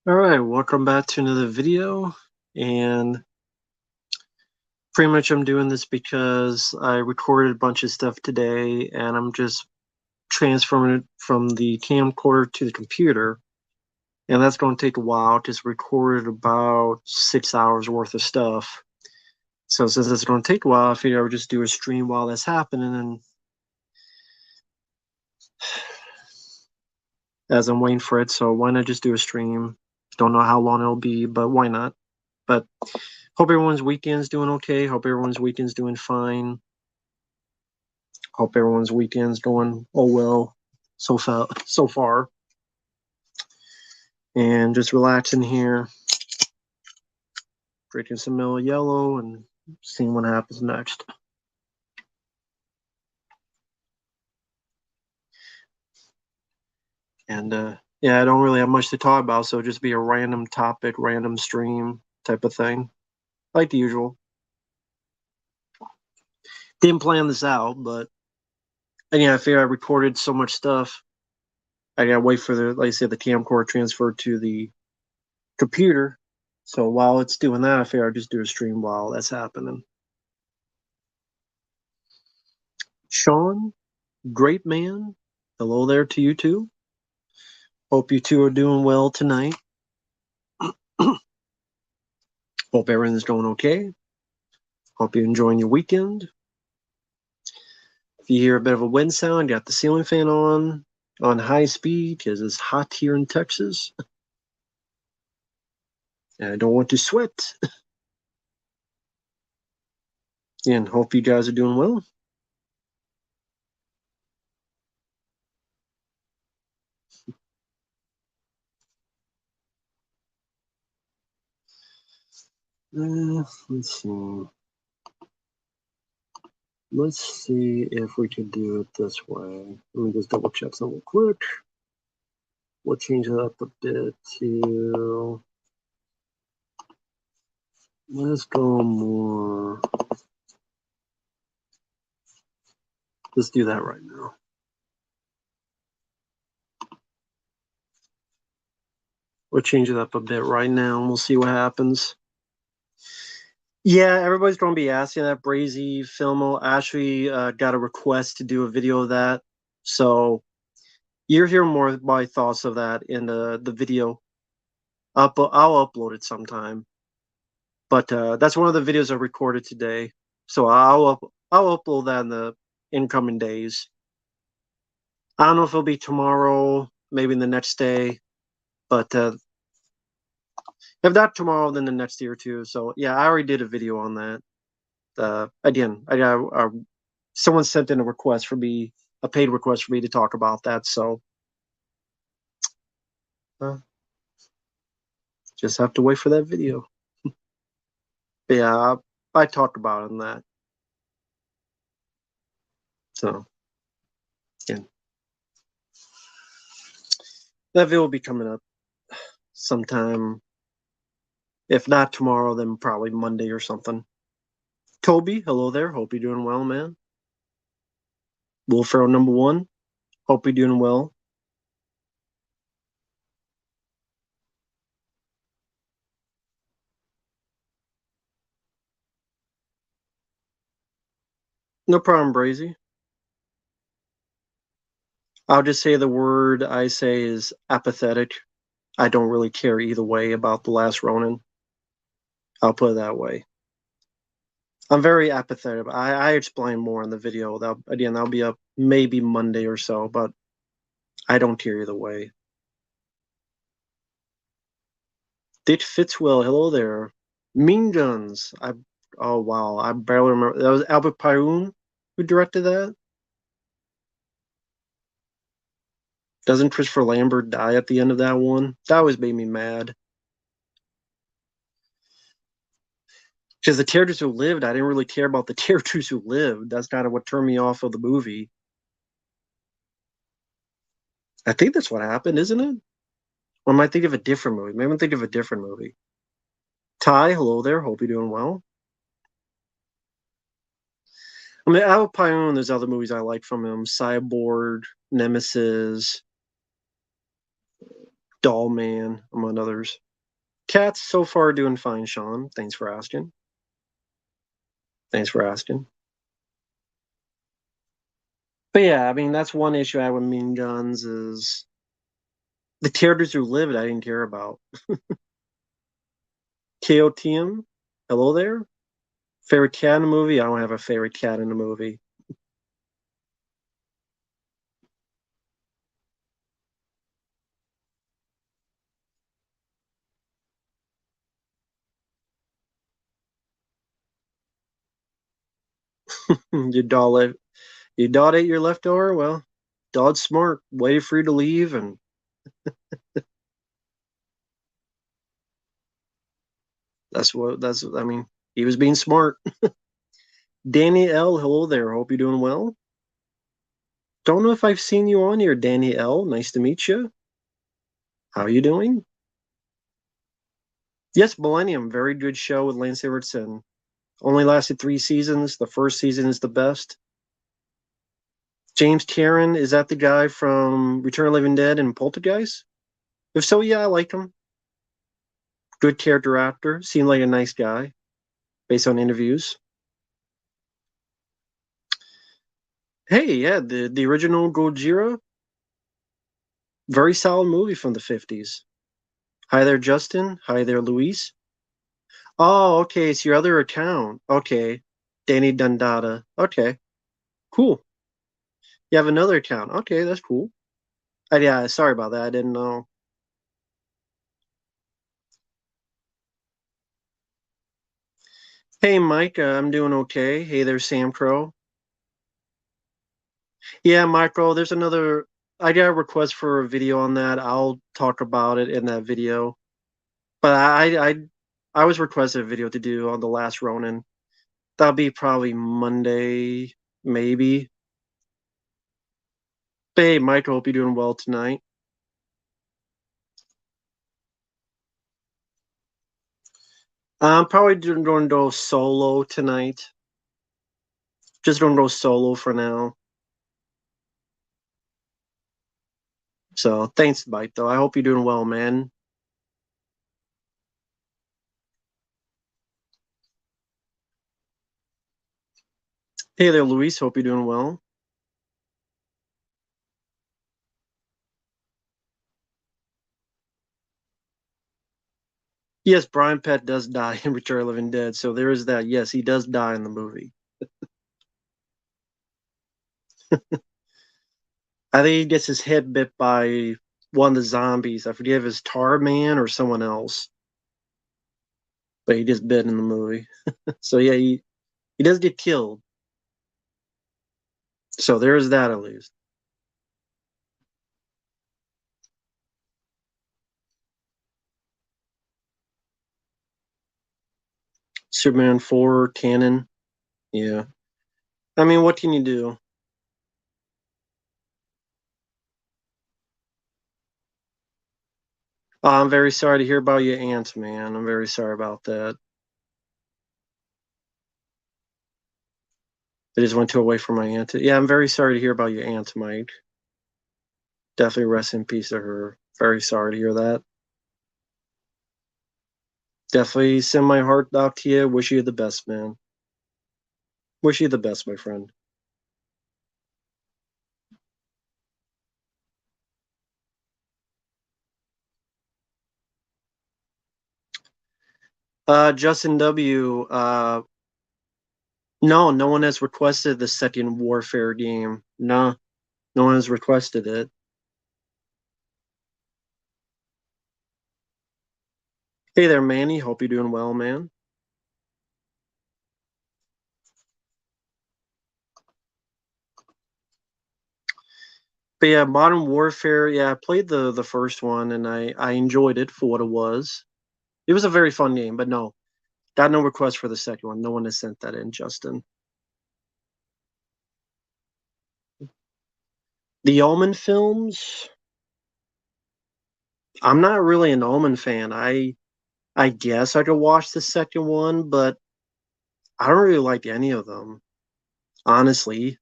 Alright, welcome back to another video, and pretty much I'm doing this because I recorded a bunch of stuff today and I'm just transferring it from the camcorder to the computer, and that's going to take a while. Just recorded about 6 hours worth of stuff. So since it's going to take a while, I figured I would just do a stream while that's happening, and as I'm waiting for it, so why not just do a stream? Don't know how long it'll be, but why not? But hope everyone's weekend's doing okay. Hope everyone's weekend's doing fine. Hope everyone's weekend's going well so far. And just relaxing here, drinking some Miller Yellow and seeing what happens next. And yeah, I don't really have much to talk about, so just be a random topic, random stream type of thing, like the usual. Didn't plan this out, but and yeah, I figure I recorded so much stuff. I gotta wait for the, like I said, the camcorder transfer to the computer. So while it's doing that, I figure I'll just do a stream while that's happening. Sean, great man. Hello there to you too. Hope you two are doing well tonight. Hope everything's going okay. Hope you're enjoying your weekend. If you hear a bit of a wind sound, got the ceiling fan on high speed because it's hot here in Texas. And I don't want to sweat. And hope you guys are doing well. Let's see. Let's see if we can do it this way. Let me just double check something real quick. We'll change it up a bit to, let's go more. Let's do that right now. We'll change it up a bit right now and we'll see what happens. Yeah, everybody's going to be asking that. Brazy Filmo actually got a request to do a video of that. So you'll hear more of my thoughts of that in the video. I'll upload it sometime. But that's one of the videos I recorded today. So I'll upload that in the incoming days. I don't know if it'll be tomorrow, maybe the next day. But if not tomorrow, then the next day or two. So yeah, I already did a video on that. Again, I got someone sent in a request for me, a paid request for me to talk about that. So just have to wait for that video. But yeah, I talked about it in that. So yeah, that video will be coming up sometime. If not tomorrow, then probably Monday or something. Toby, hello there. Hope you're doing well, man. Wolf Arrow #1. Hope you're doing well. No problem, Brazy. I'll just say the word I say is apathetic. I don't really care either way about The Last Ronin. I'll put it that way. I'm very apathetic. I explain more in the video. That'll be up maybe Monday or so, but I don't care either way. Dick Fitzwell, hello there. Mean Guns. Oh wow, I barely remember. That was Albert Pyun who directed that. Doesn't Christopher Lambert die at the end of that one? That always made me mad. Because the characters who lived, I didn't really care about the characters who lived. That's kind of what turned me off of the movie. I think that's what happened, isn't it? Or am I thinking of a different movie? Maybe I'm thinking of a different movie. Ty, hello there. Hope you're doing well. I mean, Al Payone, there's other movies I like from him. Cyborg, Nemesis, Doll Man, among others. Cats so far doing fine, Sean. Thanks for asking. Thanks for asking. But yeah, I mean that's one issue I have with Mean Guns is the characters who lived I didn't care about. KOTM, hello there. Favorite cat in the movie? I don't have a favorite cat in the movie. Your dog, your dog ate your leftover. Well, dog's smart. Waited for you to leave, and that's what that's. I mean, he was being smart. Danny L, hello there. Hope you're doing well. Don't know if I've seen you on here, Danny L. Nice to meet you. How are you doing? Yes, Millennium. Very good show with Lance Evertson. Only lasted 3 seasons. The first season is the best. James Karen, is that the guy from Return of the Living Dead and Poltergeist? If so, yeah, I like him. Good character actor. Seemed like a nice guy based on interviews. Hey, yeah, the original Gojira, very solid movie from the 50s. Hi there, Justin. Hi there, Luis. Oh, okay, it's your other account. Okay. Danny Dundada. Okay, cool. You have another account. Okay, that's cool. Yeah, sorry about that. I didn't know. Hey, Mike, I'm doing okay. Hey there, Sam Crow. Yeah, Michael, there's another. I got a request for a video on that. I'll talk about it in that video. But I was requested a video to do on the Last Ronin. That'll be probably Monday, maybe. But hey, Mike, I hope you're doing well tonight. I'm probably going to go solo tonight. Just going to go solo for now. So thanks, Mike, though. I hope you're doing well, man. Hey there, Luis. Hope you're doing well. Yes, Brian Pett does die in Return of the Living Dead, so there is that. Yes, he does die in the movie. I think he gets his head bit by one of the zombies. I forget if it's Tar Man or someone else, but he gets bit in the movie. So yeah, he does get killed. So there is that at least. Superman 4 canon. Yeah. I mean, what can you do? I'm very sorry to hear about your aunt, man. I'm very sorry about that. I just went too away from my aunt. Yeah, I'm very sorry to hear about your aunt, Mike. Definitely rest in peace to her. Very sorry to hear that. Definitely send my heart out to you. Wish you the best, man. Wish you the best, my friend. Justin W. No, no one has requested the second Warfare game. No, no one has requested it. Hey there, Manny. Hope you're doing well, man. But yeah, Modern Warfare. Yeah, I played the first one and I enjoyed it for what it was. It was a very fun game, but no, got no request for the second one. No one has sent that in, Justin. The Omen films. I'm not really an Omen fan. I guess I could watch the second one, but I don't really like any of them. Honestly,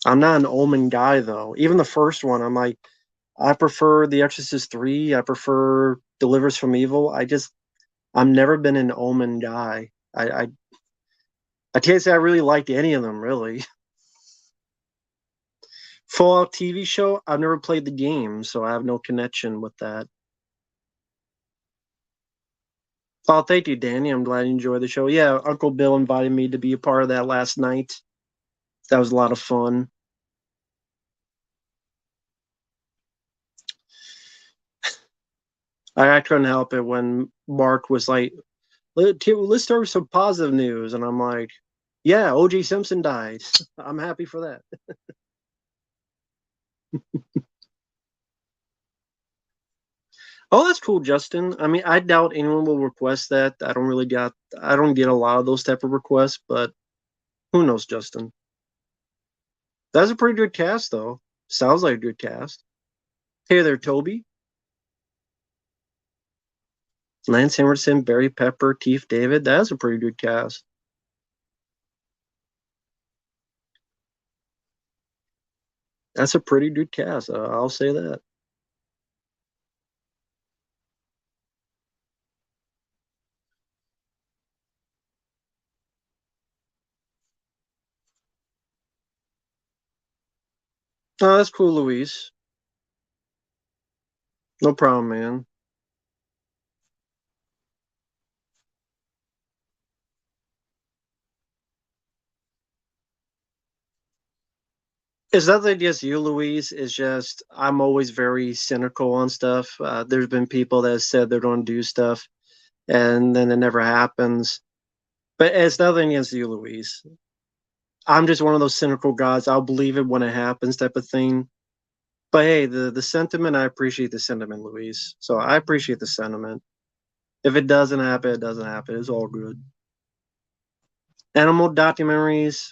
I'm not an Omen guy though. Even the first one, I'm like, I prefer The Exorcist 3. I prefer Delivers from Evil. I've never been an Omen guy. I can't say I really liked any of them, really. Fallout TV show, I've never played the game, so I have no connection with that. Oh, thank you, Danny. I'm glad you enjoyed the show. Yeah, Uncle Bill invited me to be a part of that last night. That was a lot of fun. I couldn't help it when Mark was like, let's start with some positive news. And I'm like, yeah, OJ Simpson died. I'm happy for that. Oh, that's cool, Justin. I mean, I doubt anyone will request that. I don't get a lot of those type of requests, but who knows, Justin? That's a pretty good cast, though. Sounds like a good cast. Hey there, Toby. Lance Emerson, Barry Pepper, Keith David. That's a pretty good cast. That's a pretty good cast. I'll say that. Oh, that's cool, Luis. No problem, man. It's nothing against you, Luis. It's just I'm always very cynical on stuff. There's been people that have said they're going to do stuff, and then it never happens. But it's nothing against you, Luis. I'm just one of those cynical guys. I'll believe it when it happens, type of thing. But hey, the sentiment, I appreciate the sentiment, Luis. So I appreciate the sentiment. If it doesn't happen, it doesn't happen. It's all good. Animal documentaries.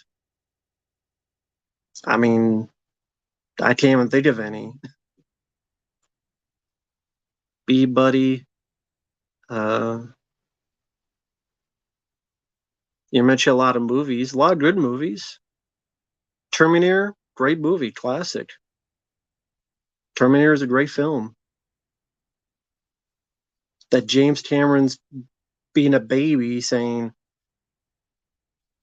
I mean, I can't even think of any. Bee Buddy. Uh, you mentioned a lot of movies, a lot of good movies. Terminator, great movie, classic. Terminator is a great film. That James Cameron's being a baby saying,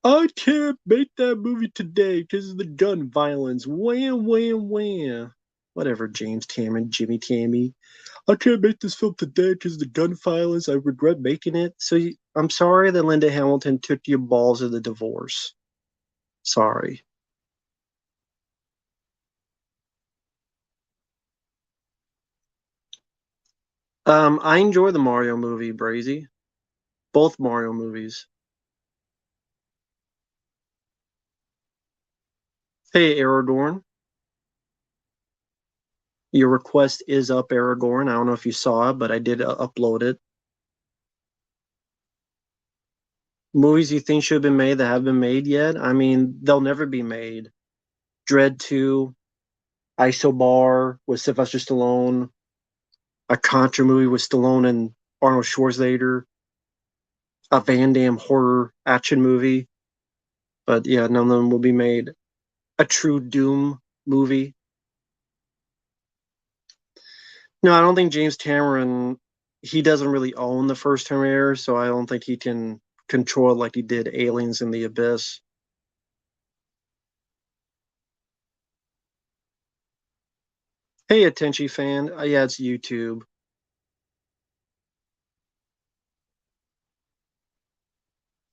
I can't make that movie today because of the gun violence. Wham, wham, wham. Whatever, James Cameron, Jimmy Tammy. I can't make this film today because of the gun violence. I regret making it. I'm sorry that Linda Hamilton took your balls of the divorce. Sorry. I enjoy the Mario movie, Brazy. Both Mario movies. Hey, Aragorn. Your request is up, Aragorn. I don't know if you saw it, but I did upload it. Movies you think should have been made that haven't been made yet? I mean, they'll never be made. Dread 2, Isobar with Sylvester Stallone, a Contra movie with Stallone and Arnold Schwarzenegger, a Van Damme horror action movie. But yeah, none of them will be made. A true Doom movie. No, I don't think James Cameron, he doesn't really own the first Terminator, so I don't think he can control it like he did Aliens in the Abyss. Hey, Attention fan. Yeah, it's YouTube.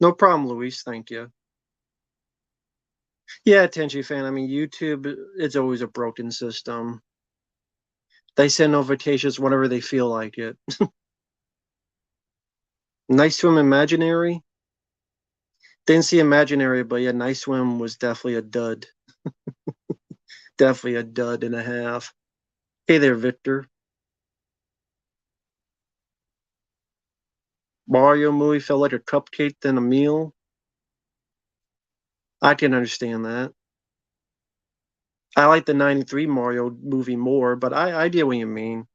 No problem, Luis. Thank you. Yeah, Attention fan. I mean, YouTube, it's always a broken system. They send notifications whenever they feel like it. Nice Swim Imaginary. Didn't see Imaginary, but yeah, Nice Swim was definitely a dud. Definitely a dud and a half. Hey there, Victor. Mario movie felt like a cupcake than a meal. I can understand that. I like the 93 Mario movie more, but I get what you mean.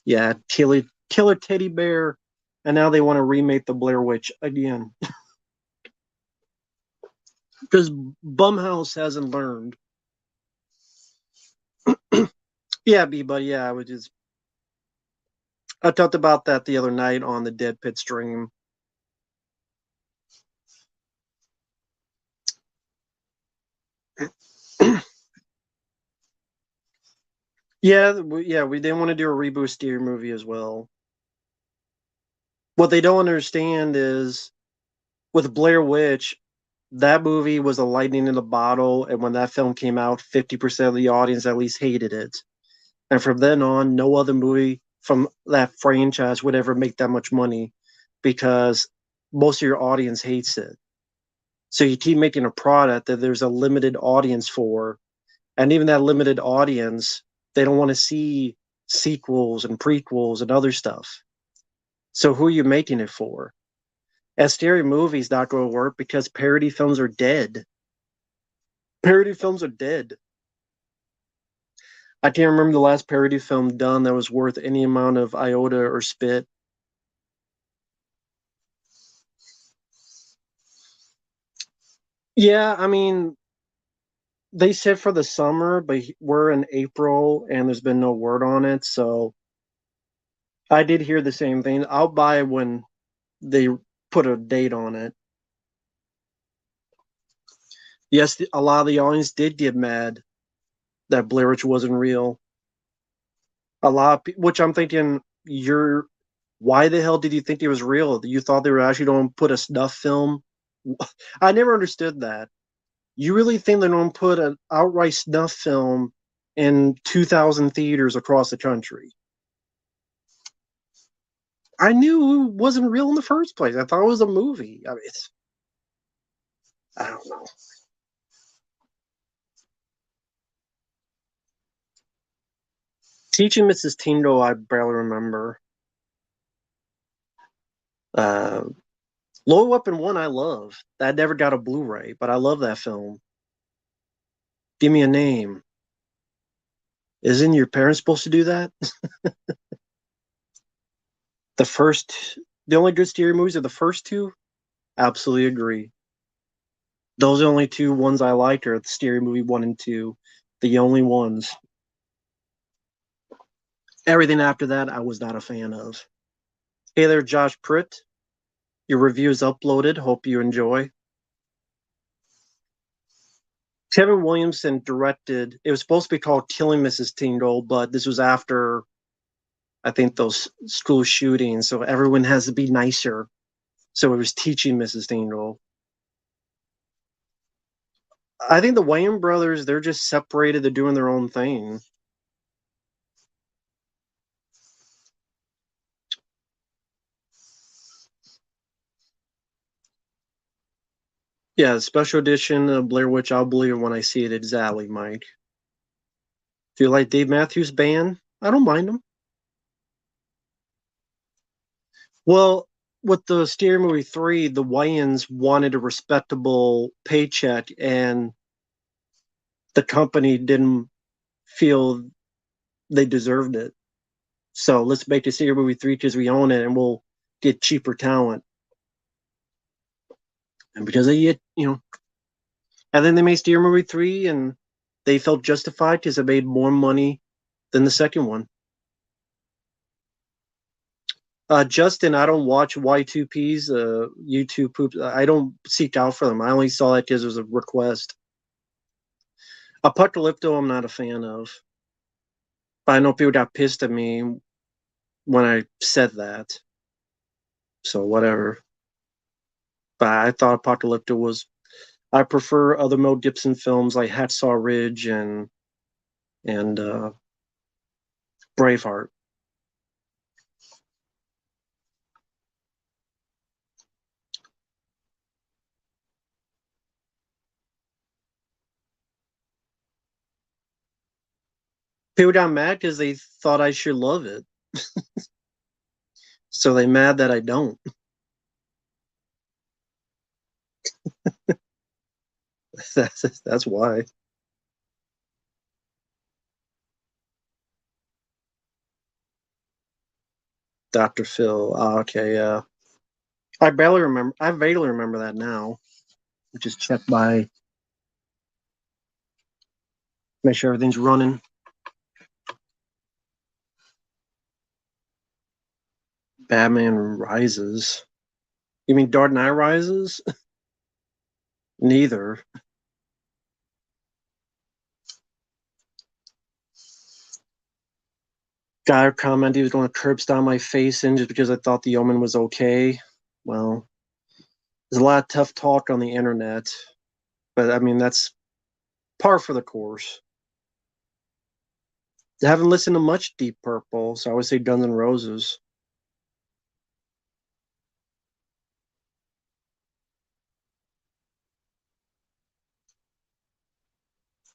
Yeah, Killer Teddy Bear, and now they want to remake the Blair Witch again. Because Bumhouse hasn't learned. Yeah, B buddy. Yeah, I talked about that the other night on the Dead Pit stream. Yeah, we didn't want to do a reboot Steer movie as well. What they don't understand is with Blair Witch, that movie was a lightning in a bottle, and when that film came out, 50% of the audience at least hated it. And from then on, no other movie from that franchise would ever make that much money because most of your audience hates it. So you keep making a product that there's a limited audience for, and even that limited audience, they don't want to see sequels and prequels and other stuff. So who are you making it for? A scary movie's not going to work because parody films are dead. Parody films are dead. I can't remember the last parody film done that was worth any amount of iota or spit. Yeah, I mean, they said for the summer, but we're in April and there's been no word on it. So I did hear the same thing. I'll buy it when they put a date on it. Yes, a lot of the audience did get mad that Blair Witch wasn't real. A lot of which I'm thinking, you're why the hell did you think it was real? You thought they were actually going to put a snuff film? I never understood that. You really think they're going to put an outright snuff film in 2,000 theaters across the country? I knew it wasn't real in the first place. I thought it was a movie. I mean, I don't know. Teaching Mrs. Tingle, I barely remember. Uh, Low Weapon 1, I love. That never got a Blu ray, but I love that film. Give Me a Name. Isn't your parents supposed to do that? The first, the only good scary movies are the first two. Absolutely agree. Those are the only two ones I like are the scary movie 1 and 2. The only ones. Everything after that, I was not a fan of. Hey there, Josh Pritt. Your review is uploaded. Hope you enjoy. Kevin Williamson directed. It was supposed to be called Killing Mrs. Tingle, but this was after I think those school shootings, so everyone has to be nicer. So it was Teaching Mrs. Tingle. I think the Wayans brothers, they're just separated. They're doing their own thing. Yeah, special edition of Blair Witch. I'll believe it when I see it exactly, Mike. Do you like Dave Matthews Band? I don't mind him. Well, with the Scary Movie 3, the Wayans wanted a respectable paycheck, and the company didn't feel they deserved it. So let's make the Scary Movie 3 because we own it and we'll get cheaper talent. And because they get, and then they made Scary Movie 3 and they felt justified because it made more money than the second one. Justin, I don't watch Y2Ps, YouTube poops. I don't seek out for them. I only saw that because it was a request. Apocalypto, I'm not a fan of. But I know people got pissed at me when I said that. So whatever. But I thought Apocalypto was. I prefer other Mel Gibson films like Hacksaw Ridge and Braveheart. People got mad because they thought I should love it. So they mad that I don't. That's why. Dr. Phil. Oh, okay, yeah. I barely remember. I vaguely remember that now. Just check my make sure everything's running. Batman Rises. You mean Dark Knight Rises? Neither. Guy commented he was going to curb stomp my face in just because I thought The Omen was okay. Well, there's a lot of tough talk on the internet, but I mean that's par for the course. I haven't listened to much Deep Purple, so I would say Guns N' Roses.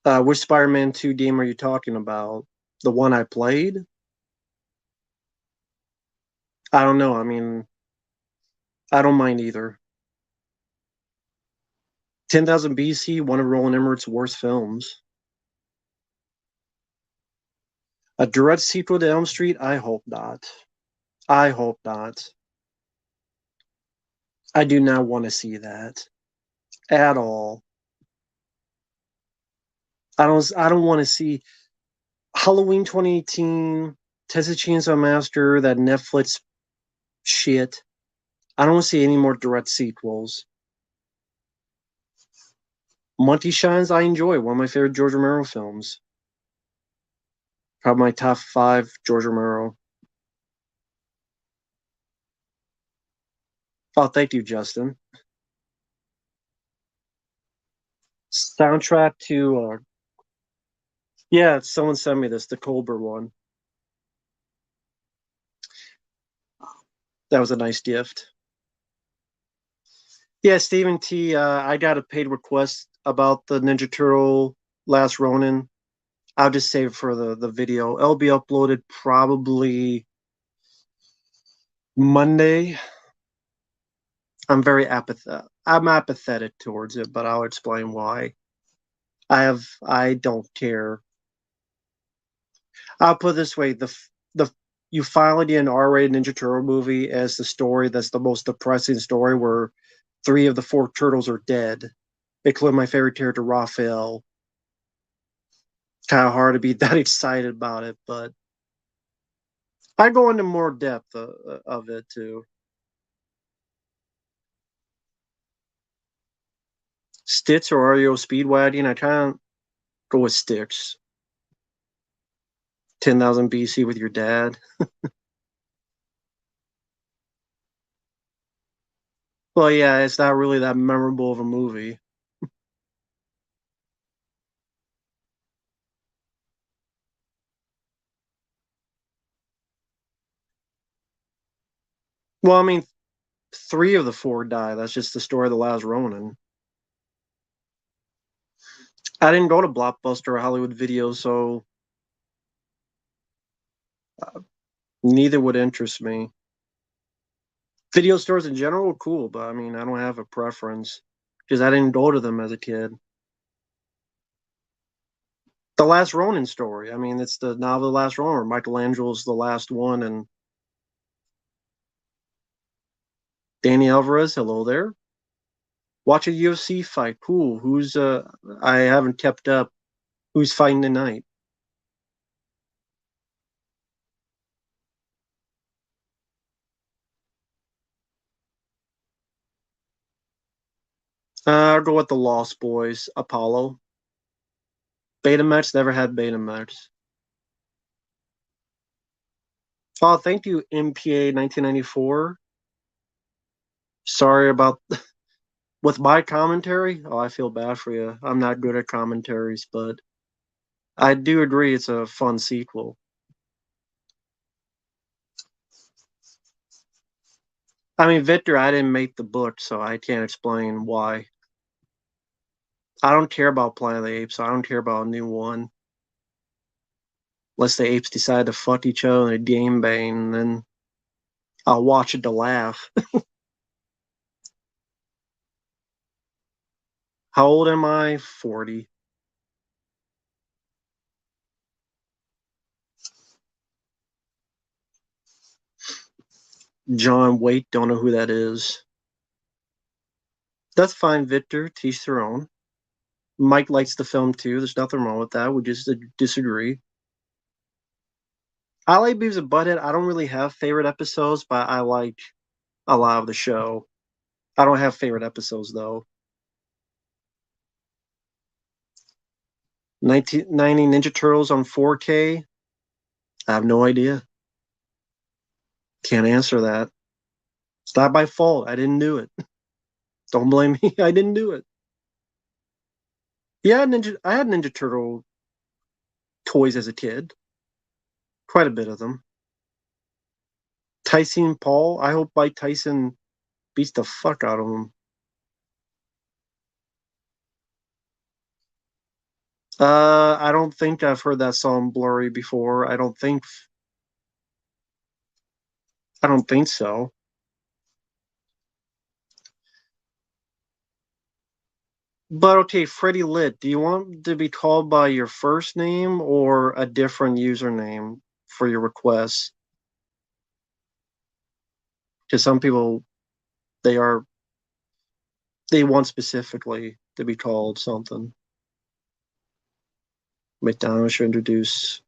Which Spider-Man 2 game are you talking about? The one I played? I don't know. I mean, I don't mind either. 10,000 BC, one of Roland Emmerich's worst films. A direct sequel to Elm Street? I hope not. I hope not. I do not want to see that at all. I don't want to see Halloween 2018, Texas Chainsaw Massacre, that Netflix shit. I don't want to see any more direct sequels. Monty Shines, I enjoy. One of my favorite George Romero films. Probably my top 5 George Romero. Oh, thank you, Justin. Soundtrack to, yeah, someone sent me this, the Colbert one. That was a nice gift. Yeah, Stephen T. I got a paid request about the Ninja Turtle Last Ronin. I'll just save it for the video. It'll be uploaded probably Monday. I'm apathetic towards it, but I'll explain why. I don't care. I'll put it this way: the you finally get an R-rated Ninja Turtle movie as the story that's the most depressing story, where 3 of the 4 turtles are dead, including my favorite character Raphael. Kind of hard to be that excited about it, but I go into more depth of it too. Stitch or REO Speedwagon, I kind of go with Stitch. 10,000 BC with your dad. Well, yeah, it's not really that memorable of a movie. Well, I mean, 3 of the 4 die. That's just the story of the Last Ronin. I didn't go to Blockbuster or Hollywood Video, so neither would interest me. Video stores in general are cool, but I mean, I don't have a preference because I didn't go to them as a kid. The Last Ronin story. I mean, it's the novel The Last Ronin, where Michelangelo's the last one, and Danny Alvarez, hello there. Watch a UFC fight. Cool. Who's I haven't kept up. Who's fighting tonight? I'll go with the Lost Boys, Apollo. Betamax, never had Betamax. Oh, thank you, MPA 1994. Sorry about with my commentary. Oh, I feel bad for you. I'm not good at commentaries, but I do agree it's a fun sequel. I mean, Victor, I didn't make the book, so I can't explain why. I don't care about Planet of the Apes. I don't care about a new one. Unless the apes decide to fuck each other in a game bang, then I'll watch it to laugh. How old am I? 40. John Waite, don't know who that is. That's fine, Victor. Teach their own. Mike likes the film too. There's nothing wrong with that. We just disagree. I like Beavis and Butthead. I don't really have favorite episodes, but I like a lot of the show. I don't have favorite episodes though. 1990 Ninja Turtles on 4K. I have no idea. Can't answer that. It's not my fault. I didn't do it. Don't blame me. I didn't do it. Yeah, I had Ninja Turtle toys as a kid. Quite a bit of them. Tyson Paul. I hope Mike Tyson beats the fuck out of him. I don't think I've heard that song Blurry before. I don't think so. But okay, Freddie Lit, do you want to be called by your first name or a different username for your requests? Because some people they are they want specifically to be called something. McDonald's should introduce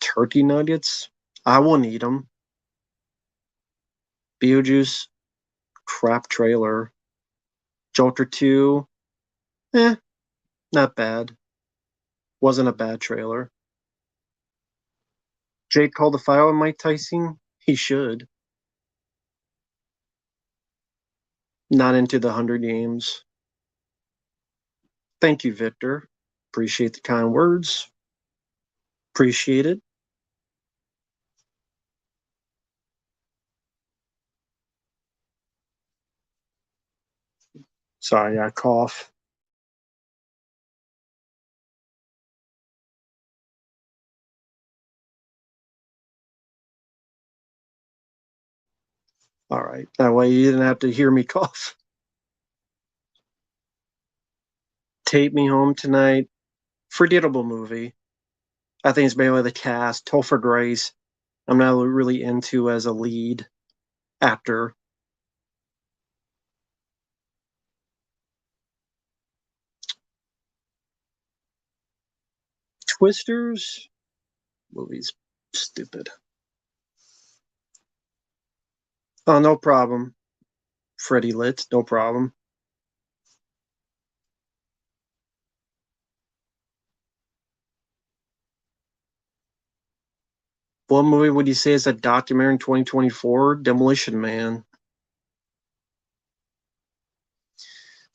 turkey nuggets. I won't eat them. Beetlejuice, crap trailer. Joker 2, eh, not bad. Wasn't a bad trailer. Jake called the file on Mike Tyson? He should. Not into the 100 games. Thank you, Victor. Appreciate the kind words. Appreciate it. Sorry, I cough. All right. That way you didn't have to hear me cough. Take Me Home Tonight. Forgettable movie. I think it's mainly the cast. Topher Grace, I'm not really into as a lead actor. Twisters? Movie's stupid. Oh, no problem. Freddie Lit, no problem. What movie would you say is a documentary in 2024? Demolition Man.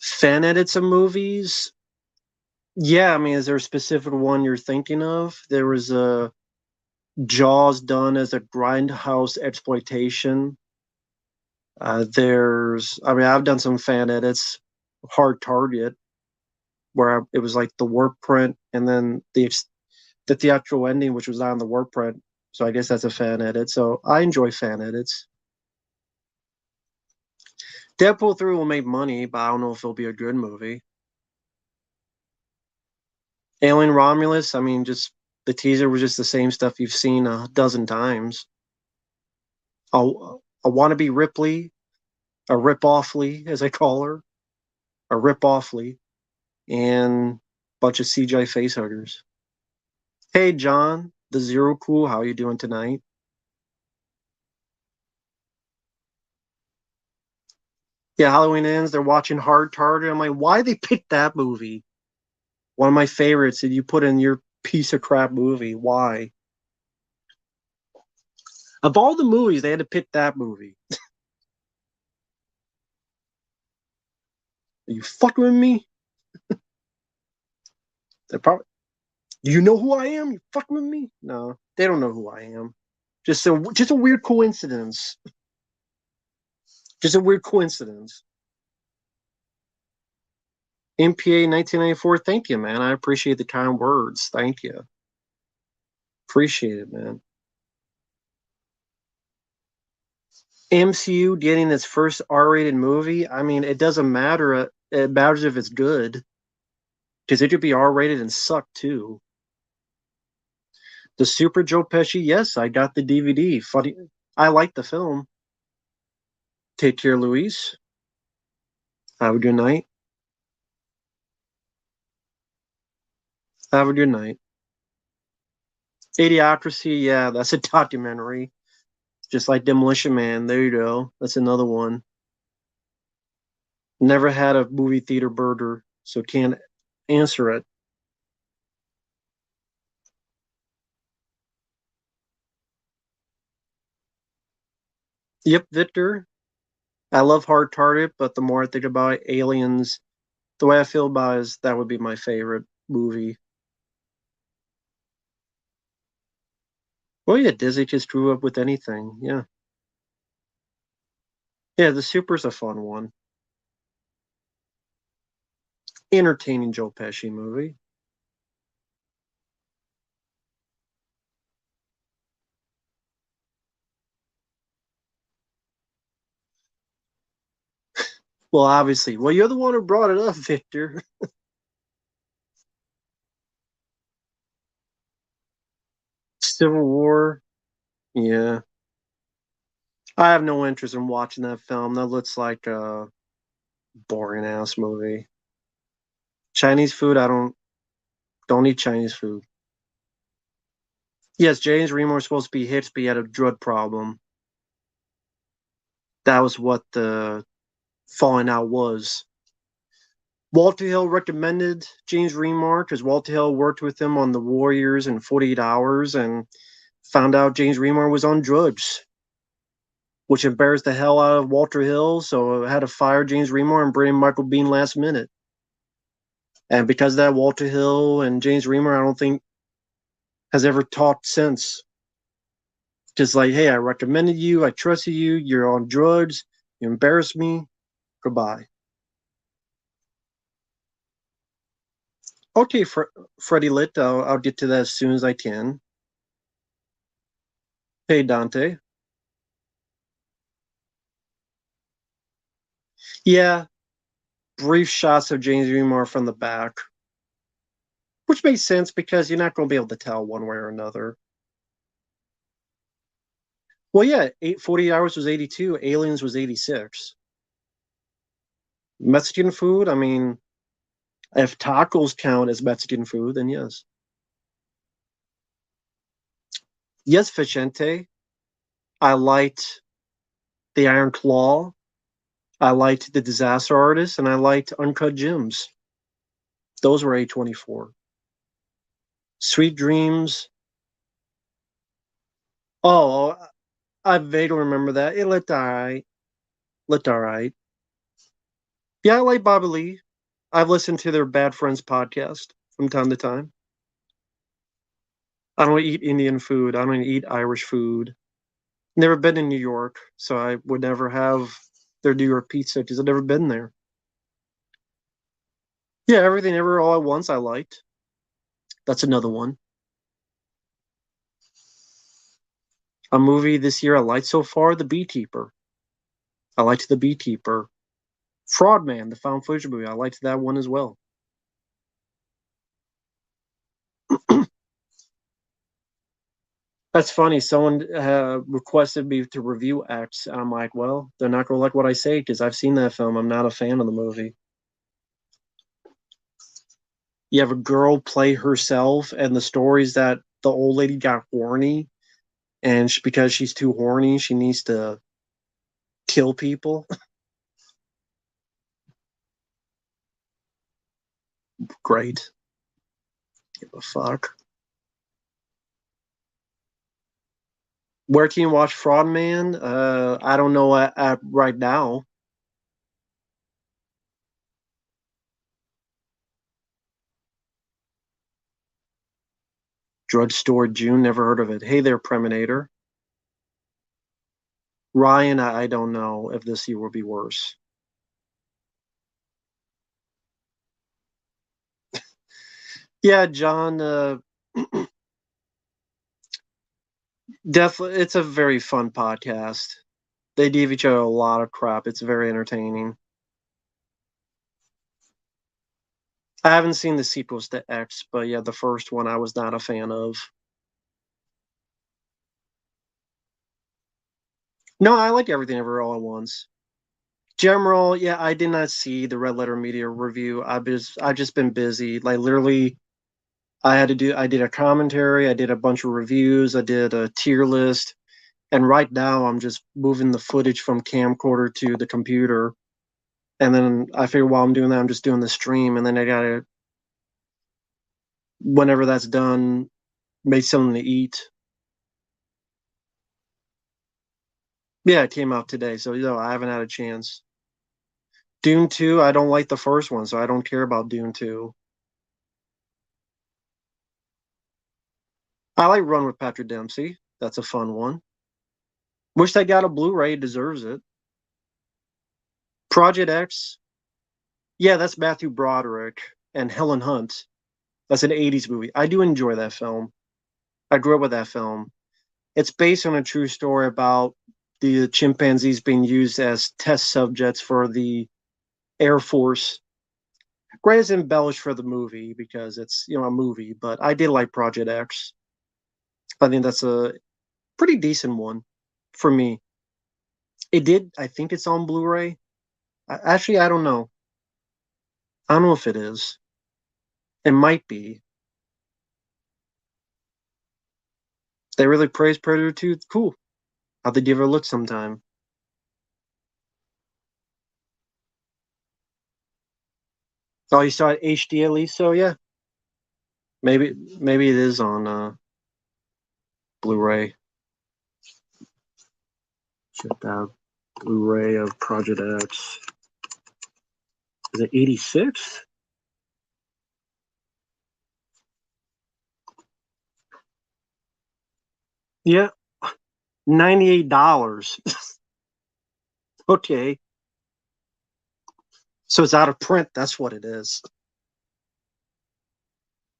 Fan edits of movies? Yeah, I mean, is there a specific one you're thinking of? There was a Jaws done as a grindhouse exploitation. I mean, I've done some fan edits. Hard Target, where it was like the work print and then the theatrical ending, which was on the work print. So I guess that's a fan edit. So I enjoy fan edits. Deadpool 3 will make money, but I don't know if it'll be a good movie. Alien Romulus, I mean, just the teaser was just the same stuff you've seen a dozen times. I want to be Ripley, a Rip Offly, as I call her, a Rip Offly, and a bunch of CGI facehuggers. Hey, John, the Zero Cool, how you doing tonight? Yeah, Halloween ends. They're watching Hard Target. I'm like, why they pick that movie? One of my favorites that you put in your piece of crap movie. Why? Of all the movies, they had to pick that movie. Are you fucking with me? They're probably. Do you know who I am? You fucking with me? No, they don't know who I am. Just a weird coincidence. Just a weird coincidence. MPA 1994. Thank you, man. I appreciate the kind words. Thank you. Appreciate it, man. MCU getting its first R-rated movie. I mean, it doesn't matter. It matters if it's good because it could be R-rated and suck too. The Super Joe Pesci. Yes, I got the DVD. Funny. I like the film. Take care, Luis. Have a good night. Have a good night. Idiocracy, yeah, that's a documentary. Just like Demolition Man. There you go. That's another one. Never had a movie theater burger, so can't answer it. Yep, Victor. I love Hard Target, but the more I think about it, Aliens, the way I feel about it is that would be my favorite movie. Well, yeah, Disney just drew up with anything. Yeah. Yeah, The Super's a fun one. Entertaining Joe Pesci movie. Well, obviously. Well, you're the one who brought it up, Victor. Civil War. Yeah. I have no interest in watching that film. That looks like a boring ass movie. Chinese food, I don't eat Chinese food. Yes, James Remore was supposed to be hit, but he had a drug problem. That was what the falling out was. Walter Hill recommended James Remar because Walter Hill worked with him on The Warriors in 48 Hours and found out James Remar was on drugs, which embarrassed the hell out of Walter Hill. So I had to fire James Remar and bring in Michael Bean last minute. And because of that, Walter Hill and James Remar, I don't think has ever talked since. Just like, hey, I recommended you, I trusted you, you're on drugs, you embarrassed me, goodbye. Okay, Freddie Lit, I'll get to that as soon as I can. Hey, Dante. Yeah, brief shots of James Remar from the back, which makes sense because you're not going to be able to tell one way or another. Well, yeah, 840 hours was 82, Aliens was 86. Mexican food, I mean, if tacos count as Mexican food, then yes. Yes, Vicente. I liked The Iron Claw. I liked The Disaster Artist, and I liked Uncut Gems. Those were A24. Sweet Dreams. Oh, I vaguely remember that. It looked alright. Looked alright. Yeah, I like Bobby Lee. I've listened to their Bad Friends podcast from time to time. I don't eat Indian food. I don't eat Irish food. Never been in New York, so I would never have their New York pizza because I've never been there. Yeah, Everything Ever All at Once I liked. That's another one. A movie this year I liked so far, The Beekeeper. I liked The Beekeeper. Fraud Man, the found footage movie. I liked that one as well. That's funny. Someone requested me to review X, and I'm like, well, they're not going to like what I say because I've seen that film. I'm not a fan of the movie. You have a girl play herself, and the stories that the old lady got horny, and because she's too horny, she needs to kill people. Great. Give a fuck. Where can you watch Fraud Man? I don't know at right now. Drugstore June, never heard of it. Hey there, Preminator. Ryan, I don't know if this year will be worse. Yeah, John, definitely, it's a very fun podcast. They give each other a lot of crap. It's very entertaining. I haven't seen the sequels to X, but yeah, the first one I was not a fan of. No, I like Everything Ever All at Once. General, yeah, I did not see the Red Letter Media review. I've just been busy. Like literally, I did a commentary, I did a bunch of reviews, I did a tier list, and right now I'm just moving the footage from camcorder to the computer. And then I figure while I'm doing that, I'm just doing the stream, and then I gotta, whenever that's done, make something to eat. Yeah, it came out today, so I haven't had a chance. Dune 2, I don't like the first one, so I don't care about Dune 2. I like Run with Patrick Dempsey. That's a fun one. Wish they got a Blu-ray. It deserves it. Project X. Yeah, that's Matthew Broderick and Helen Hunt. That's an 80s movie. I do enjoy that film. I grew up with that film. It's based on a true story about the chimpanzees being used as test subjects for the Air Force. Granted, it's embellished for the movie because it's a movie, but I did like Project X. I think that's a pretty decent one for me. It did. I think it's on Blu-ray. Actually, I don't know. I don't know if it is. It might be. They really praise Predator 2. Cool. I'll have to give it a look sometime. Oh, you saw it HD at least, so yeah. Maybe it is on Blu-ray. Check out Blu-ray of Project X. Is it 86? Yeah, $98. Okay. So it's out of print. That's what it is.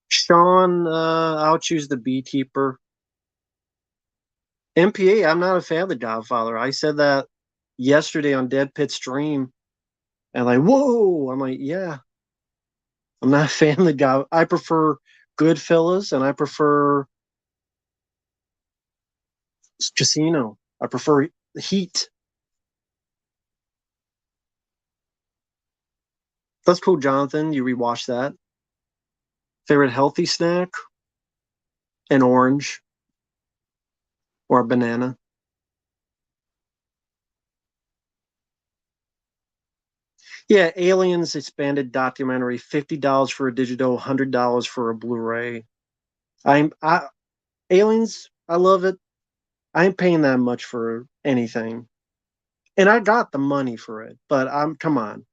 Sean, I'll choose the Beekeeper. MPA, I'm not a fan of The Godfather. I said that yesterday on Dead Pit Stream, and like, whoa! I'm like, yeah, I'm not a fan of The God. I prefer Goodfellas, and I prefer Casino. I prefer Heat. That's cool, Jonathan. You rewatch that. Favorite healthy snack? An orange or a banana. Yeah, Aliens expanded documentary. $50 for a digital, $100 for a Blu-ray. I Aliens. I love it. I ain't paying that much for anything, and I got the money for it. But I'm come on,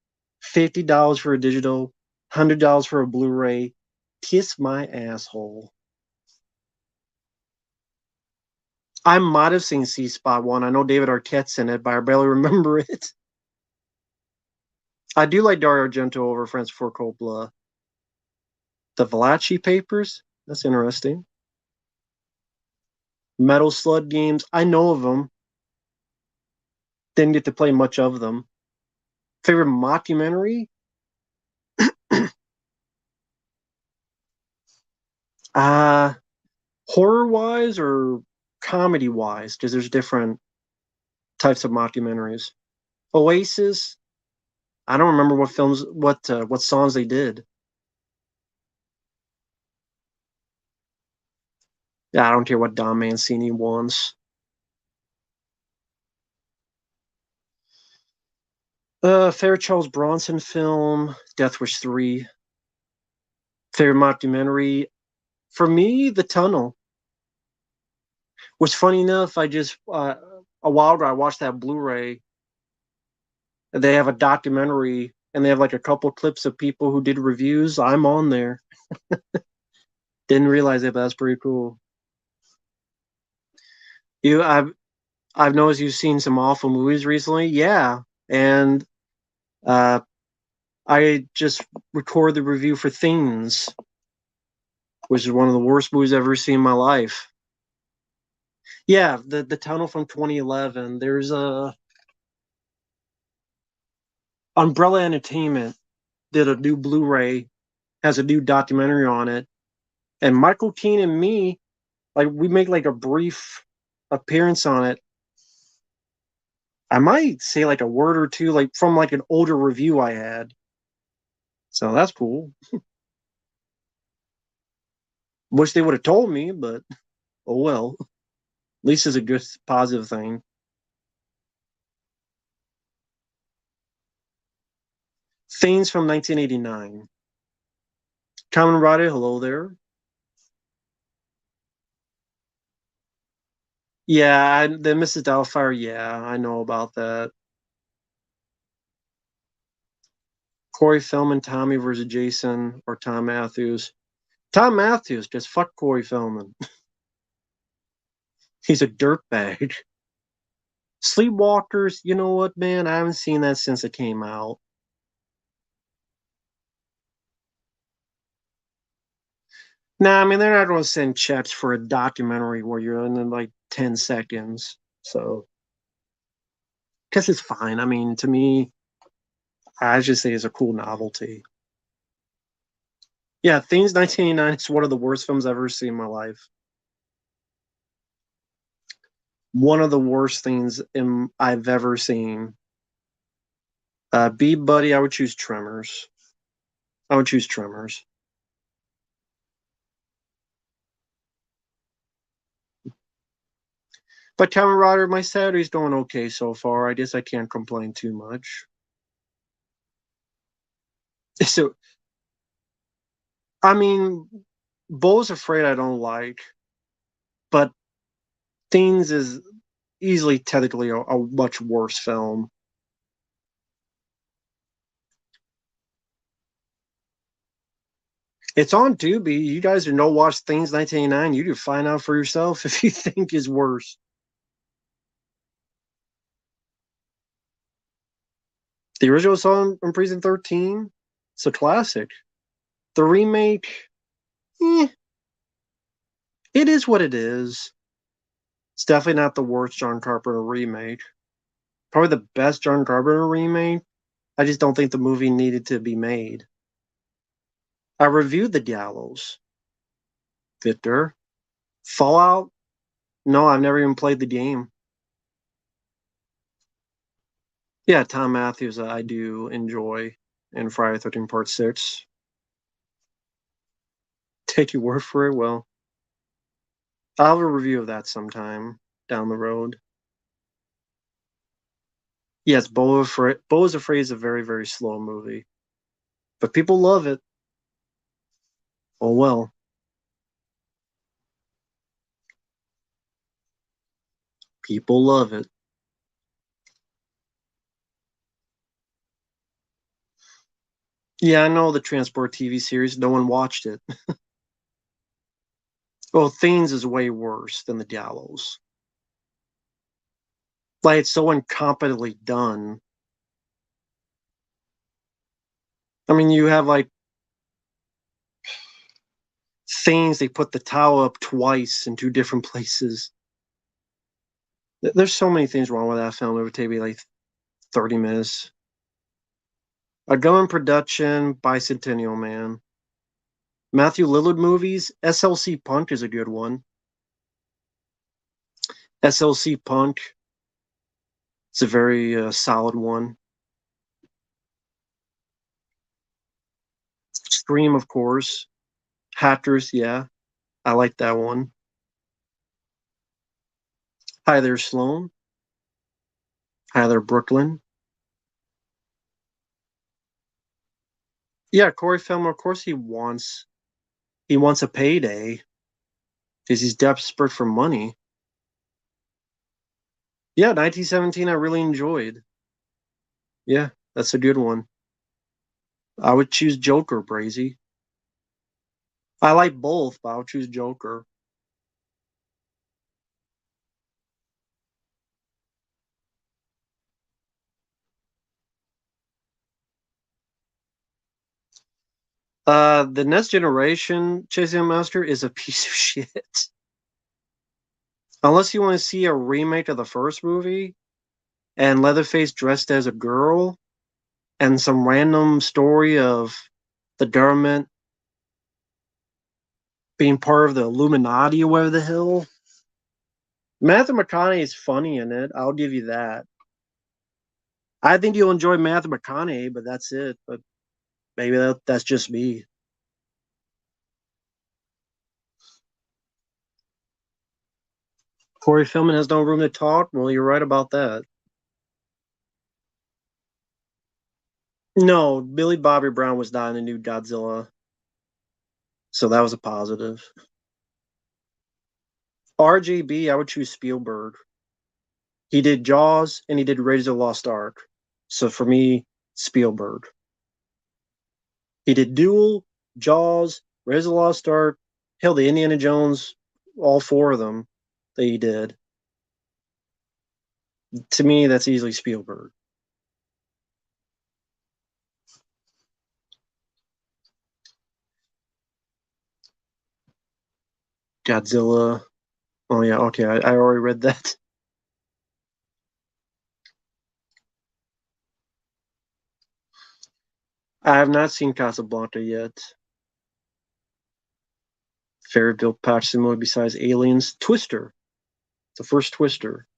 $50 for a digital, $100 for a Blu-ray. Kiss my asshole. I might have seen C Spot one. I know David Arquette's in it, but I barely remember it. I do like Dario Argento over Francis Ford Coppola. The Valachi Papers. That's interesting. Metal Slug games. I know of them. Didn't get to play much of them. Favorite mockumentary? Uh horror wise or comedy wise? Because there's different types of mockumentaries. Oasis. I don't remember what songs they did. Yeah, I don't care what Don Mancini wants. Favorite Charles Bronson film, Death Wish 3. Favorite mockumentary, for me, The Tunnel. Which, funny enough, I just a while ago I watched that Blu-ray. They have a documentary, and they have like a couple clips of people who did reviews. I'm on there. Didn't realize it, but that's pretty cool. You, I've noticed you've seen some awful movies recently. Yeah, and uh, I just recorded the review for Things, which is one of the worst movies I've ever seen in my life. Yeah, the Tunnel from 2011. There's a Umbrella Entertainment did a new Blu-ray, has a new documentary on it, and Michael Keane and me, like we make like a brief appearance on it. I might say like a word or two, like from like an older review I had. So that's cool. Wish they would have told me, but oh well. At least it's a good positive thing. Things from 1989. Kamen Rider, hello there. Yeah, the Mrs. Doubtfire. Yeah, I know about that. Corey Feldman, Tommy versus Jason, or Tom Matthews. Tom Matthews, just fuck Corey Feldman. He's a dirtbag. Sleepwalkers, you know what, man? I haven't seen that since it came out. Nah, I mean they're not going to send checks for a documentary where you're in like 10 seconds. So, guess it's fine. I mean, to me, I just say it's a cool novelty. Yeah, Things 1989 is one of the worst films I've ever seen in my life. One of the worst things I've ever seen. B Buddy, I would choose Tremors. I would choose Tremors. But Kamen Rider, my Saturday's doing okay so far. I guess I can't complain too much. So, I mean, Bo's Afraid I don't like, but Things is easily technically a much worse film. It's on Tubi. You guys are no watch Things 1989. You can find out for yourself if you think is worse. The original song from Precinct 13, it's a classic. The remake, eh, it is what it is. It's definitely not the worst John Carpenter remake. Probably the best John Carpenter remake. I just don't think the movie needed to be made. I reviewed the Gallows. Victor. Fallout? No, I've never even played the game. Yeah, Tom Matthews, I do enjoy in Friday 13 Part 6. Take your word for it. Well, I'll have a review of that sometime down the road. Yes, Bo is Afraid is a very, very slow movie, but people love it. Oh well, people love it. Yeah, I know the Transport TV series. No one watched it. Well, Things is way worse than the Gallows. Like it's so incompetently done. I mean, you have like things they put the towel up twice in two different places. There's so many things wrong with that film. It would take me like 30 minutes. A Gun Production, Bicentennial Man. Matthew Lillard movies. SLC Punk is a good one. SLC Punk. It's a very solid one. Scream, of course. Hackers, yeah. I like that one. Hi there, Sloan. Hi there, Brooklyn. Yeah, Corey Feldman, of course he wants a payday because he's desperate for money. Yeah, 1917 I really enjoyed. Yeah, that's a good one. I would choose Joker, Brazy. I like both, but I'll choose Joker. The next generation Chasing Master is a piece of shit. Unless you want to see a remake of the first movie and Leatherface dressed as a girl and some random story of the government being part of the Illuminati or whatever the hell. Matthew McConaughey is funny in it. I'll give you that. I think you'll enjoy Matthew McConaughey, but that's it. But maybe that's just me. Corey Feldman has no room to talk. Well, you're right about that. No, Billy Bobby Brown was not in the new Godzilla, so that was a positive. RGB, I would choose Spielberg. He did Jaws and he did Raiders of the Lost Ark. So for me, Spielberg. He did Duel, Jaws, Raiders of the Lost Ark, hell, the Indiana Jones, all four of them that he did. To me, that's easily Spielberg. Godzilla. Oh yeah, okay, I already read that. I have not seen Casablanca yet. Favorite Bill Paxton movie besides Aliens? Twister. The first Twister.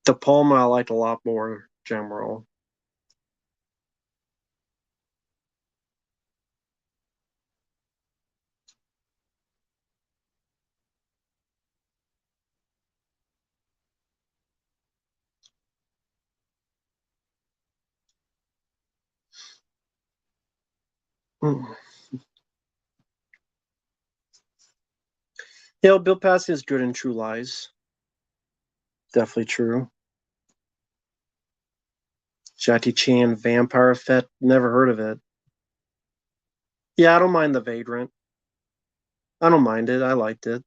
De Palma I liked a lot more, general. Mm. Yeah, Bill Paxton is good in True Lies. Definitely true. Jackie Chan Vampire Effect. Never heard of it. Yeah, I don't mind The Vagrant. I don't mind it. I liked it.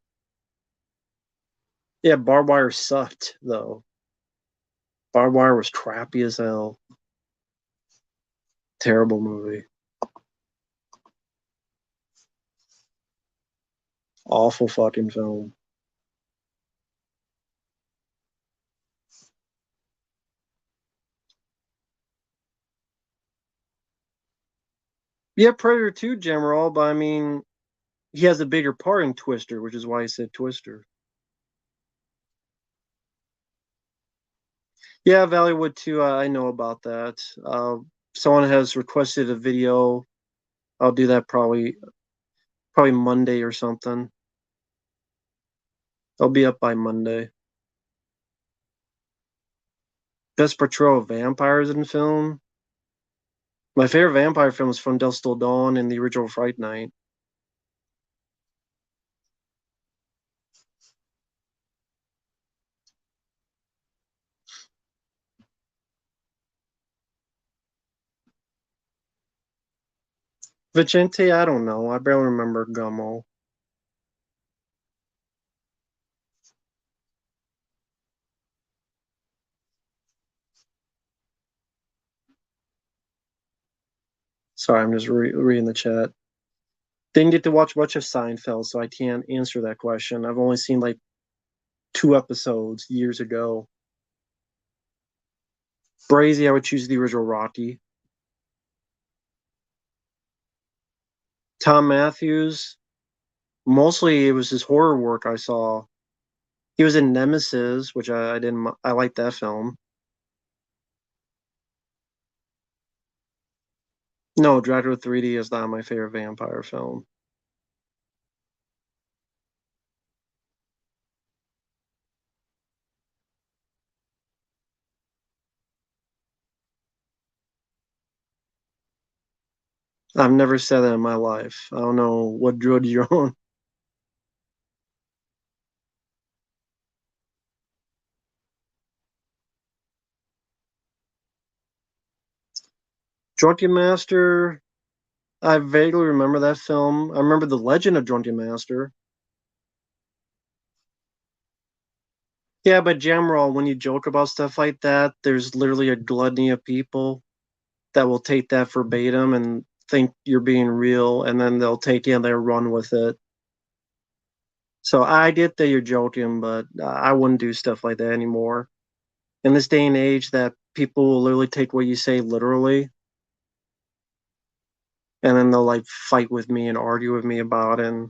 Yeah, Barbed Wire sucked though. Barbed Wire was crappy as hell. Terrible movie. Awful fucking film. Yeah, Predator 2 General, but I mean, he has a bigger part in Twister, which is why I said Twister. Yeah, Valleywood 2, I know about that. Someone has requested a video. I'll do that probably Monday or something. I'll be up by Monday. Best portrayal of vampires in film. My favorite vampire film is From Dusk Till Dawn and the original Fright Night. Vicente, I don't know. I barely remember Gummo. Sorry, I'm just reading the chat. Didn't get to watch much of Seinfeld, so I can't answer that question. I've only seen like 2 episodes years ago. Brazy, I would choose the original Rocky. Tom Matthews, mostly it was his horror work I saw. He was in Nemesis, which I didn't. I liked that film. No, Dracula 3D is not my favorite vampire film. I've never said that in my life. I don't know what drug you're on. Drunken Master, I vaguely remember that film. I remember The Legend of Drunken Master. Yeah, but Jamroll, when you joke about stuff like that, there's literally a gluttony of people that will take that verbatim and think you're being real, and then they'll take it and they'll run with it. So I get that you're joking, but I wouldn't do stuff like that anymore. In this day and age, that people will literally take what you say literally, and then they'll like fight with me and argue with me about it and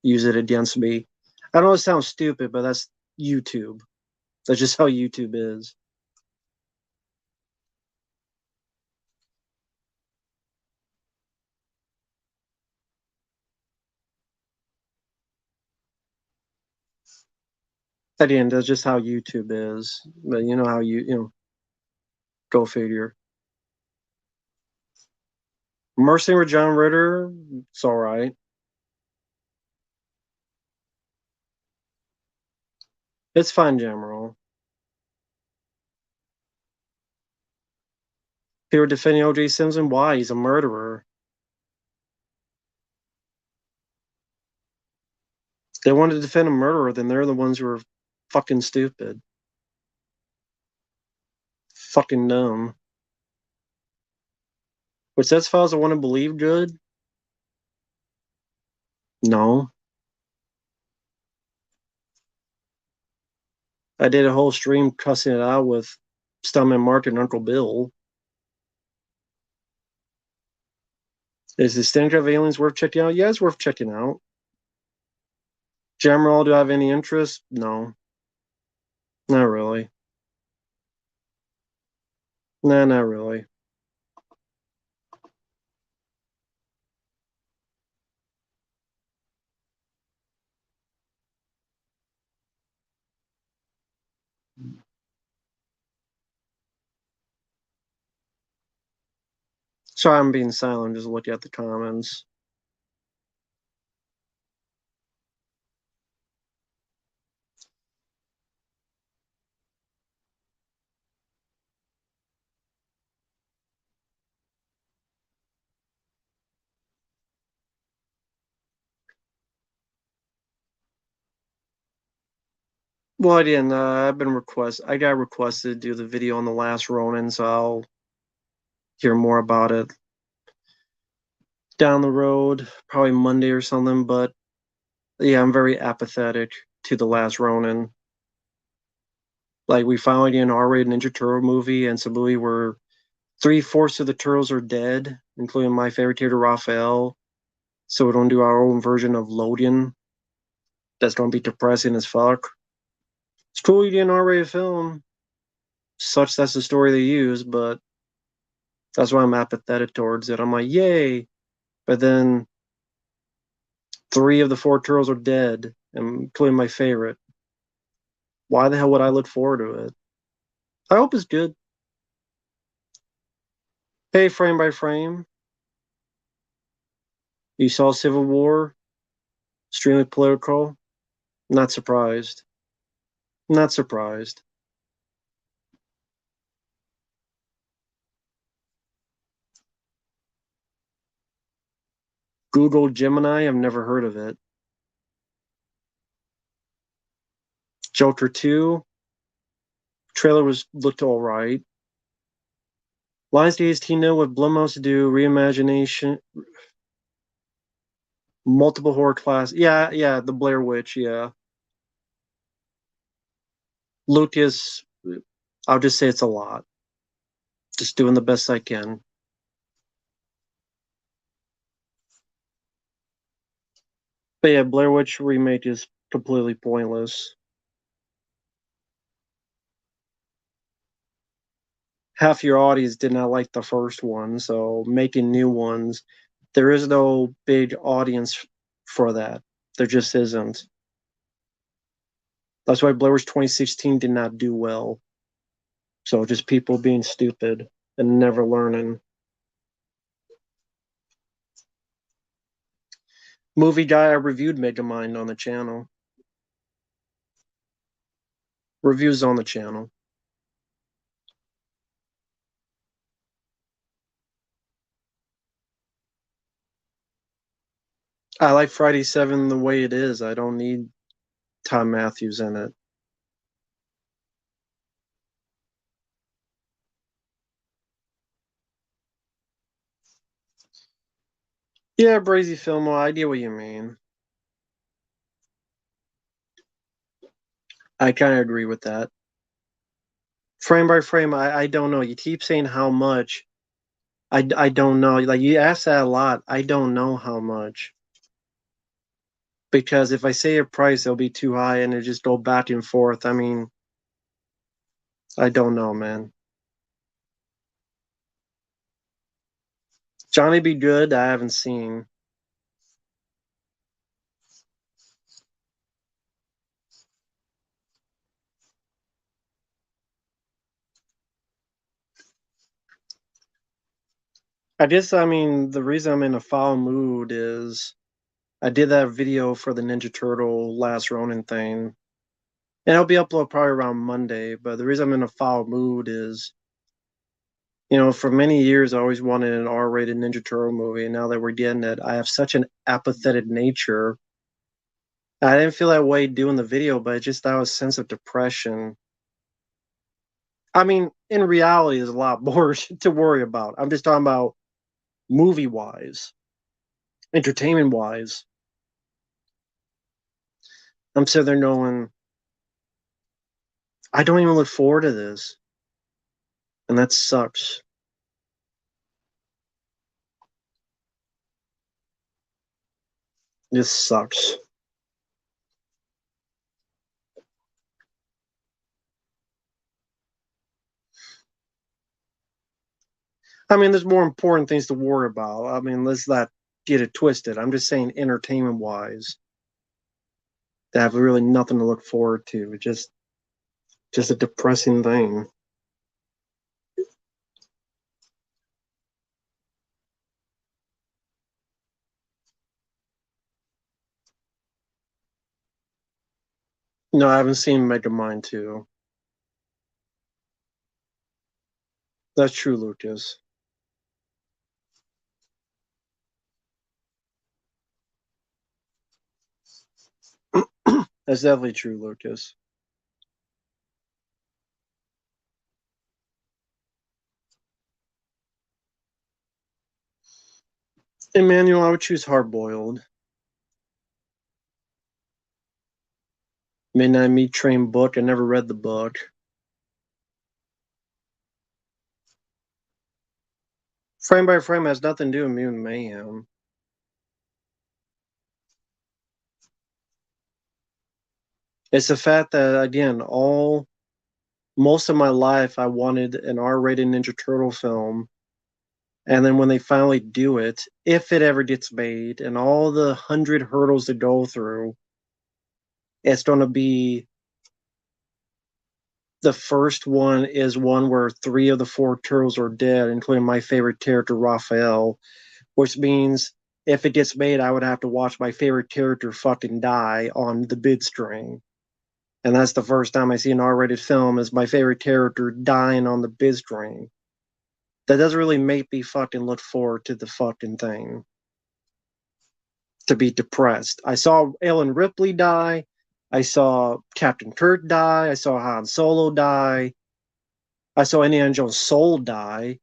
use it against me. I know it sounds stupid, but that's YouTube. That's just how YouTube is. At the end, that's just how YouTube is. But you know how go figure. Mercenary with John Ritter, it's all right. It's fine, General. People are defending O.J. Simpson. Why? He's a murderer. They want to defend a murderer, then they're the ones who are fucking stupid. Fucking dumb. Which that's files I want to believe good? No. I did a whole stream cussing it out with Stuntman Mark and Uncle Bill. Is the Stand of Aliens worth checking out? Yeah, it's worth checking out. General, do I have any interest? No. Not really. Nah, not really. Sorry, I'm being silent. Just look at the comments. Well, I didn't. I got requested to do the video on the Last Ronin, so I'll hear more about it down the road, probably Monday or something. But yeah, I'm very apathetic to the Last Ronin. Like, we finally did an R-rated Ninja Turtle movie, and it's a movie where 3/4 of the turtles are dead, including my favorite character, Raphael. So we don't do our own version of Logan. That's gonna be depressing as fuck. It's cool you did an R-rated film. Such that's the story they use, but that's why I'm apathetic towards it. I'm like, yay! But then 3 of the 4 turtles are dead, including my favorite. Why the hell would I look forward to it? I hope it's good. Hey, Frame by Frame, you saw Civil War? Extremely political? Not surprised. Not surprised. Google Gemini, I've never heard of it. Joker 2, trailer looked all right. Lionsgate's team know what Blumhouse to do, reimagination, multiple horror class. Yeah, the Blair Witch, yeah. Lucas, I'll just say it's a lot. Just doing the best I can. But yeah, Blair Witch remake is completely pointless. Half your audience did not like the first one, so making new ones, there is no big audience for that. There just isn't. That's why Blair Witch 2016 did not do well. So just people being stupid and never learning. Movie guy, I reviewed Megamind on the channel. Reviews on the channel. I like Friday 7 the way it is. I don't need Tom Matthews in it. Yeah, Brazy Filmo, I get what you mean. I kind of agree with that. Frame by frame, I don't know. You keep saying how much. I don't know. Like, you ask that a lot. I don't know how much. Because if I say a price, it'll be too high and it just go back and forth. I mean, I don't know, man. Johnny Be Good, I haven't seen. I mean, the reason I'm in a foul mood is I did that video for the Ninja Turtle Last Ronin thing, and it'll be uploaded probably around Monday. But the reason I'm in a foul mood is, for many years I always wanted an R-rated Ninja Turtle movie, and now that we're getting it, I have such an apathetic nature. I didn't feel that way doing the video, but that was a sense of depression. I mean, in reality, there's a lot more to worry about. I'm just talking about movie wise, entertainment wise. I'm sitting there knowing I don't even look forward to this, and that sucks. This sucks. I mean, there's more important things to worry about. I mean, let's not get it twisted. I'm just saying, entertainment wise, they have really nothing to look forward to. Just a depressing thing. No, I haven't seen Megamind 2. That's true, Lucas. That's definitely true, Lucas. Emmanuel, I would choose Hard Boiled. Midnight Meat Train book. I never read the book. Frame by frame has nothing to do with Mutant Mayhem. It's the fact that, again, most of my life I wanted an R-rated Ninja Turtle film, and then when they finally do it, if it ever gets made, and all the 100 hurdles to go through, it's going to be the first one is one where 3 of the 4 turtles are dead, including my favorite character, Raphael, which means if it gets made, I would have to watch my favorite character fucking die on the bid string. And that's the first time I see an R-rated film is my favorite character dying on the bid string. That doesn't really make me fucking look forward to the fucking thing. To be depressed. I saw Ellen Ripley die. I saw Captain Kirk die. I saw Han Solo die. I saw Indiana Jones' soul die.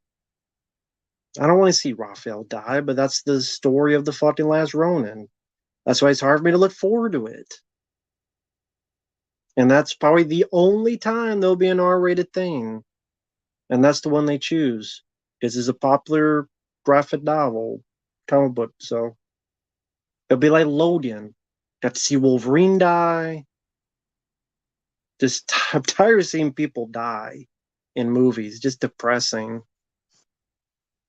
I don't want to see Raphael die, but that's the story of the fucking Last Ronin. That's why it's hard for me to look forward to it. And that's probably the only time there'll be an R-rated thing. And that's the one they choose. This is a popular graphic novel, comic book, so it'll be like Logan. Got to see Wolverine die. I'm tired of seeing people die in movies. Just depressing.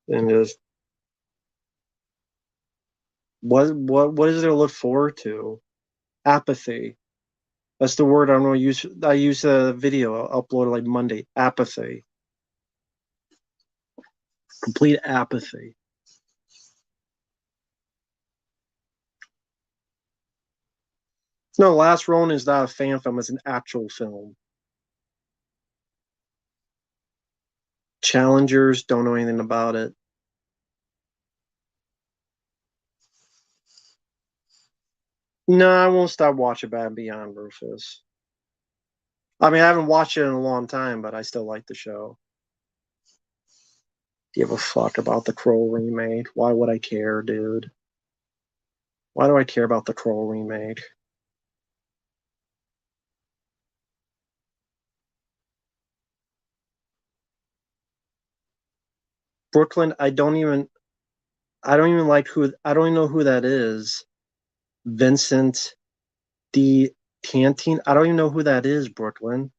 And just what is there to look forward to? Apathy. That's the word I'm going to use. I use a video uploaded like Monday. Apathy. Complete apathy. No, Last Ronin is not a fan film. It's an actual film. Challengers don't know anything about it. No, I won't stop watching Bad and Beyond, Rufus. I mean, I haven't watched it in a long time, but I still like the show. Give a fuck about the Crow remake? Why would I care, dude? Why do I care about the Crow remake? Brooklyn, I don't even like who I don't even know who that is. Vincent D. Canteen. I don't even know who that is, Brooklyn.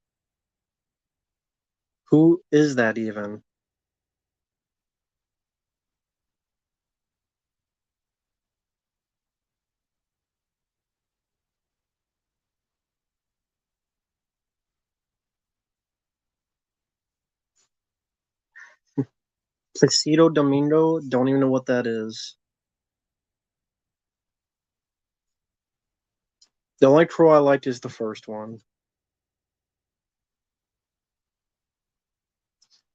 Who is that even? Placido Domingo, don't even know what that is. The only Crow I liked is the first one.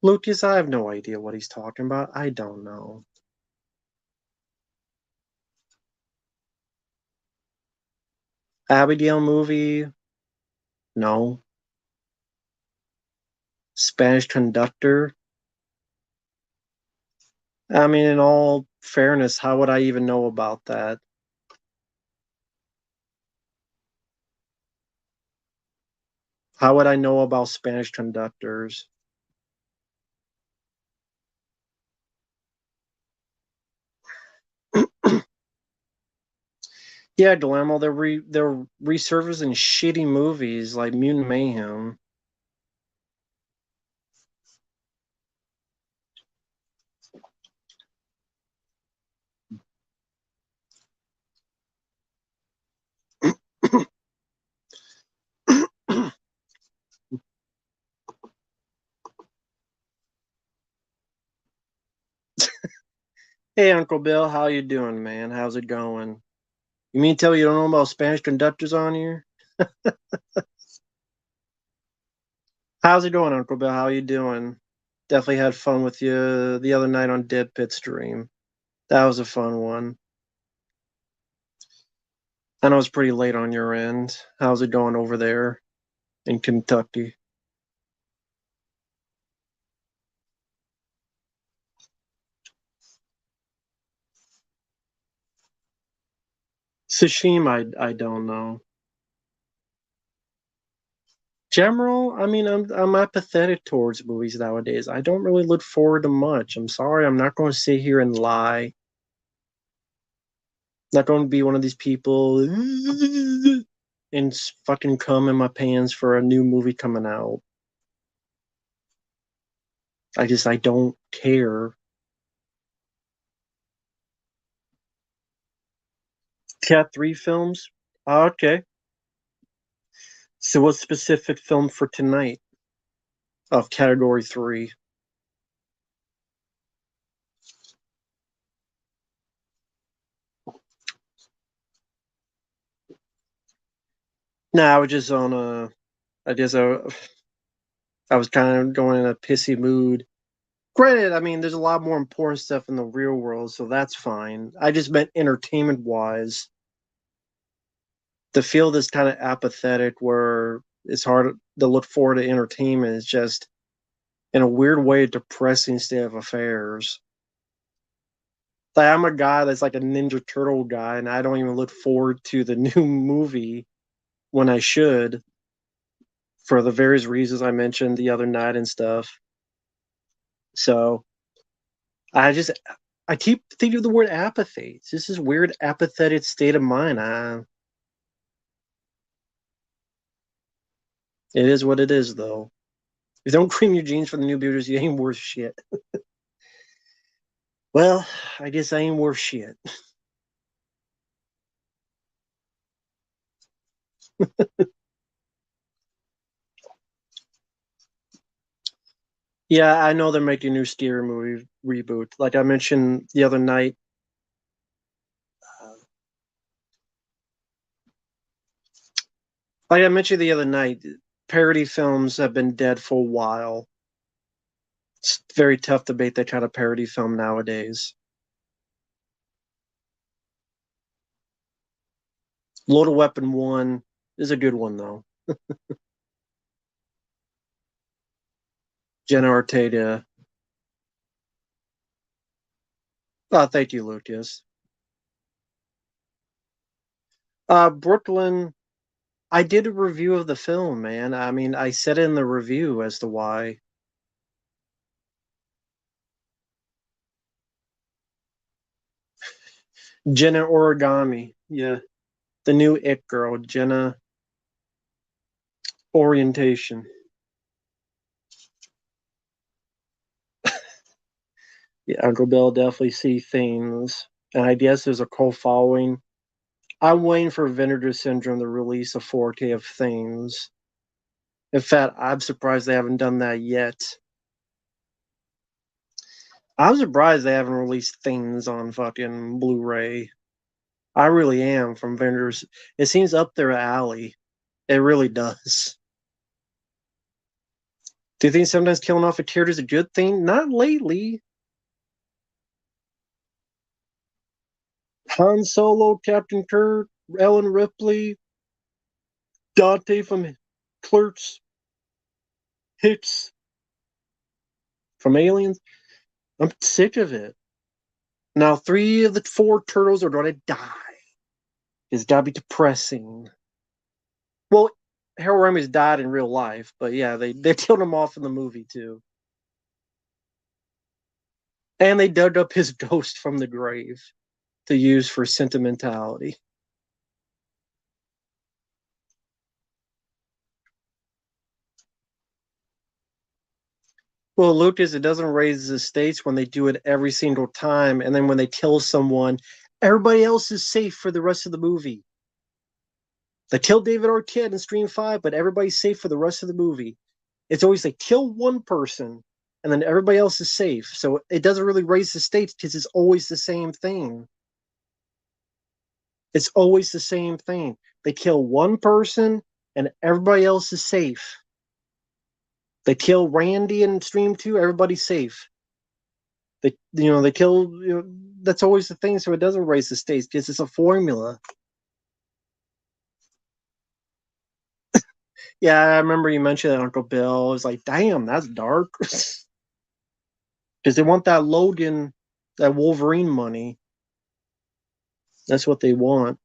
Lucas, I have no idea what he's talking about. I don't know. Abigail movie? No. Spanish Conductor? I mean, in all fairness, how would I even know about that? How would I know about Spanish conductors? Yeah, Guillermo, they're resurfacing shitty movies like Mutant Mayhem. Hey, Uncle Bill, how you doing, man? How's it going? You mean to tell me you don't know about Spanish conductors on here? How's it going, Uncle Bill? How you doing? Definitely had fun with you the other night on Dead Pit stream. That was a fun one. I know it's pretty late on your end. How's it going over there in Kentucky? Sashimi, I don't know. General, I mean, I'm apathetic towards movies nowadays. I don't really look forward to much. I'm sorry, I'm not going to sit here and lie. Not going to be one of these people and fucking cum in my pants for a new movie coming out. I don't care. Cat 3 films? Okay. So what specific film for tonight of category 3? Nah, I was just on a I guess I was kind of going in a pissy mood. Granted, I mean, there's a lot more important stuff in the real world, so that's fine. I just meant entertainment wise. The field is kind of apathetic where it's hard to look forward to entertainment. It's just, in a weird way, a depressing state of affairs. Like, I'm a guy that's like a Ninja Turtle guy, and I don't even look forward to the new movie when I should for the various reasons I mentioned the other night and stuff. So I just I keep thinking of the word apathy. It's just this weird apathetic state of mind. It is what it is, though. If you don't cream your jeans for the new builders, you ain't worth shit. Well, I guess I ain't worth shit. Yeah, I know they're making a new scary movie reboot. Like I mentioned the other night, parody films have been dead for a while. It's very tough to make that kind of parody film nowadays. Loaded Weapon 1 is a good one, though. Jenna Ortega. Oh, thank you, Lucas. Brooklyn, I did a review of the film, man. I mean, I said in the review as to why. Jenna Origami. Yeah. The new It girl, Jenna Orientation. Yeah, Uncle Bill definitely see things. And I guess there's a cult following. I'm waiting for Vinegar Syndrome to release a 4K of things. In fact, I'm surprised they haven't done that yet. I'm surprised they haven't released things on fucking Blu-ray. I really am from vendors. It seems up their alley. It really does. Do you think sometimes killing off a character is a good thing? Not lately. Han Solo, Captain Kirk, Ellen Ripley, Dante from Clerks, Hicks from Aliens. I'm sick of it. Now, 3 of the 4 turtles are going to die. It's got to be depressing. Well, Harold Ramis died in real life, but yeah, they killed him off in the movie too. And they dug up his ghost from the grave to use for sentimentality. Well, Lucas, it doesn't raise the stakes when they do it every single time, and then when they kill someone, everybody else is safe for the rest of the movie. They killed David Arquette in Stream 5, but everybody's safe for the rest of the movie. It's always they kill one person, and then everybody else is safe. So it doesn't really raise the stakes because it's always the same thing. It's always the same thing. They kill one person, and everybody else is safe. They kill Randy in Stream 2, everybody's safe. They kill, that's always the thing, so it doesn't raise the stakes because it's a formula. Yeah, I remember you mentioned that, Uncle Bill. I was like, damn, that's dark. Because they want that Logan, that Wolverine money. That's what they want.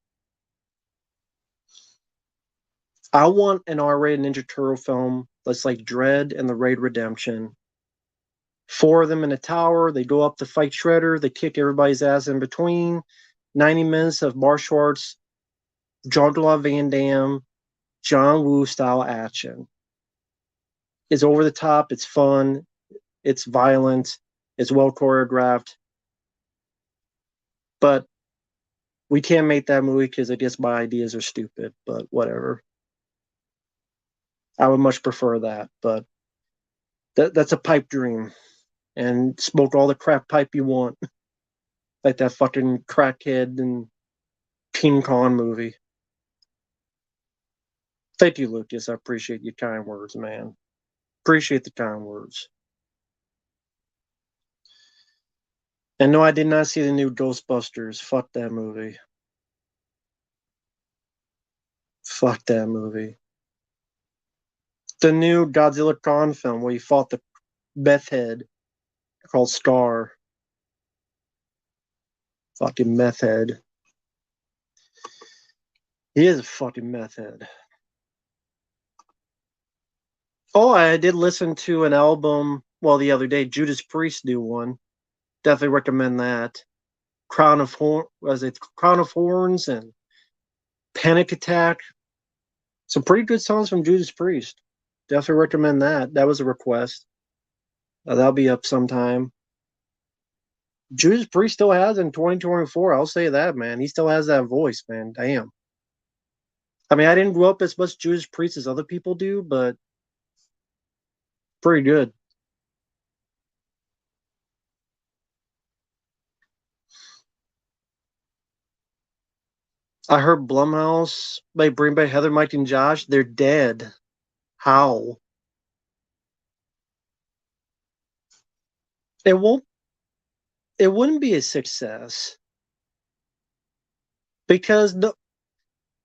I want an R-rated Ninja Turtle film that's like Dread and the Raid Redemption. 4 of them in a tower. They go up to fight Shredder. They kick everybody's ass in between. 90 minutes of martial arts, Jean-Claude Van Damme, John Woo style action. It's over the top. It's fun. It's violent. It's well choreographed. But we can't make that movie because I guess my ideas are stupid. But whatever. I would much prefer that. But that's a pipe dream. And smoke all the crap pipe you want, like that fucking crackhead and King Kong movie. Thank you, Lucas. I appreciate your kind words, man. Appreciate the kind words. And no, I did not see the new Ghostbusters. Fuck that movie. Fuck that movie. The new Godzilla Kong film where he fought the meth head called Scar. Fucking meth head. He is a fucking meth head. Oh, I did listen to an album, well, the other day, Judas Priest new one. Definitely recommend that. Crown of Horns and Panic Attack. Some pretty good songs from Judas Priest. Definitely recommend that. That was a request. That'll be up sometime. Judas Priest still has in 2024. I'll say that, man. He still has that voice, man. Damn. I mean, I didn't grow up as much Judas Priest as other people do, but pretty good. I heard Blumhouse by Bring Back Heather, Mike, and Josh. They're dead. How? It won't. It wouldn't be a success because no.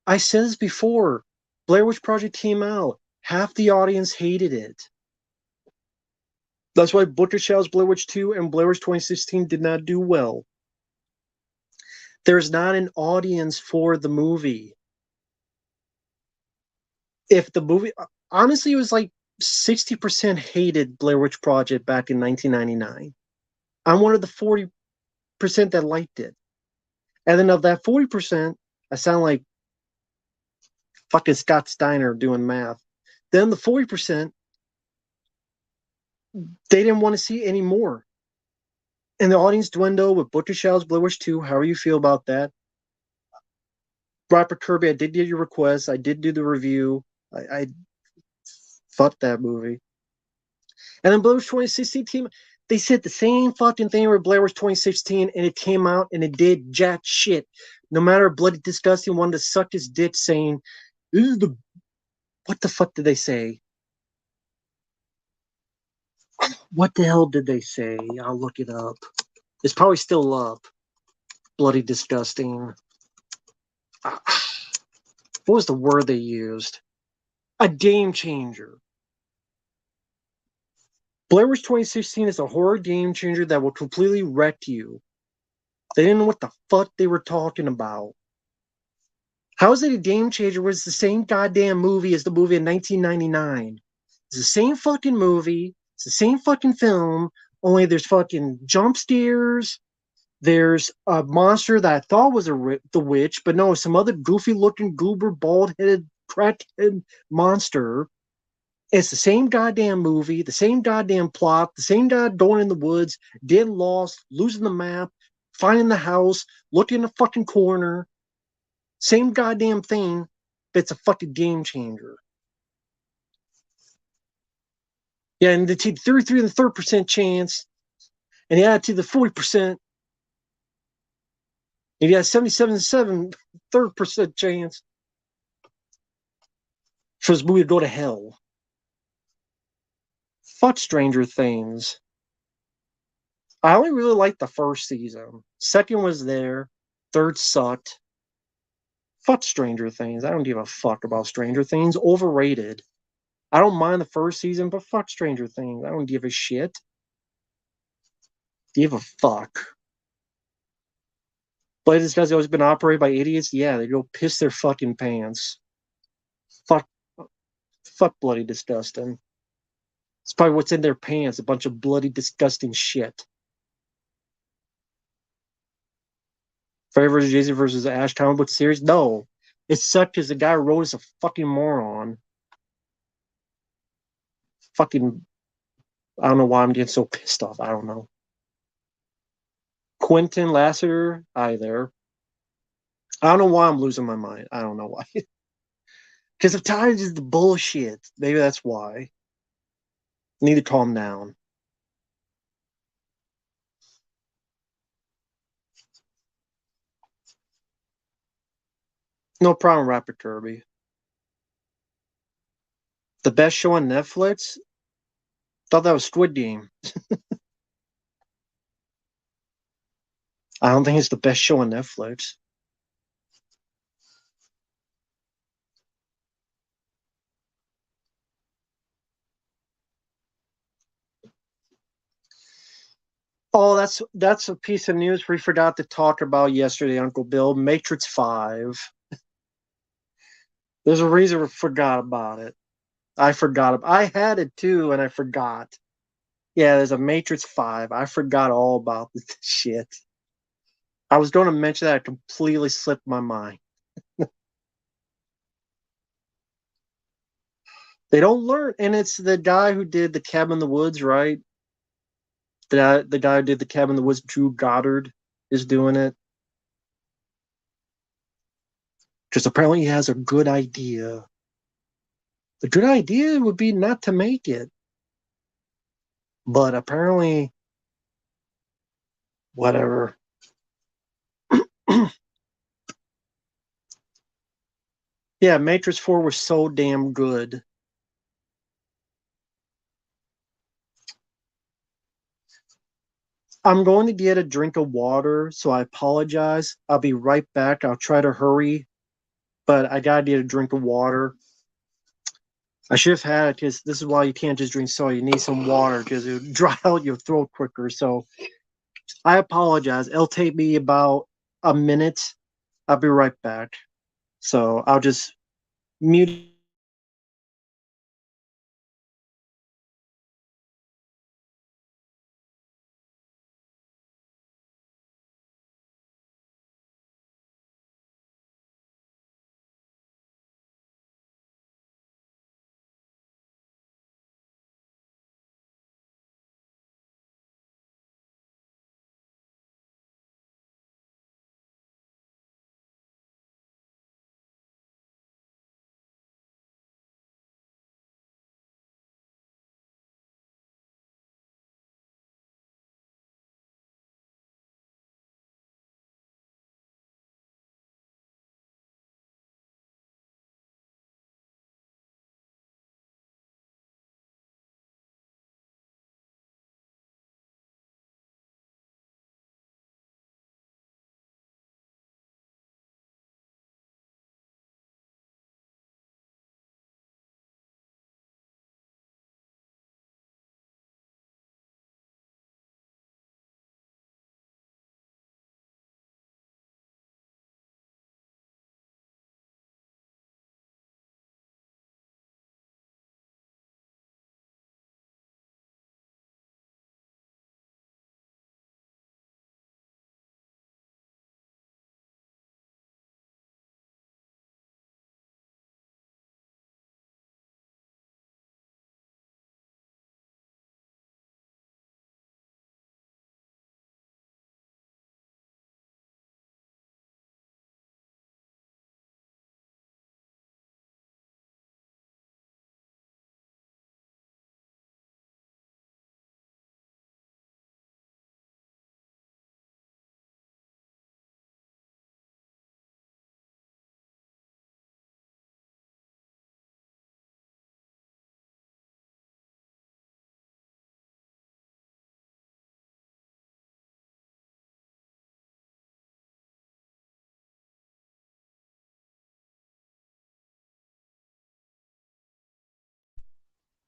I said this before. Blair Witch Project came out. Half the audience hated it. That's why Butcher Shell's Blair Witch 2 and Blair Witch 2016 did not do well. There's not an audience for the movie. If the movie, honestly, it was like 60% hated Blair Witch Project back in 1999. I'm one of the 40% that liked it. And then of that 40%, I sound like fucking Scott Steiner doing math. Then the 40%, they didn't want to see any more. And the audience dwindled with Butcher Shell's Blair Witch 2. How do you feel about that? Robert Kirby, I did get your request. I did do the review. I fucked that movie. And then Blair Witch 2016 team, They said the same fucking thing with Blair Witch 2016, and it came out and it did jack shit. No matter Bloody Disgusting wanted to suck his dick, saying, "This is the what the fuck did they say? What the hell did they say? I'll look it up. It's probably still up. Bloody Disgusting. What was the word they used? A game changer. Blair Witch 2016 is a horror game changer that will completely wreck you. They didn't know what the fuck they were talking about. How is it a game changer when it's the same goddamn movie as the movie in 1999? It's the same fucking movie. It's the same fucking film. Only there's fucking jump scares. There's a monster that I thought was the witch, but no, some other goofy-looking, goober, bald-headed, crackhead monster. It's the same goddamn movie, the same goddamn plot, the same guy going in the woods, getting lost, losing the map, finding the house, looking in the fucking corner. Same goddamn thing, but it's a fucking game changer. Yeah, and they take 33 and the third percent chance, and you add to the 40%, and you got 77 third percent chance for this movie to go to hell. Fuck Stranger Things. I only really liked the first season. Second was there. Third sucked. Fuck Stranger Things. I don't give a fuck about Stranger Things. Overrated. I don't mind the first season, but fuck Stranger Things. I don't give a shit. Give a fuck. But this guy's always been operated by idiots. Yeah, they go piss their fucking pants. Fuck bloody disgusting. It's probably what's in their pants. A bunch of bloody disgusting shit. Freddy vs. Jason versus Ash comic book series? No. It sucked because the guy who wrote is a fucking moron. Fucking, I don't know why I'm getting so pissed off. I don't know. Quentin Lassiter, either. I don't know why I'm losing my mind. I don't know why. Because I'm tired of the bullshit. Maybe that's why. I need to calm down. No problem, Rapper Kirby. The best show on Netflix? Thought that was Squid Game. I don't think it's the best show on Netflix. Oh, that's a piece of news we forgot to talk about yesterday, Uncle Bill. Matrix 5. There's a reason we forgot about it. I forgot. I had it too, and I forgot. Yeah, there's a Matrix 5. I forgot all about this shit. I was going to mention that. I completely slipped my mind. They don't learn. And it's the guy who did the Cabin in the Woods, right? The guy who did the Cabin in the Woods, Drew Goddard, is doing it. Because apparently he has a good idea. The good idea would be not to make it. But apparently, whatever. Yeah, Matrix 4 was so damn good. I'm going to get a drink of water, so I apologize. I'll be right back. I'll try to hurry, but I gotta get a drink of water. I should have had it because this is why you can't just drink soda. You need some water because it would dry out your throat quicker. So I apologize. It'll take me about a minute. I'll be right back. So I'll just mute.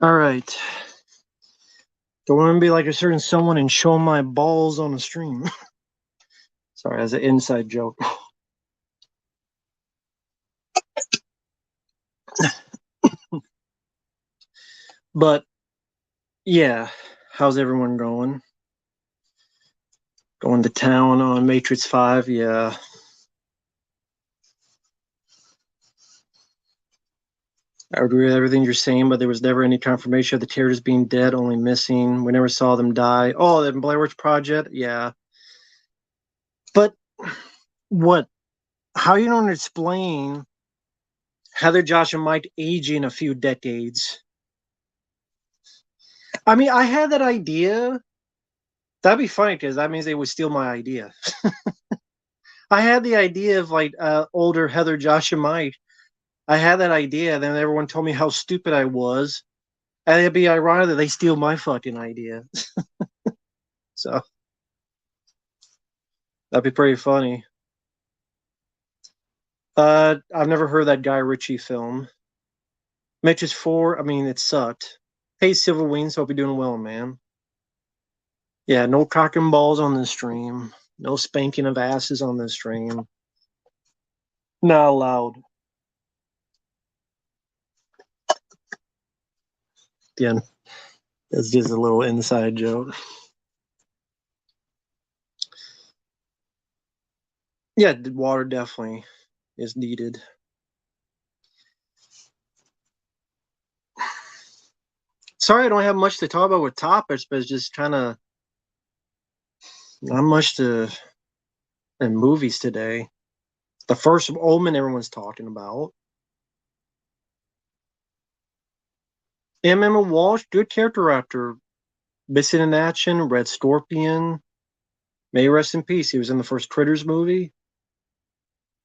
All right. Don't want to be like a certain someone and show my balls on the stream. Sorry, that's an inside joke. But yeah, how's everyone going? Going to town on Matrix 5? Yeah. I agree with everything you're saying, but there was never any confirmation of the characters being dead, only missing. We never saw them die. Oh, the Blair Witch Project? Yeah. But what? How you don't explain Heather, Josh, and Mike aging a few decades? I mean, I had that idea. That'd be funny because that means they would steal my idea. I had the idea of like older Heather, Josh, and Mike. I had that idea, then everyone told me how stupid I was, and it'd be ironic that they steal my fucking idea. So that'd be pretty funny. I've never heard that Guy Ritchie film. Matrix 4, I mean, it sucked. Hey, Silver Wings, hope you're doing well, man. Yeah, no cock and balls on this stream. No spanking of asses on this stream. Not allowed. Again, that's just a little inside joke. Yeah, water definitely is needed. Sorry, I don't have much to talk about with topics, but it's just kind of not much to in movies today. The first Omen everyone's talking about. Emma Walsh, good character actor. Missing in Action, Red Scorpion. May rest in peace. He was in the first Critters movie.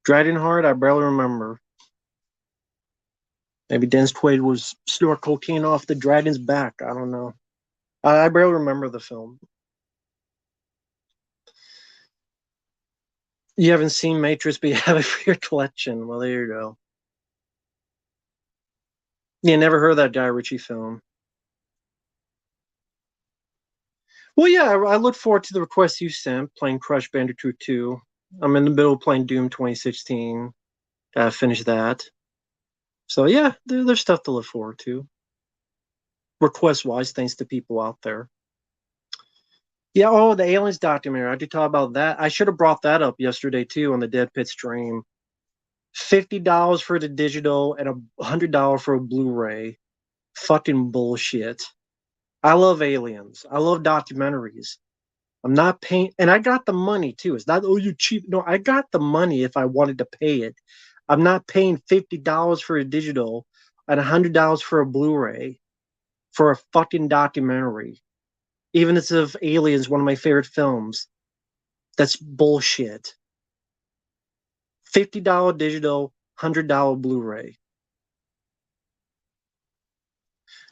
Dragonheart, I barely remember. Maybe Dennis Quaid was snort cocaine off the dragon's back. I don't know. I barely remember the film. You haven't seen Matrix, but you have it for your collection. Well, there you go. You never heard of that Guy Ritchie film. Well, yeah, I look forward to the request you sent, playing Crush Bandicoot 2. I'm in the middle of playing Doom 2016. Gotta finish that. So, yeah, there's stuff to look forward to. Request-wise, thanks to people out there. Yeah, oh, the Aliens documentary. I did talk about that. I should have brought that up yesterday, too, on the Dead Pit stream. $50 for the digital and $100 for a Blu-ray. Fucking bullshit. I love aliens. I love documentaries. I'm not paying, and I got the money too. It's not, oh, you cheap. No, I got the money if I wanted to pay it. I'm not paying $50 for a digital and $100 for a Blu-ray for a fucking documentary. Even if it's of Aliens, one of my favorite films. That's bullshit. $50 digital, $100 Blu-ray.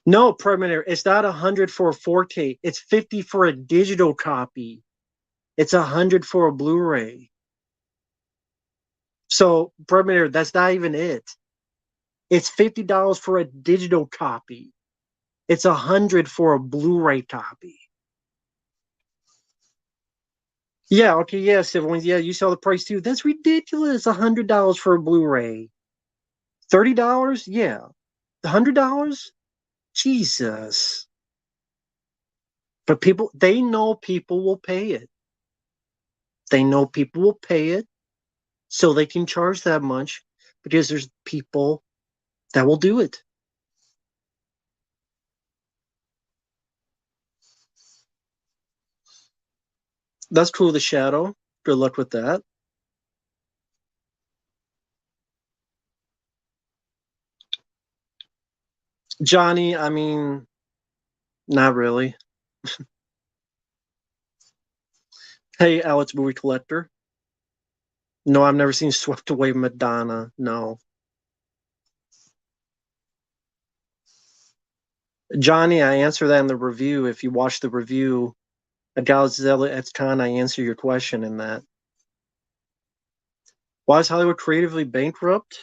No, Preliminary. It's not 100 for a 4K. It's 50 for a digital copy. It's 100 for a Blu-ray. So, Preliminary, that's not even it. It's $50 for a digital copy. It's 100 for a Blu-ray copy. Yeah, okay, yeah, siblings. Yeah, you saw the price too. That's ridiculous. $100 for a Blu-ray. $30? Yeah. $100? Jesus. But people, they know people will pay it. They know people will pay it, so they can charge that much because there's people that will do it. That's cool, the Shadow. Good luck with that. Johnny, I mean, not really. Hey, Alex Movie Collector. No, I've never seen Swept Away Madonna. No. Johnny, I answer that in the review. If you watch the review, at Godzilla X Con, I answer your question in that. Why is Hollywood creatively bankrupt?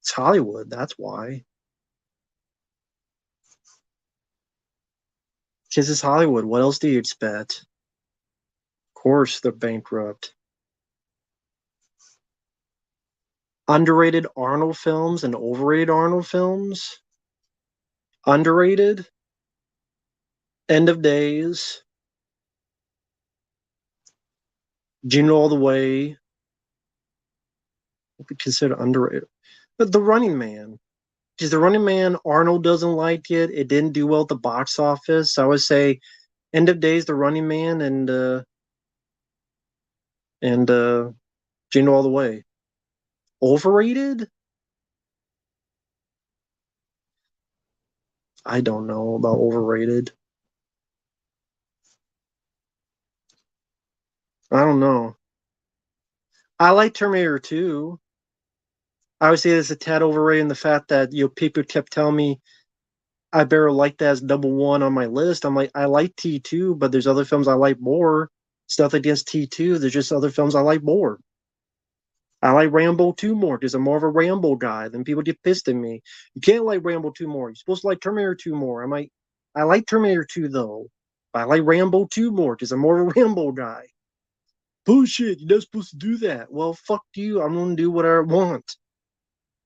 It's Hollywood, that's why. Because it's Hollywood. What else do you expect? Of course, they're bankrupt. Underrated Arnold films and overrated Arnold films. Underrated. End of Days. Jingle All the Way. Would be considered underrated. But The Running Man. Because The Running Man, Arnold doesn't like it. It didn't do well at the box office. So I would say End of Days, The Running Man, and Jingle All the Way. Overrated? I don't know about overrated. I don't know. I like Terminator 2. I would say it's a tad overrated in the fact that people kept telling me I better like that as number one on my list. I'm like, I like T2, but there's other films I like more. Stuff against T2. There's just other films I like more. I like Rambo 2 more because I'm more of a Rambo guy. Then people get pissed at me. You can't like Rambo 2 more. You're supposed to like Terminator 2 more. I'm like, I like Terminator 2 though. But I like Rambo 2 more because I'm more of a Rambo guy. Bullshit, you're not supposed to do that. Well, fuck you. I'm gonna do what I want.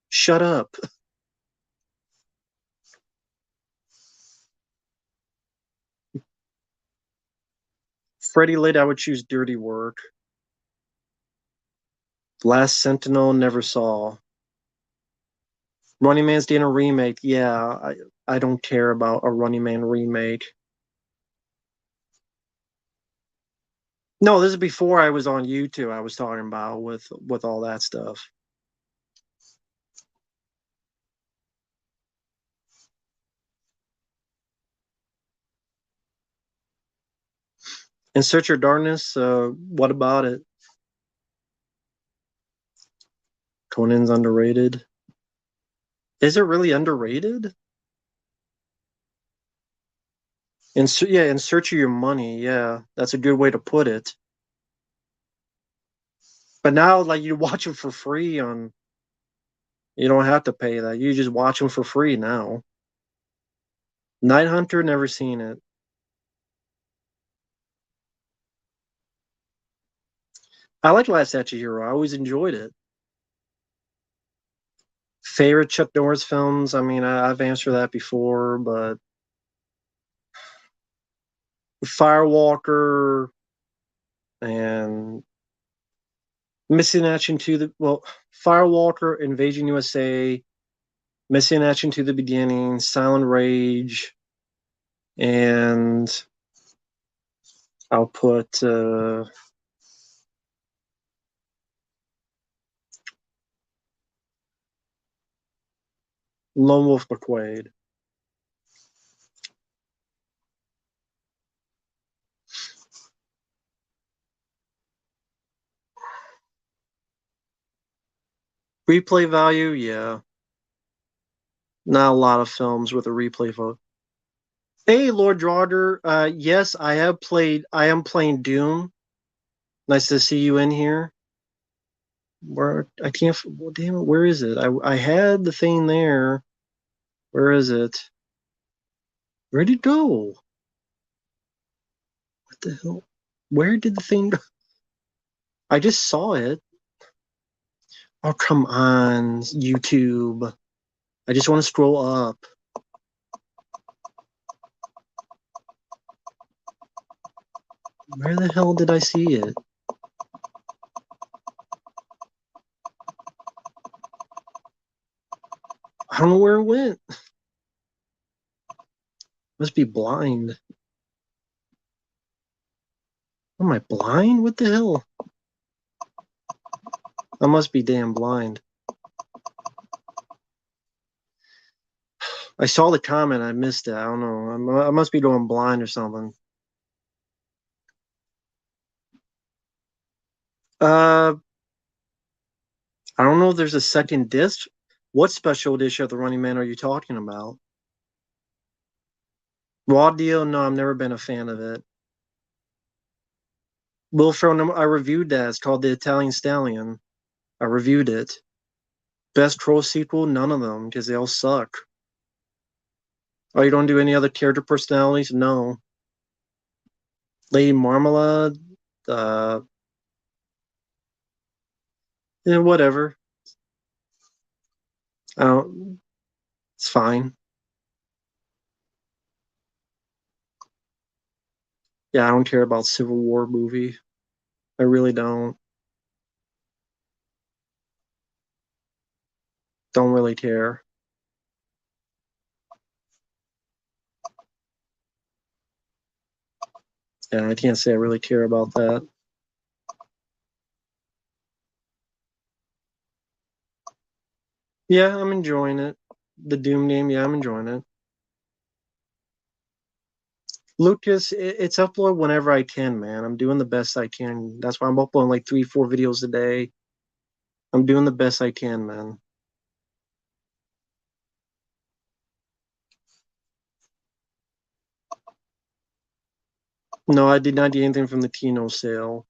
Shut up. Freddie Lit, I would choose Dirty Work. Last Sentinel, never saw. Running Man's getting a remake. Yeah, I don't care about a Running Man remake. No, this is before I was on YouTube. I was talking about with all that stuff. In Search of Darkness, what about it? Conan's underrated. Is it really underrated? Yeah, In Search of Your Money. Yeah, that's a good way to put it. But now, like, you watch them for free on. You don't have to pay that. You just watch them for free now. Night Hunter, never seen it. I like Last Action Hero. I always enjoyed it. Favorite Chuck Norris films? I mean, I've answered that before, but Firewalker and Missing Action to the Firewalker, Invasion USA, Missing Action to the Beginning, Silent Rage, and I'll put Lone Wolf McQuade. Replay value, yeah. Not a lot of films with a replay value. Hey, Lord Draughter. Yes, I have played. I am playing Doom. Nice to see you in here. Where I can't. Well, damn it, where is it? I had the thing there. Where is it? Where'd it go? What the hell? Where did the thing go? I just saw it. Oh, come on, YouTube. I just want to scroll up. Where the hell did I see it? I don't know where it went. Must be blind. Am I blind? What the hell? I must be damn blind. I saw the comment. I missed it. I don't know. I must be going blind or something. Uh, I don't know if there's a second disc. What special edition of The Running Man are you talking about? Raw deal? No, I've never been a fan of it. Will Ferrell, I reviewed that. It's called The Italian Stallion. I reviewed it. Best Troll sequel? None of them, because they all suck. Oh, you don't do any other character personalities? No. Lady Marmalade, uh, yeah, whatever. I don't, it's fine. Yeah, I don't care about Civil War movie. I really don't. Don't really care. Yeah, I can't say I really care about that. Yeah, I'm enjoying it. The Doom name, yeah, I'm enjoying it. Lucas, it's upload whenever I can, man. I'm doing the best I can. That's why I'm uploading like 3, 4 videos a day. I'm doing the best I can, man. No, I did not get anything from the Kino sale.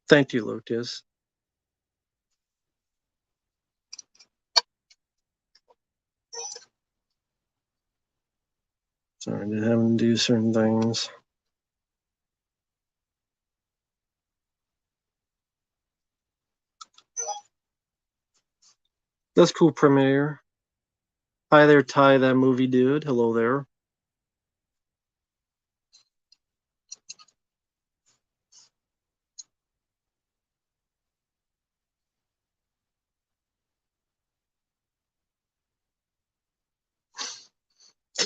Thank you, Lucas. Sorry, I didn't have to do certain things. That's cool, Premiere. Hi there, Ty, that movie dude. Hello there.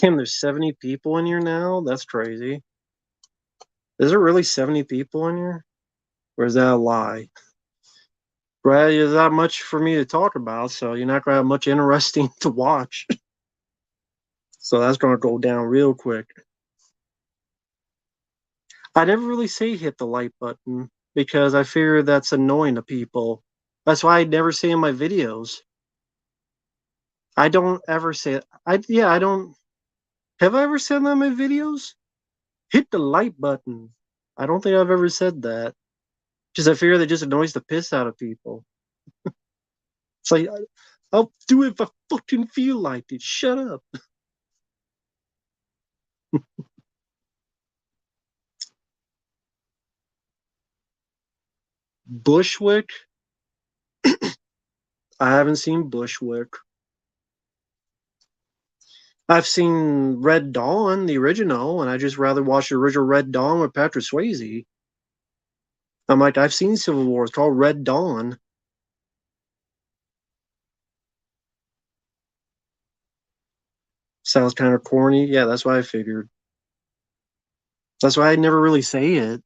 Damn, there's 70 people in here now? That's crazy. Is there really 70 people in here? Or is that a lie? Right, there's not much for me to talk about, so you're not gonna have much interesting to watch. So that's gonna go down real quick. I never really say hit the like button because I figure that's annoying to people. That's why I never say in my videos. I don't ever say I don't have I ever said that in my videos? Hit the like button. I don't think I've ever said that. Because I figure that just annoys the piss out of people. It's like I'll do it if I fucking feel like it. Shut up. Bushwick? I haven't seen Bushwick. I've seen Red Dawn, the original, and I just rather watch the original Red Dawn with Patrick Swayze. I'm like, I've seen Civil War. It's called Red Dawn. Sounds kind of corny. Yeah, that's why I figured. That's why I never really say it.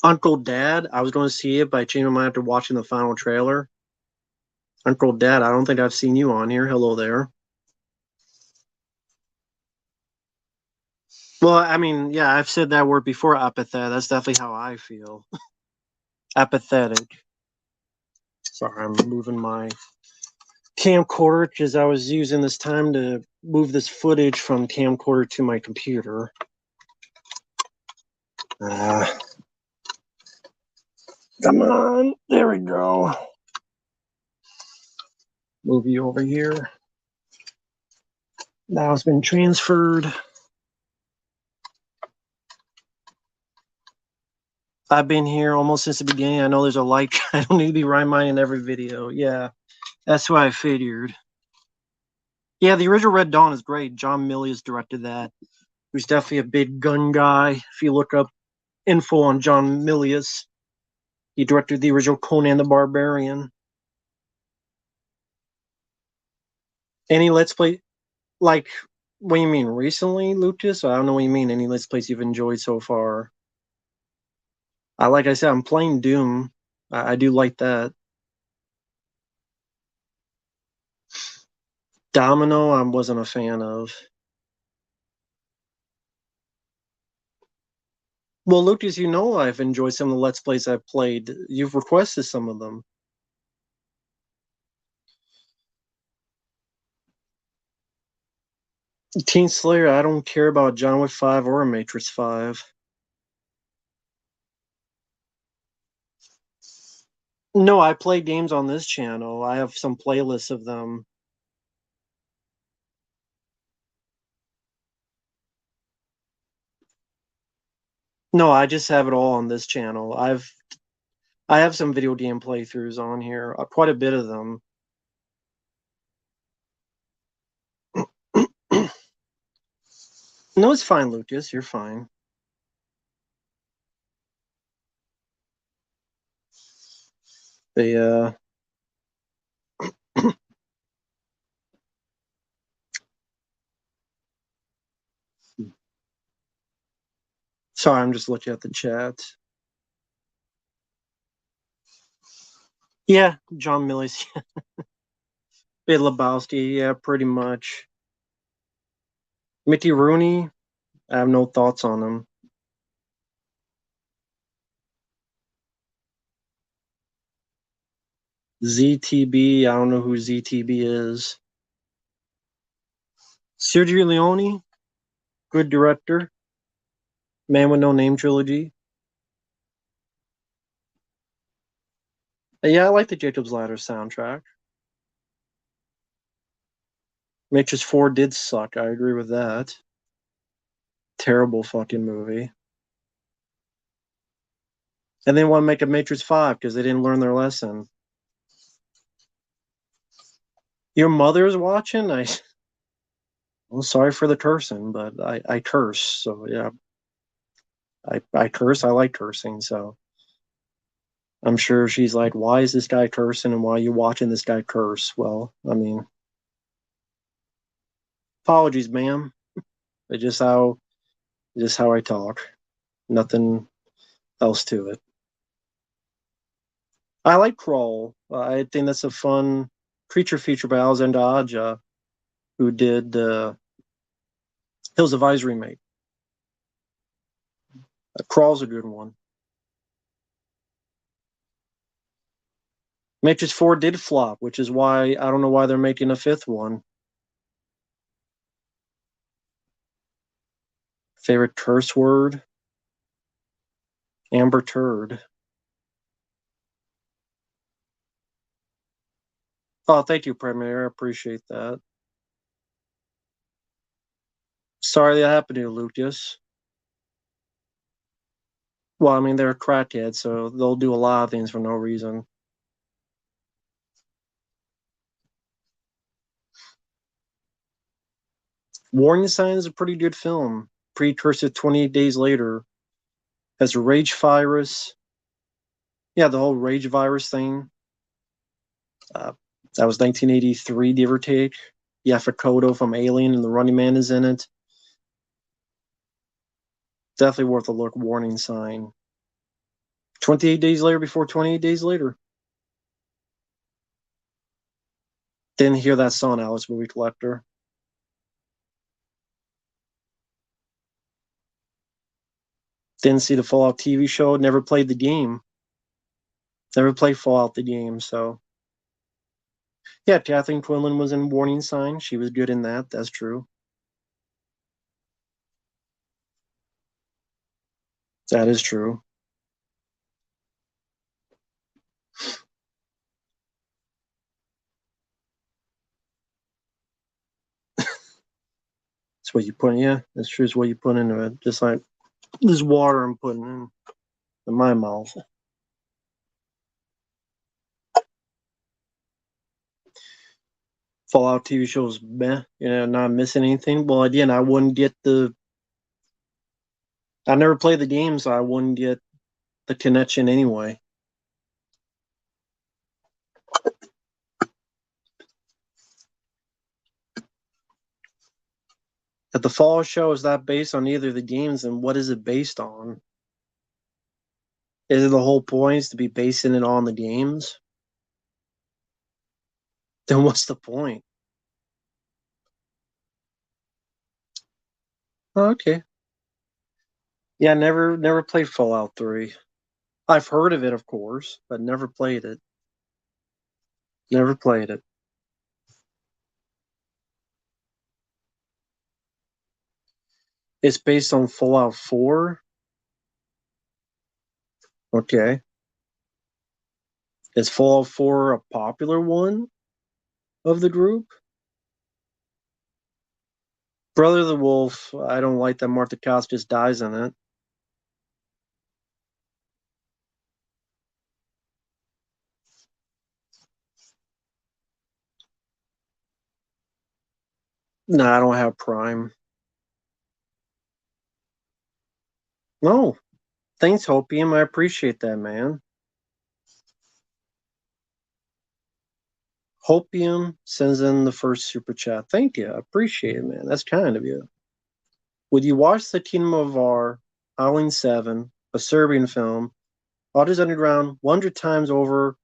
Uncle Dad, I was going to see it, but I changed my mind after watching the final trailer. Uncle Dad, I don't think I've seen you on here. Hello there. Well, I mean, yeah, I've said that word before, apathetic. That's definitely how I feel. Apathetic. Sorry, I'm moving my camcorder because I was using this time to move this footage from camcorder to my computer. Uh, Come on. There we go. Move you over here. Now it's been transferred. I've been here almost since the beginning. I know there's a like. I don't need to be reminding every video. Yeah, that's what I figured. Yeah, the original Red Dawn is great. John Milius directed that. Who's definitely a big gun guy. If you look up info on John Milius, he directed the original Conan the Barbarian. Any Let's Play, like, what do you mean, recently, Lucas? I don't know what you mean. Any Let's Plays you've enjoyed so far? Like I said, I'm playing Doom. I do like that. Domino, I wasn't a fan of. Well, Lucas, you know I've enjoyed some of the Let's Plays I've played. You've requested some of them. Teen Slayer, I don't care about John Wick 5 or Matrix 5. No, I play games on this channel. I have some playlists of them. No, I just have it all on this channel. I have some video game playthroughs on here, quite a bit of them. No, it's fine, Lucas. You're fine. They sorry, I'm just looking at the chat. Yeah, John Millis, Big Lebowski, yeah, pretty much. Mickey Rooney, I have no thoughts on him. ZTB, I don't know who ZTB is. Sergio Leone, good director. Man with No Name trilogy. Yeah, I like the Jacob's Ladder soundtrack. Matrix 4 did suck. I agree with that. Terrible fucking movie. And they want to make a Matrix 5 because they didn't learn their lesson. Your mother's watching? Well, sorry for the cursing, but I curse. So, yeah, I curse. I like cursing. So, I'm sure she's like, why is this guy cursing and why are you watching this guy curse? Well, I mean, apologies, ma'am. It's just how I talk. Nothing else to it. I like Crawl. I think that's a fun creature feature by Alexander Aja, who did Hills of Eyes remake. Crawl's a good one. Matrix 4 did flop, which is why I don't know why they're making a fifth one. Favorite curse word? Amber Turd. Oh, thank you, Premier. I appreciate that. Sorry that happened to you, Lucas. Well, I mean, they're crackheads, so they'll do a lot of things for no reason. Warning Sign is a pretty good film. Precursor 28 Days Later has a rage virus. Yeah, the whole rage virus thing. Uh, that was 1983, give or take. Yeah, Fakoto from Alien and the Running Man is in it. Definitely worth a look. Warning Sign. 28 Days Later before 28 Days Later. Didn't hear that song, Alice Movie Collector. Didn't see the Fallout TV show. Never played the game. Never played Fallout the game, so. Yeah, Kathleen Quinlan was in Warning Sign. She was good in that. That's true. That is true. That's what you put. Yeah, that's true. It's what you put into it. Just like this water I'm putting in my mouth. Fallout TV shows, meh. You know, not missing anything. Well, again, I wouldn't get the. I never played the game, so I wouldn't get the connection anyway. If the Fallout show is not based on either of the games, then what is it based on? Is it the whole point is to be basing it on the games? Then what's the point? Oh, okay. Yeah, never played Fallout 3. I've heard of it, of course, but never played it. Never played it. It's based on Fallout 4. Okay. Is Fallout 4 a popular one of the group? Brother of the Wolf, I don't like that Martha Costas dies in it. No, I don't have Prime. No. Thanks, Hopium. I appreciate that, man. Hopium sends in the first super chat. Thank you. I appreciate it, man. That's kind of you. Would you watch The Kingdom of Var, Howling 7, a Serbian film, Audrey's Underground 100 times over,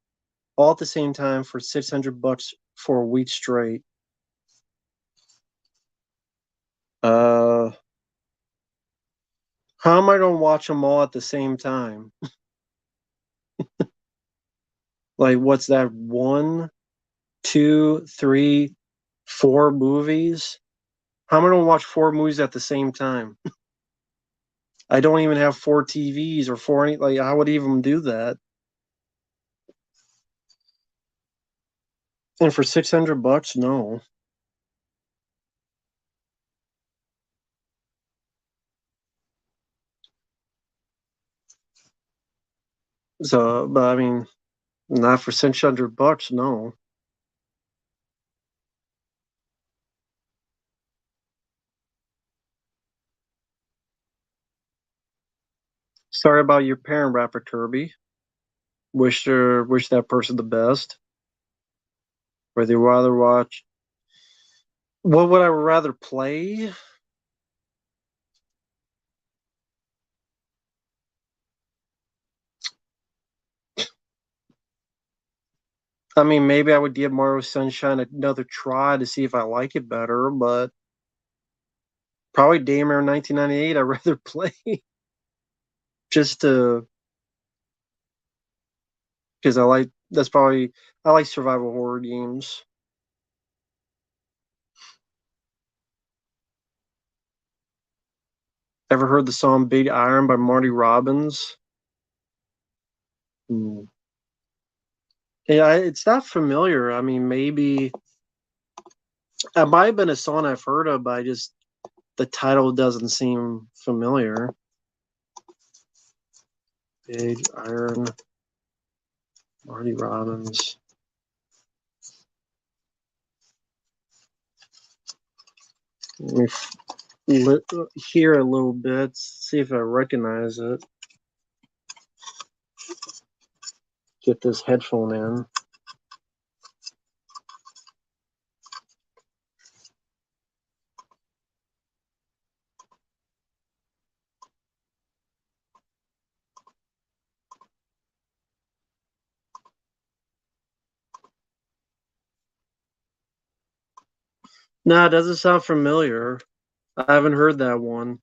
all at the same time for $600 for a week straight? Uh, how am I going to watch them all at the same time? Like, what's that? One, two, three, four movies? How am I going to watch four movies at the same time? I don't even have four TVs or four any like how would I even do that? And for $600, no. So, but I mean, not for $600, no. Sorry about your parent rapper, Kirby. Wish that person the best. Whether you rather watch, what would I rather play? I mean, maybe I would give Mario Sunshine another try to see if I like it better, but probably Daymare 1998 I'd rather play just to because I like survival horror games. Ever heard the song Big Iron by Marty Robbins? Hmm. Yeah, it's not familiar. I mean, maybe it might have been a song I've heard of, but I just the title doesn't seem familiar. Big Iron, Marty Robbins. Let me hear a little bit, see if I recognize it. Get this headphone in. No, it doesn't sound familiar. I haven't heard that one.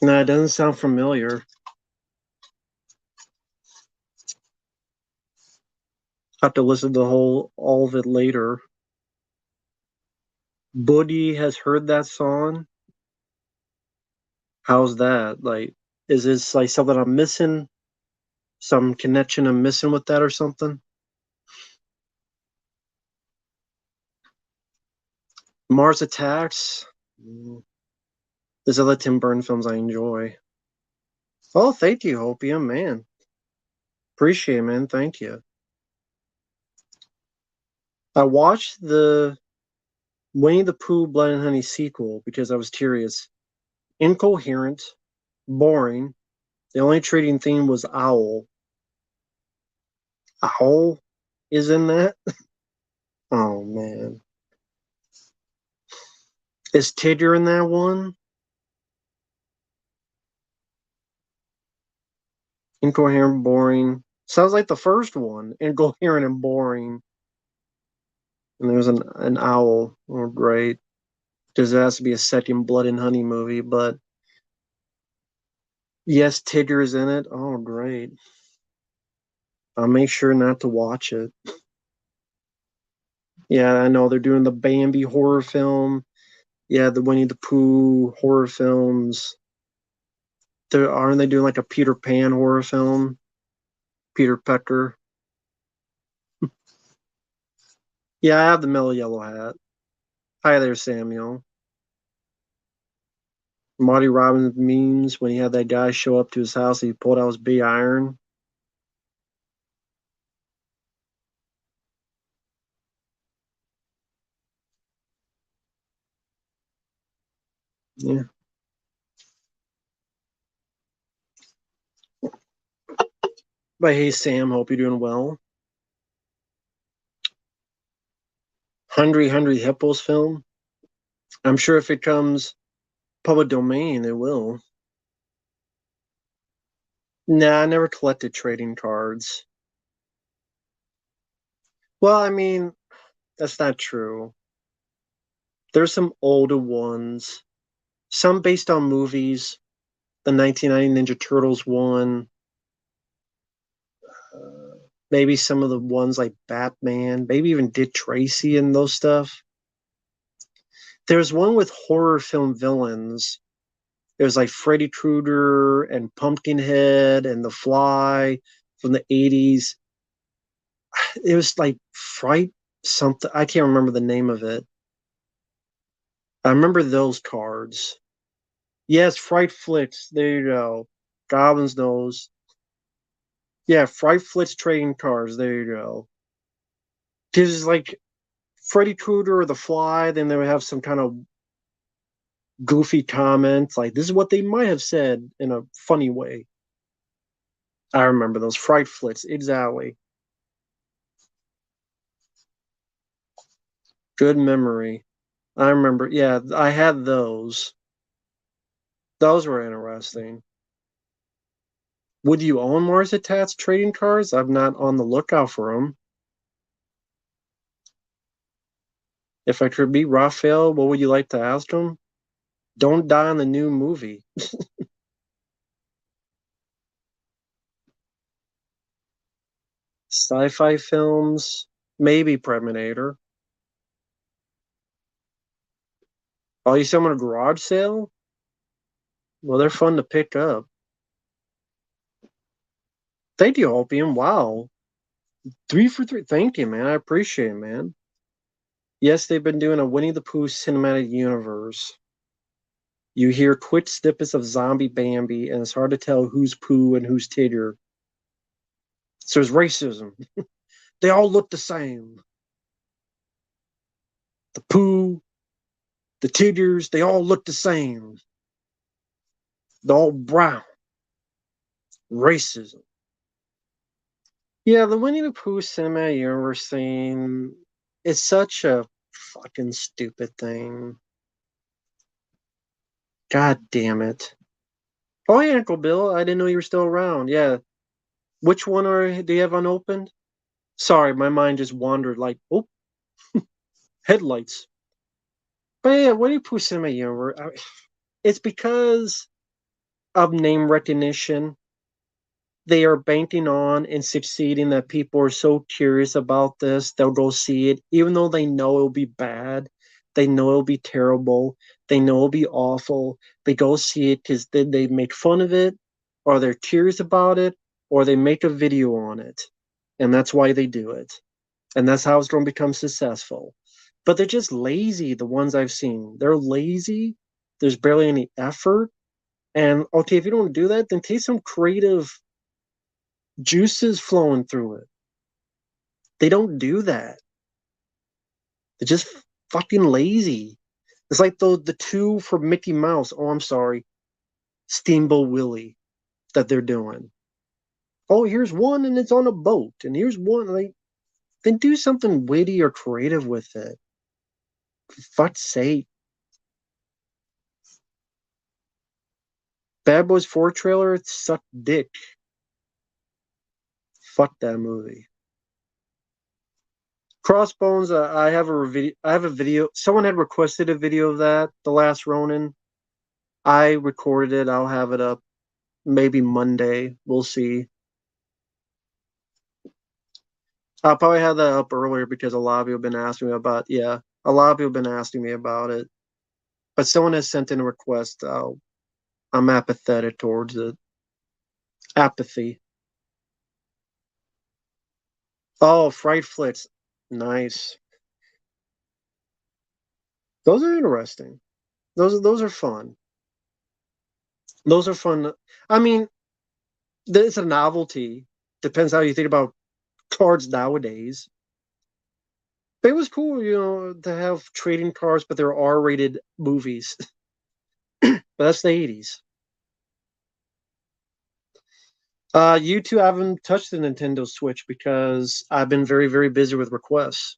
No, it doesn't sound familiar. Have to listen to all of it later. Buddy has heard that song. How's that? Like, is this like something I'm missing? Some connection I'm missing with that or something? Mars Attacks. There's other Tim Burton films I enjoy. Oh, thank you, Hopium, man. Appreciate it, man. Thank you. I watched the Winnie the Pooh Blood and Honey sequel because I was curious. Incoherent, boring. The only trading theme was Owl. Owl is in that? Oh, man. Is Tigger in that one? Incoherent, boring. Sounds like the first one. Incoherent and boring. And there's an owl. Oh, great. Because there has to be a second Blood and Honey movie, but yes, Tigger is in it. Oh, great. I'll make sure not to watch it. Yeah, I know they're doing the Bambi horror film. Yeah, the Winnie the Pooh horror films. Aren't they doing like a Peter Pan horror film? Peter Pecker. Yeah, I have the mellow yellow hat. Hi there, Samuel. Marty Robbins memes when he had that guy show up to his house, he pulled out his big iron. Yeah. But hey, Sam, hope you're doing well. Hungry Hippos film. I'm sure if it comes public domain, it will. Nah, I never collected trading cards. Well, I mean, that's not true. There's some older ones, some based on movies. The 1990 Ninja Turtles one, maybe some of the ones like Batman, maybe even Dick Tracy and those stuff. There's one with horror film villains. There's like Freddy Krueger and Pumpkinhead and The Fly from the 80s. It was like Fright something. I can't remember the name of it. I remember those cards. Yes, Fright Flicks. There you go. Goblin's Nose. Yeah, Fright Flicks trading cards. There you go. Because like Freddy Krueger or The Fly, then they would have some kind of goofy comments like this is what they might have said in a funny way. I remember those Fright Flicks. Exactly. Good memory. I remember. Yeah, I had those. Those were interesting. Would you own Mars Attacks trading cards? I'm not on the lookout for them. If I could be Raphael, what would you like to ask him? Don't die in the new movie. Sci-fi films, maybe Predator. Oh, you see them on a garage sale? Well, they're fun to pick up. Thank you, Opium. Wow. 3 for 3. Thank you, man. I appreciate it, man. Yes, they've been doing a Winnie the Pooh cinematic universe. You hear quick snippets of zombie Bambi, and it's hard to tell who's Pooh and who's Tigger. So there's racism. They all look the same. The Pooh, the Tiggers, they all look the same. They're all brown. Racism. Yeah, the Winnie the Pooh cinematic universe thing is such a fucking stupid thing. God damn it. Oh, yeah, Uncle Bill. I didn't know you were still around. Yeah. Which one do you have unopened? Sorry, my mind just wandered like, oh, headlights. But yeah, Winnie the Pooh cinematic universe. It's because of name recognition. They are banking on and succeeding that people are so curious about this, they'll go see it, even though they know it'll be bad. They know it'll be terrible. They know it'll be awful. They go see it because they make fun of it, or they're curious about it, or they make a video on it. And that's why they do it. And that's how it's going to become successful. But they're just lazy, the ones I've seen. They're lazy. There's barely any effort. And okay, if you don't do that, then take some creative juices flowing through it. They don't do that. They're just fucking lazy. It's like the two for Mickey Mouse. Oh, I'm sorry, Steamboat Willie that they're doing. Oh, here's one and it's on a boat, and here's one. Like, then do something witty or creative with it. For fuck's sake. Bad Boys 4 trailer, it sucked dick. Fuck that movie. Crossbones, I have a video. Someone had requested a video of that, The Last Ronin. I recorded it. I'll have it up maybe Monday. We'll see. I'll probably have that up earlier because a lot of people have been asking me about. Yeah, a lot of people have been asking me about it. But someone has sent in a request. I'm apathetic towards it. Apathy. Oh, Fright Flicks. Nice. Those are interesting. Those are fun. Those are fun. I mean, it's a novelty. Depends how you think about cards nowadays. But it was cool, to have trading cards, but they're R-rated movies. But that's the 80s. You two haven't touched the Nintendo Switch because I've been very, very busy with requests,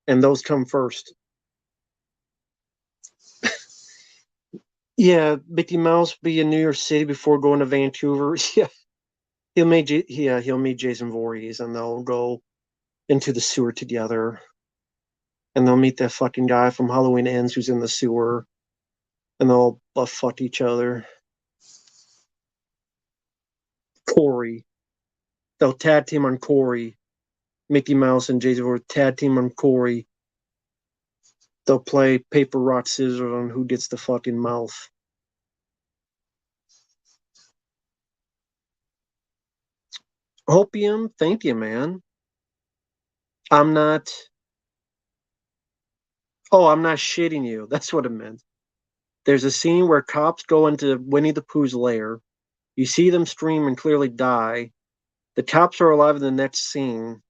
and those come first. Yeah, Mickey Mouse be in New York City before going to Vancouver. Yeah, he'll meet Jason Voorhees, and they'll go into the sewer together, and they'll meet that fucking guy from Halloween Ends who's in the sewer, and they'll butt fuck each other. Corey, they'll tag team on Corey. Mickey Mouse and Jason Voorhees tag team on Corey. They'll play paper, rock, scissors on who gets the fucking mouth. Hopium, thank you, man. I'm not. Oh, I'm not shitting you. That's what it meant. There's a scene where cops go into Winnie the Pooh's lair. You see them scream and clearly die. The cops are alive in the next scene.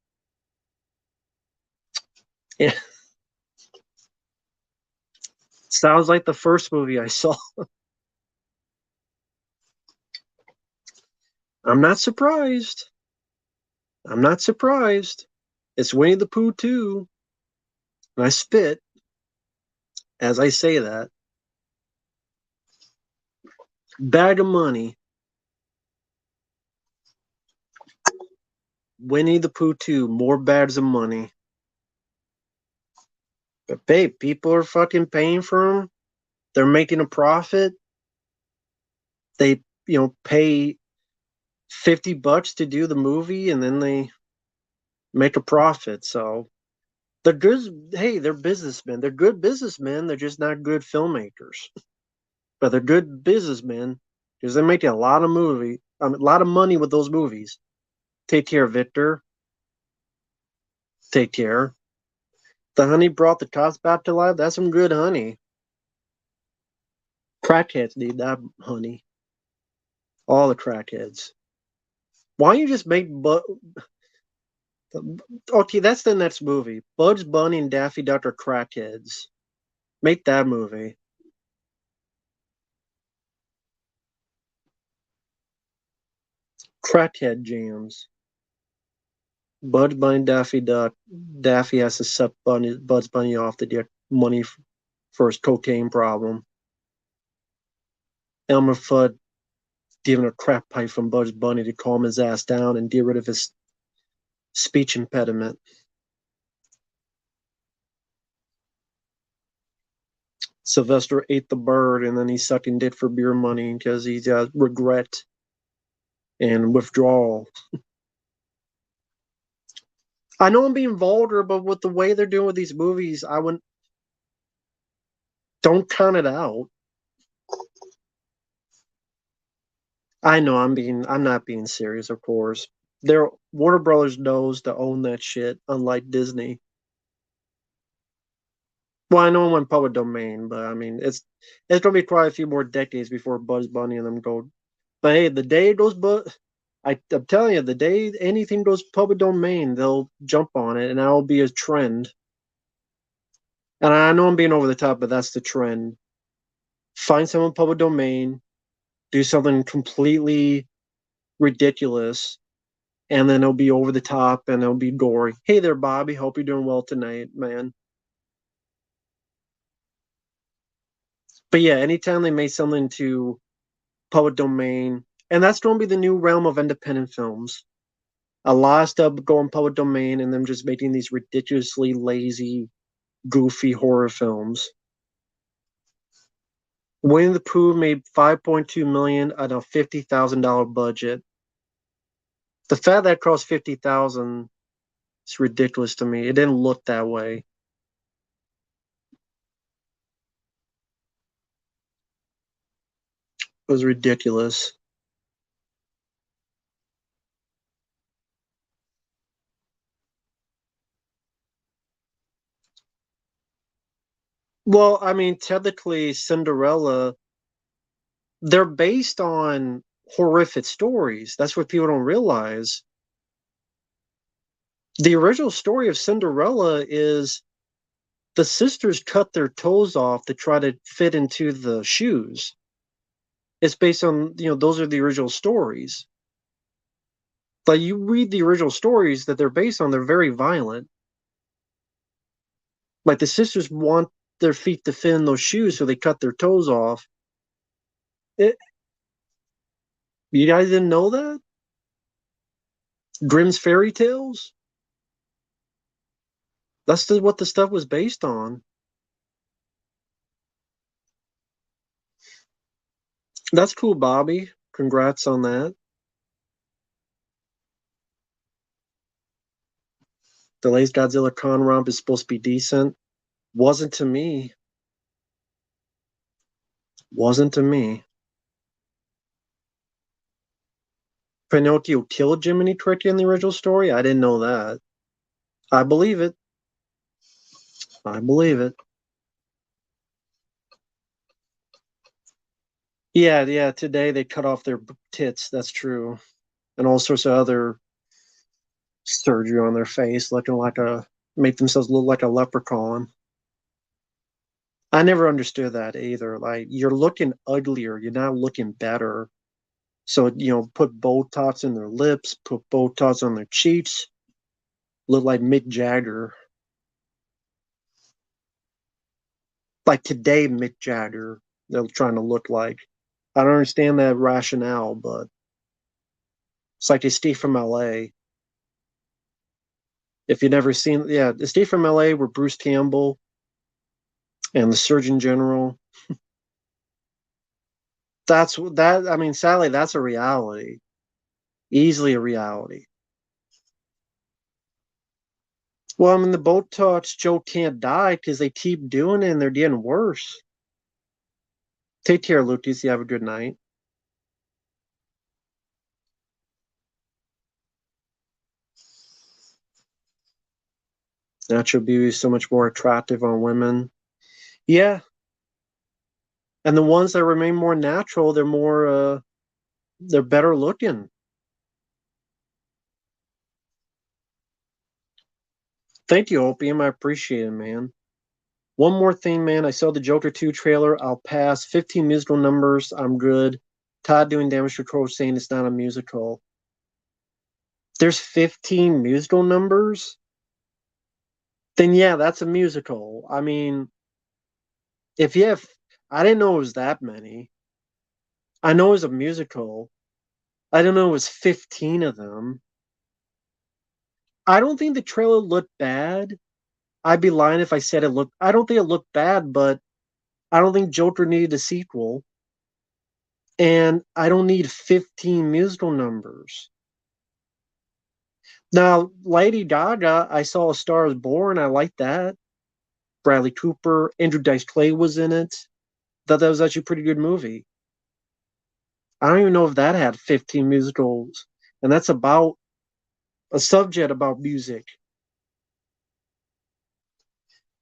Yeah. Sounds like the first movie I saw. I'm not surprised. I'm not surprised. It's Winnie the Pooh 2. And I spit as I say that. Bag of money. Winnie the Pooh 2. More bags of money. But babe, people are fucking paying for them. They're making a profit. They, pay $50 to do the movie, and then they make a profit. So they're good. Hey, they're businessmen. They're good businessmen. They're just not good filmmakers. But they're good businessmen because they're making a lot of money with those movies. Take care, Victor. Take care. The honey brought the cops back to life. That's some good honey. Crackheads need that honey. All the crackheads. Why don't you just make okay, that's the next movie. Bugs Bunny and Daffy Duck are crackheads. Make that movie. Crackhead jams. Bugs Bunny, Daffy Duck. Daffy has to suck Bugs Bunny off to get money for his cocaine problem. Elmer Fudd giving a crap pipe from Bugs Bunny to calm his ass down and get rid of his speech impediment. Sylvester ate the bird and then he sucking dick for beer money because he's got regret and withdrawal. I know I'm being vulgar, but with the way they're doing with these movies, I wouldn't. Don't count it out. I know I'm not being serious, of course. Warner Brothers knows to own that shit, unlike Disney. Well, I know it went public domain, but I mean it's gonna be quite a few more decades before Bugs Bunny and them go. But hey, the day it goes, but I'm telling you, the day anything goes public domain, they'll jump on it, and that'll be a trend. And I know I'm being over the top, but that's the trend. Find someone public domain, do something completely ridiculous, and then it'll be over the top and it'll be gory. Hey there, Bobby. Hope you're doing well tonight, man. But yeah, anytime they make something to public domain, and that's going to be the new realm of independent films. A lot of stuff going public domain, and them just making these ridiculously lazy, goofy horror films. Winnie the Pooh made 5.2 million on a $50,000 budget. The fact that it cost 50,000 is ridiculous to me. It didn't look that way. was ridiculous. Well, I mean, technically, Cinderella, they're based on horrific stories. That's what people don't realize. The original story of Cinderella is the sisters cut their toes off to try to fit into the shoes. It's based on, those are the original stories. Like you read the original stories that they're based on, they're very violent. Like the sisters want their feet to fit in those shoes, so they cut their toes off. It, you guys didn't know that? Grimm's fairy tales? What the stuff was based on. That's cool, Bobby. Congrats on that. The latest Godzilla con romp is supposed to be decent. Wasn't to me. Wasn't to me. Pinocchio killed Jiminy Cricket in the original story? I didn't know that. I believe it. I believe it. Yeah, yeah. Today they cut off their tits. That's true, and all sorts of other surgery on their face, looking like make themselves look like a leprechaun. I never understood that either. Like you're looking uglier, you're not looking better. So put Botox in their lips, put Botox on their cheeks, look like Mick Jagger. Like today, Mick Jagger. They're trying to look like. I don't understand that rationale, but it's like they Steve from LA. If you've never seen, yeah, the Steve from LA were Bruce Campbell and the Surgeon General. That's that. I mean, sadly, that's a reality. Easily a reality. Well, I mean, the Botox joke can't die because they keep doing it and they're getting worse. Take care, Lucas. You have a good night. Natural beauty is so much more attractive on women. Yeah, and the ones that remain more natural, they're better looking. Thank you, Opium. I appreciate it, man. One more thing, man. I saw the Joker 2 trailer. I'll pass. 15 musical numbers. I'm good. Todd doing damage control saying it's not a musical. There's 15 musical numbers? Then yeah, that's a musical. I mean, if you have, I didn't know it was that many. I know it was a musical. I don't know it was 15 of them. I don't think the trailer looked bad. I'd be lying if I said it looked. I don't think it looked bad, but I don't think Joker needed a sequel, and I don't need 15 musical numbers. Now, Lady Gaga, I saw A Star Is Born. I like that. Bradley Cooper, Andrew Dice Clay was in it. Thought that was actually a pretty good movie. I don't even know if that had 15 musicals, and that's about a subject about music.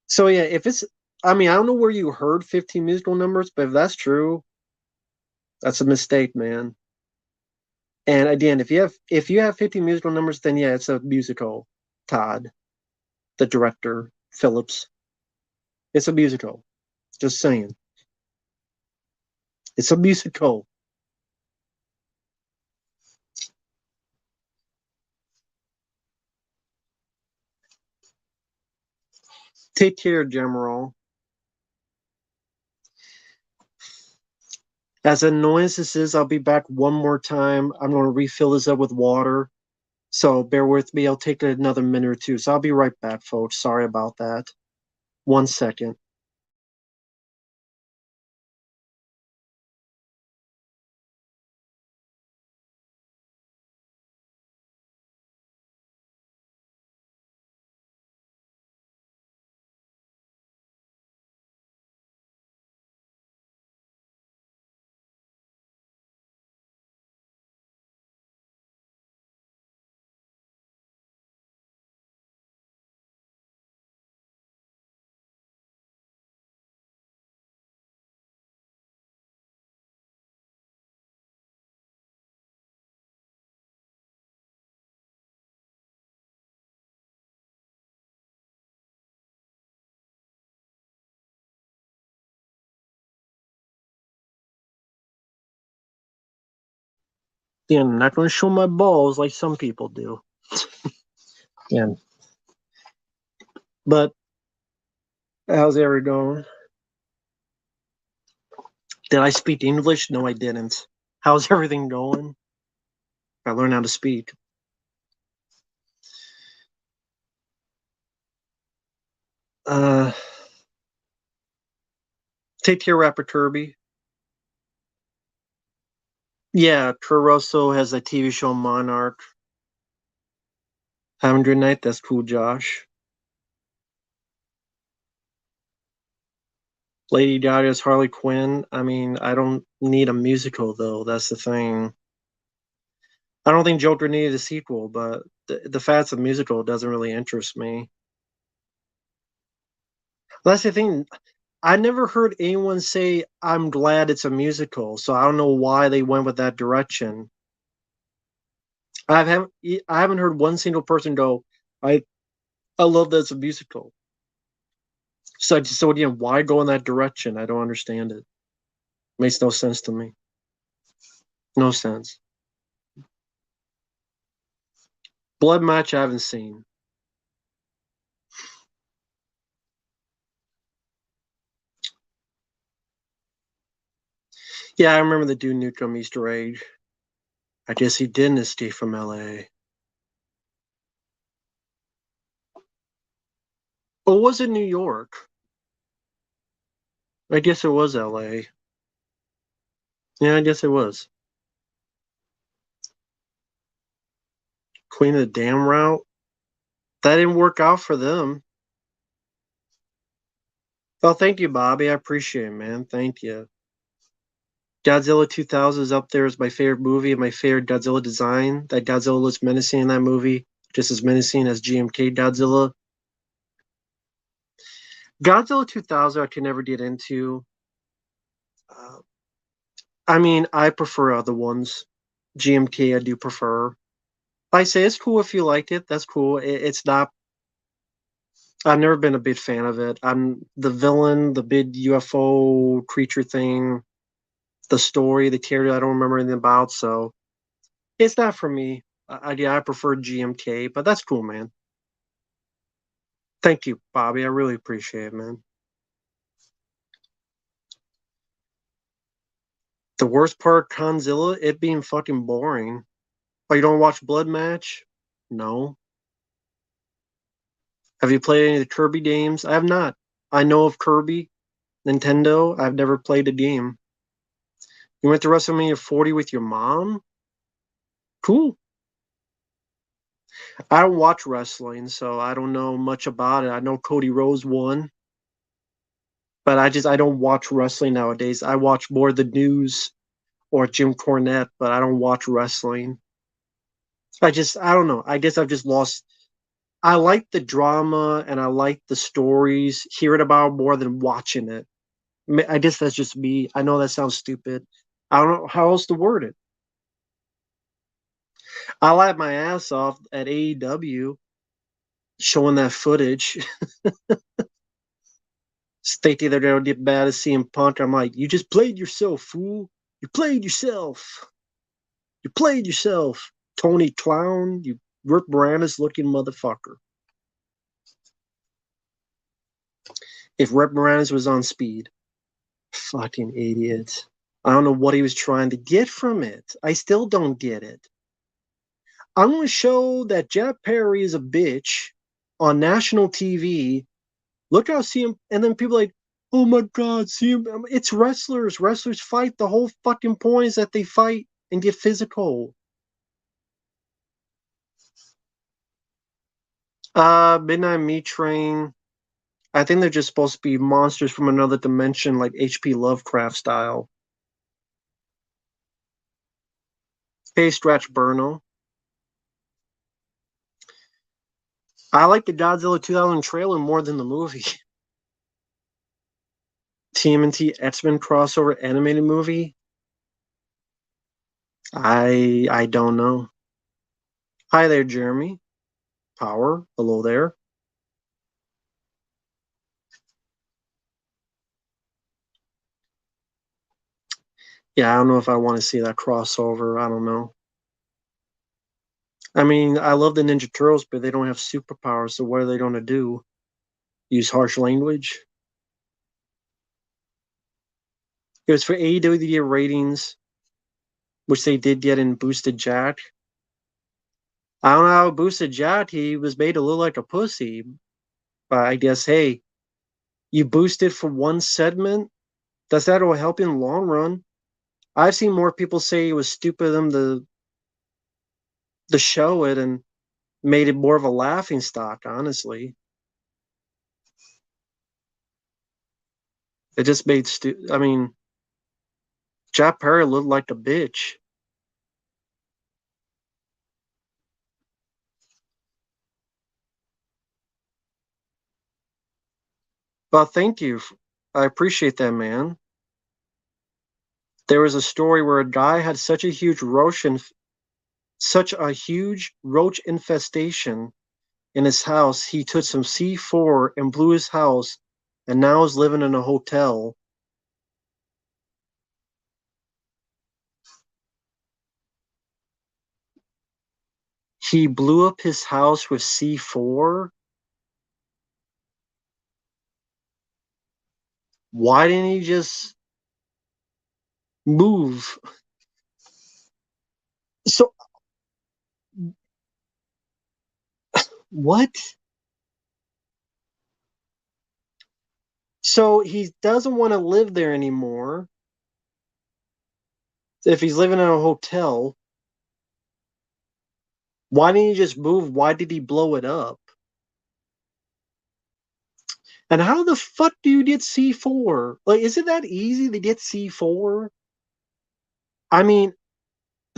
So yeah, if it's, I mean, I don't know where you heard 15 musical numbers, but if that's true, that's a mistake, man. And again, if you have 15 musical numbers, then yeah, it's a musical. Todd, the director, Phillips, it's a musical. Just saying, it's a musical. Take care, General. As annoying as this is, I'll be back one more time. I'm going to refill this up with water. So bear with me. I'll take another minute or two. So I'll be right back, folks. Sorry about that. 1 second. Yeah, I'm not going to show my balls like some people do. Yeah. But how's everything going? Did I speak English? No, I didn't. How's everything going? I learned how to speak. Uh, Take care, Rapper Kirby. Yeah, Russell has a TV show Monarch. Having a good night. That's cool, Josh. Lady Gaga's Harley Quinn. I mean, I don't need a musical though. That's the thing. I don't think Joker needed a sequel, but the fact it's a musical doesn't really interest me. That's the thing. I never heard anyone say, I'm glad it's a musical, so I don't know why they went with that direction. I haven't heard one single person go, I I love that it's a musical. So again, why go in that direction? I don't understand it. Makes no sense to me. No sense. Blood Match I haven't seen. Yeah, I remember the Duke Nukem Easter egg. I guess he didn't escape from LA. Or was it New York? I guess it was LA. Yeah, I guess it was. Queen of the Damn Route. That didn't work out for them. Oh, thank you, Bobby. I appreciate it, man. Thank you. Godzilla 2000 is up there as my favorite movie and my favorite Godzilla design. That Godzilla looks menacing in that movie, just as menacing as GMK Godzilla. Godzilla 2000 I can never get into. Uh, I mean, I prefer other ones. GMK I do prefer. I say it's cool if you liked it. That's cool. It's not. I've never been a big fan of it. I'm the villain, the big UFO creature thing, the story, the character I don't remember anything about. So it's not for me. Yeah, I prefer GMK, but that's cool, man. Thank you, Bobby. I really appreciate it, man. The worst part, Conzilla, it being fucking boring. Oh, you don't watch Blood Match? No. Have you played any of the Kirby games? I have not. I know of Kirby, Nintendo. I've never played a game. You went to WrestleMania 40 with your mom? Cool. I don't watch wrestling, so I don't know much about it. I know Cody Rhodes won, but I don't watch wrestling nowadays. I watch more the news or Jim Cornette, but I don't watch wrestling. I don't know. I guess I've just lost. I like the drama and I like the stories, hearing about more than watching it. I guess that's just me. I know that sounds stupid. I don't know how else to word it. I laughed my ass off at AEW showing that footage, stating they're going to get bad as CM Punk. I'm like, you just played yourself, fool. You played yourself. You played yourself, Tony Clown. You Rick Moranis looking motherfucker. If Rick Moranis was on speed, fucking idiot. I don't know what he was trying to get from it. I still don't get it. I'm going to show that Jeff Perry is a bitch on national TV. Look how CM, and then people are like, oh my God, CM, it's wrestlers. Wrestlers fight. The whole fucking point is that they fight and get physical. Midnight Meat Train. I think they're just supposed to be monsters from another dimension, like H.P. Lovecraft style. Hey, Stretch Burno. I like the Godzilla 2000 trailer more than the movie. TMNT X-Men crossover animated movie? I don't know. Hi there, Jeremy. Power. Hello there. Yeah, I don't know if I want to see that crossover. I don't know. I mean, I love the Ninja Turtles, but they don't have superpowers, so what are they going to do? Use harsh language? It was for AEW ratings, which they did get in Boosted Jack. I don't know how Boosted Jack, he was made to look like a pussy. But I guess, hey, you boosted for one segment? Does that will help you in the long run? I've seen more people say it was stupid of them to show it and made it more of a laughing stock, honestly. It just made I mean, Jack Perry looked like a bitch. Well, thank you. I appreciate that, man. There was a story where a guy had such a huge roach infestation in his house. He took some C4 and blew his house, and now is living in a hotel. He blew up his house with C4. Why didn't he just move? So what? So he doesn't want to live there anymore. If he's living in a hotel, why didn't he just move? Why did he blow it up? And how the fuck do you get C4? Like, is it that easy to get C4? I mean,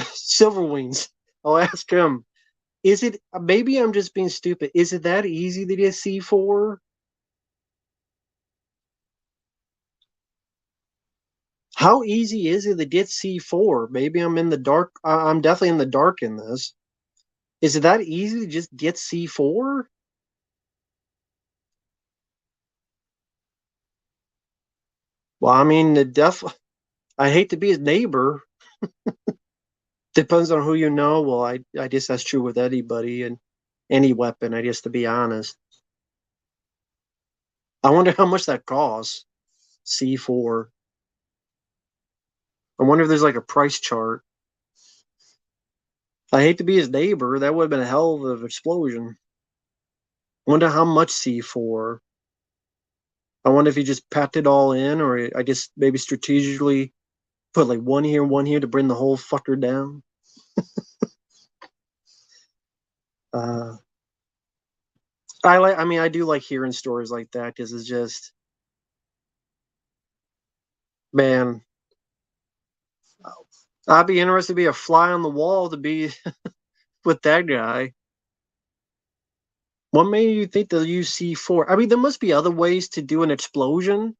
Silverwings. I'll ask him. Is it, maybe I'm just being stupid. Is it that easy to get C4? How easy is it to get C4? Maybe I'm in the dark. I'm definitely in the dark in this. Is it that easy to just get C4? Well, I mean, I hate to be his neighbor. Depends on who you know. Well, I guess that's true with anybody and any weapon, I guess, to be honest. I wonder how much that costs. C4. I wonder if there's like a price chart. I hate to be his neighbor. That would have been a hell of an explosion. I wonder how much C4. I wonder if he just packed it all in, or I guess maybe strategically put like one here to bring the whole fucker down. Uh, I mean, I do like hearing stories like that because it's just, man, I'd be interested to be a fly on the wall to be with that guy. What made you think they'll use C4? I mean, there must be other ways to do an explosion,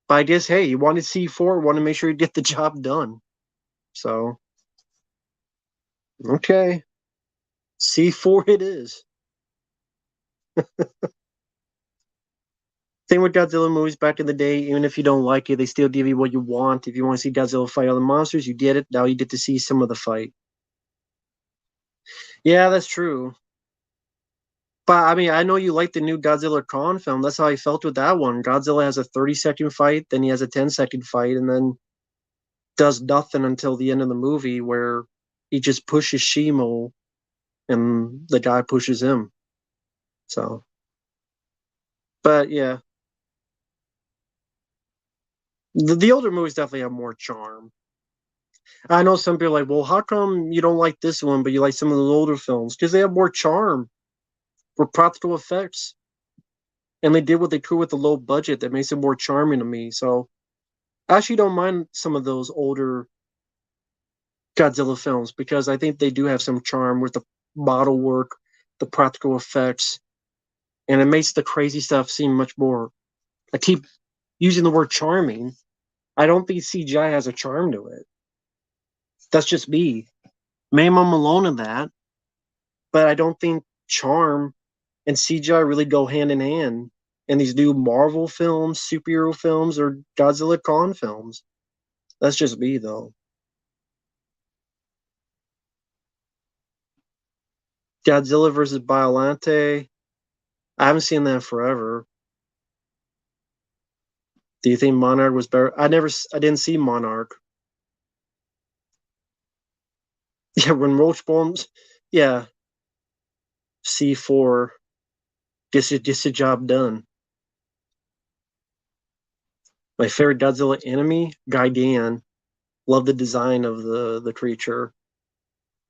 but I guess, hey, you wanted C4, want to make sure you get the job done. So, okay, C4 it is. Same with Godzilla movies back in the day. Even if you don't like it, they still give you what you want. If you want to see Godzilla fight other monsters, you get it. Now you get to see some of the fight. Yeah, that's true. But I mean, I know you like the new Godzilla Kong film. That's how I felt with that one. Godzilla has a 30-second fight, then he has a 10-second fight, and then does nothing until the end of the movie where he just pushes Shimo and the guy pushes him. So, but yeah, the older movies definitely have more charm. I know some people are like, well, how come you don't like this one, but you like some of the older films? Because they have more charm for practical effects. And they did what they could with the low budget that makes it more charming to me. So I actually don't mind some of those older Godzilla films because I think they do have some charm with the model work, the practical effects, and it makes the crazy stuff seem much more. I keep using the word charming. I don't think CGI has a charm to it. That's just me. Maybe I'm alone in that, but I don't think charm and CGI really go hand in hand in these new Marvel films, superhero films, or Godzilla Kong films. That's just me, though. Godzilla versus Biolante. I haven't seen that in forever. Do you think Monarch was better? I didn't see Monarch. Yeah, when Roach Bombs, yeah, C4 gets the job done. My favorite Godzilla enemy, Gigan. Love the design of the creature,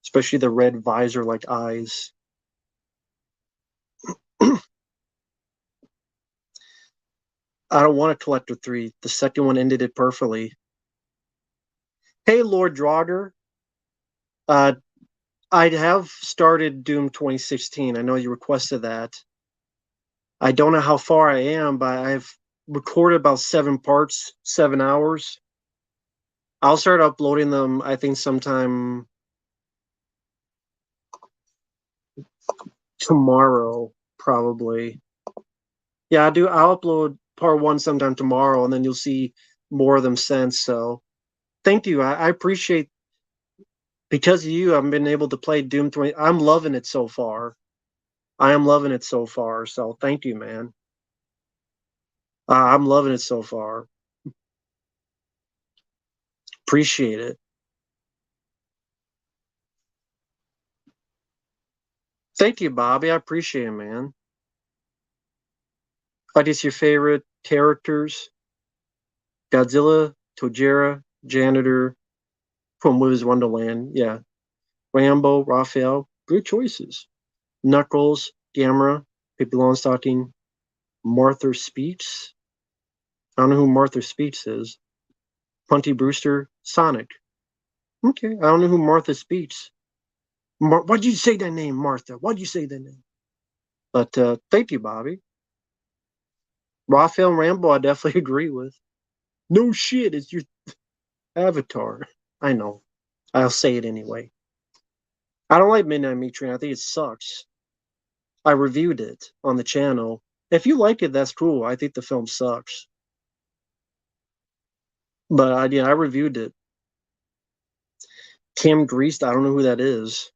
especially the red visor like eyes. I don't want a Collector 3. The second one ended it perfectly. Hey, Lord Draugr. Uh, I have started Doom 2016. I know you requested that. I don't know how far I am, but I've recorded about 7 parts, 7 hours. I'll start uploading them, I think, sometime tomorrow, probably. Yeah, I'll upload part one sometime tomorrow, and then you'll see more of them since. So thank you. I appreciate because of you, I've been able to play Doom 20. I'm loving it so far. I am loving it so far. So thank you, man. I'm loving it so far. Appreciate it. Thank you, Bobby. I appreciate it, man. What is your favorite characters? Godzilla, Tojira, Janitor, from Willy's Wonderland. Yeah. Rambo, Raphael. Good choices. Knuckles, Gamera, Pippi Longstocking, Martha Speaks. I don't know who Martha Speaks is. Punty Brewster, Sonic. Okay, I don't know who Martha Speaks. Why'd you say that name, Martha? Why'd you say that name? But thank you, Bobby. Raphael and Rambo, I definitely agree with. No shit, it's your avatar. I know. I'll say it anyway. I don't like Midnight Meat Train. I think it sucks. I reviewed it on the channel. If you like it, that's cool. I think the film sucks. But I reviewed it. Cam Greased, I don't know who that is.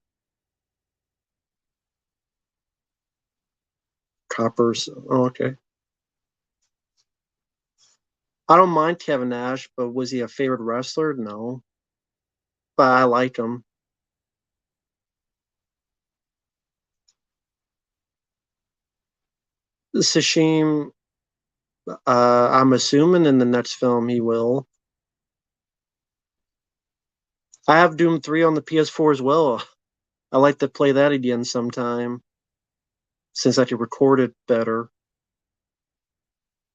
Coppers. Oh, okay. I don't mind Kevin Nash, but was he a favorite wrestler? No. But I like him. Sashim, I'm assuming in the next film he will. I have Doom 3 on the PS4 as well. I like to play that again sometime since I can record it better.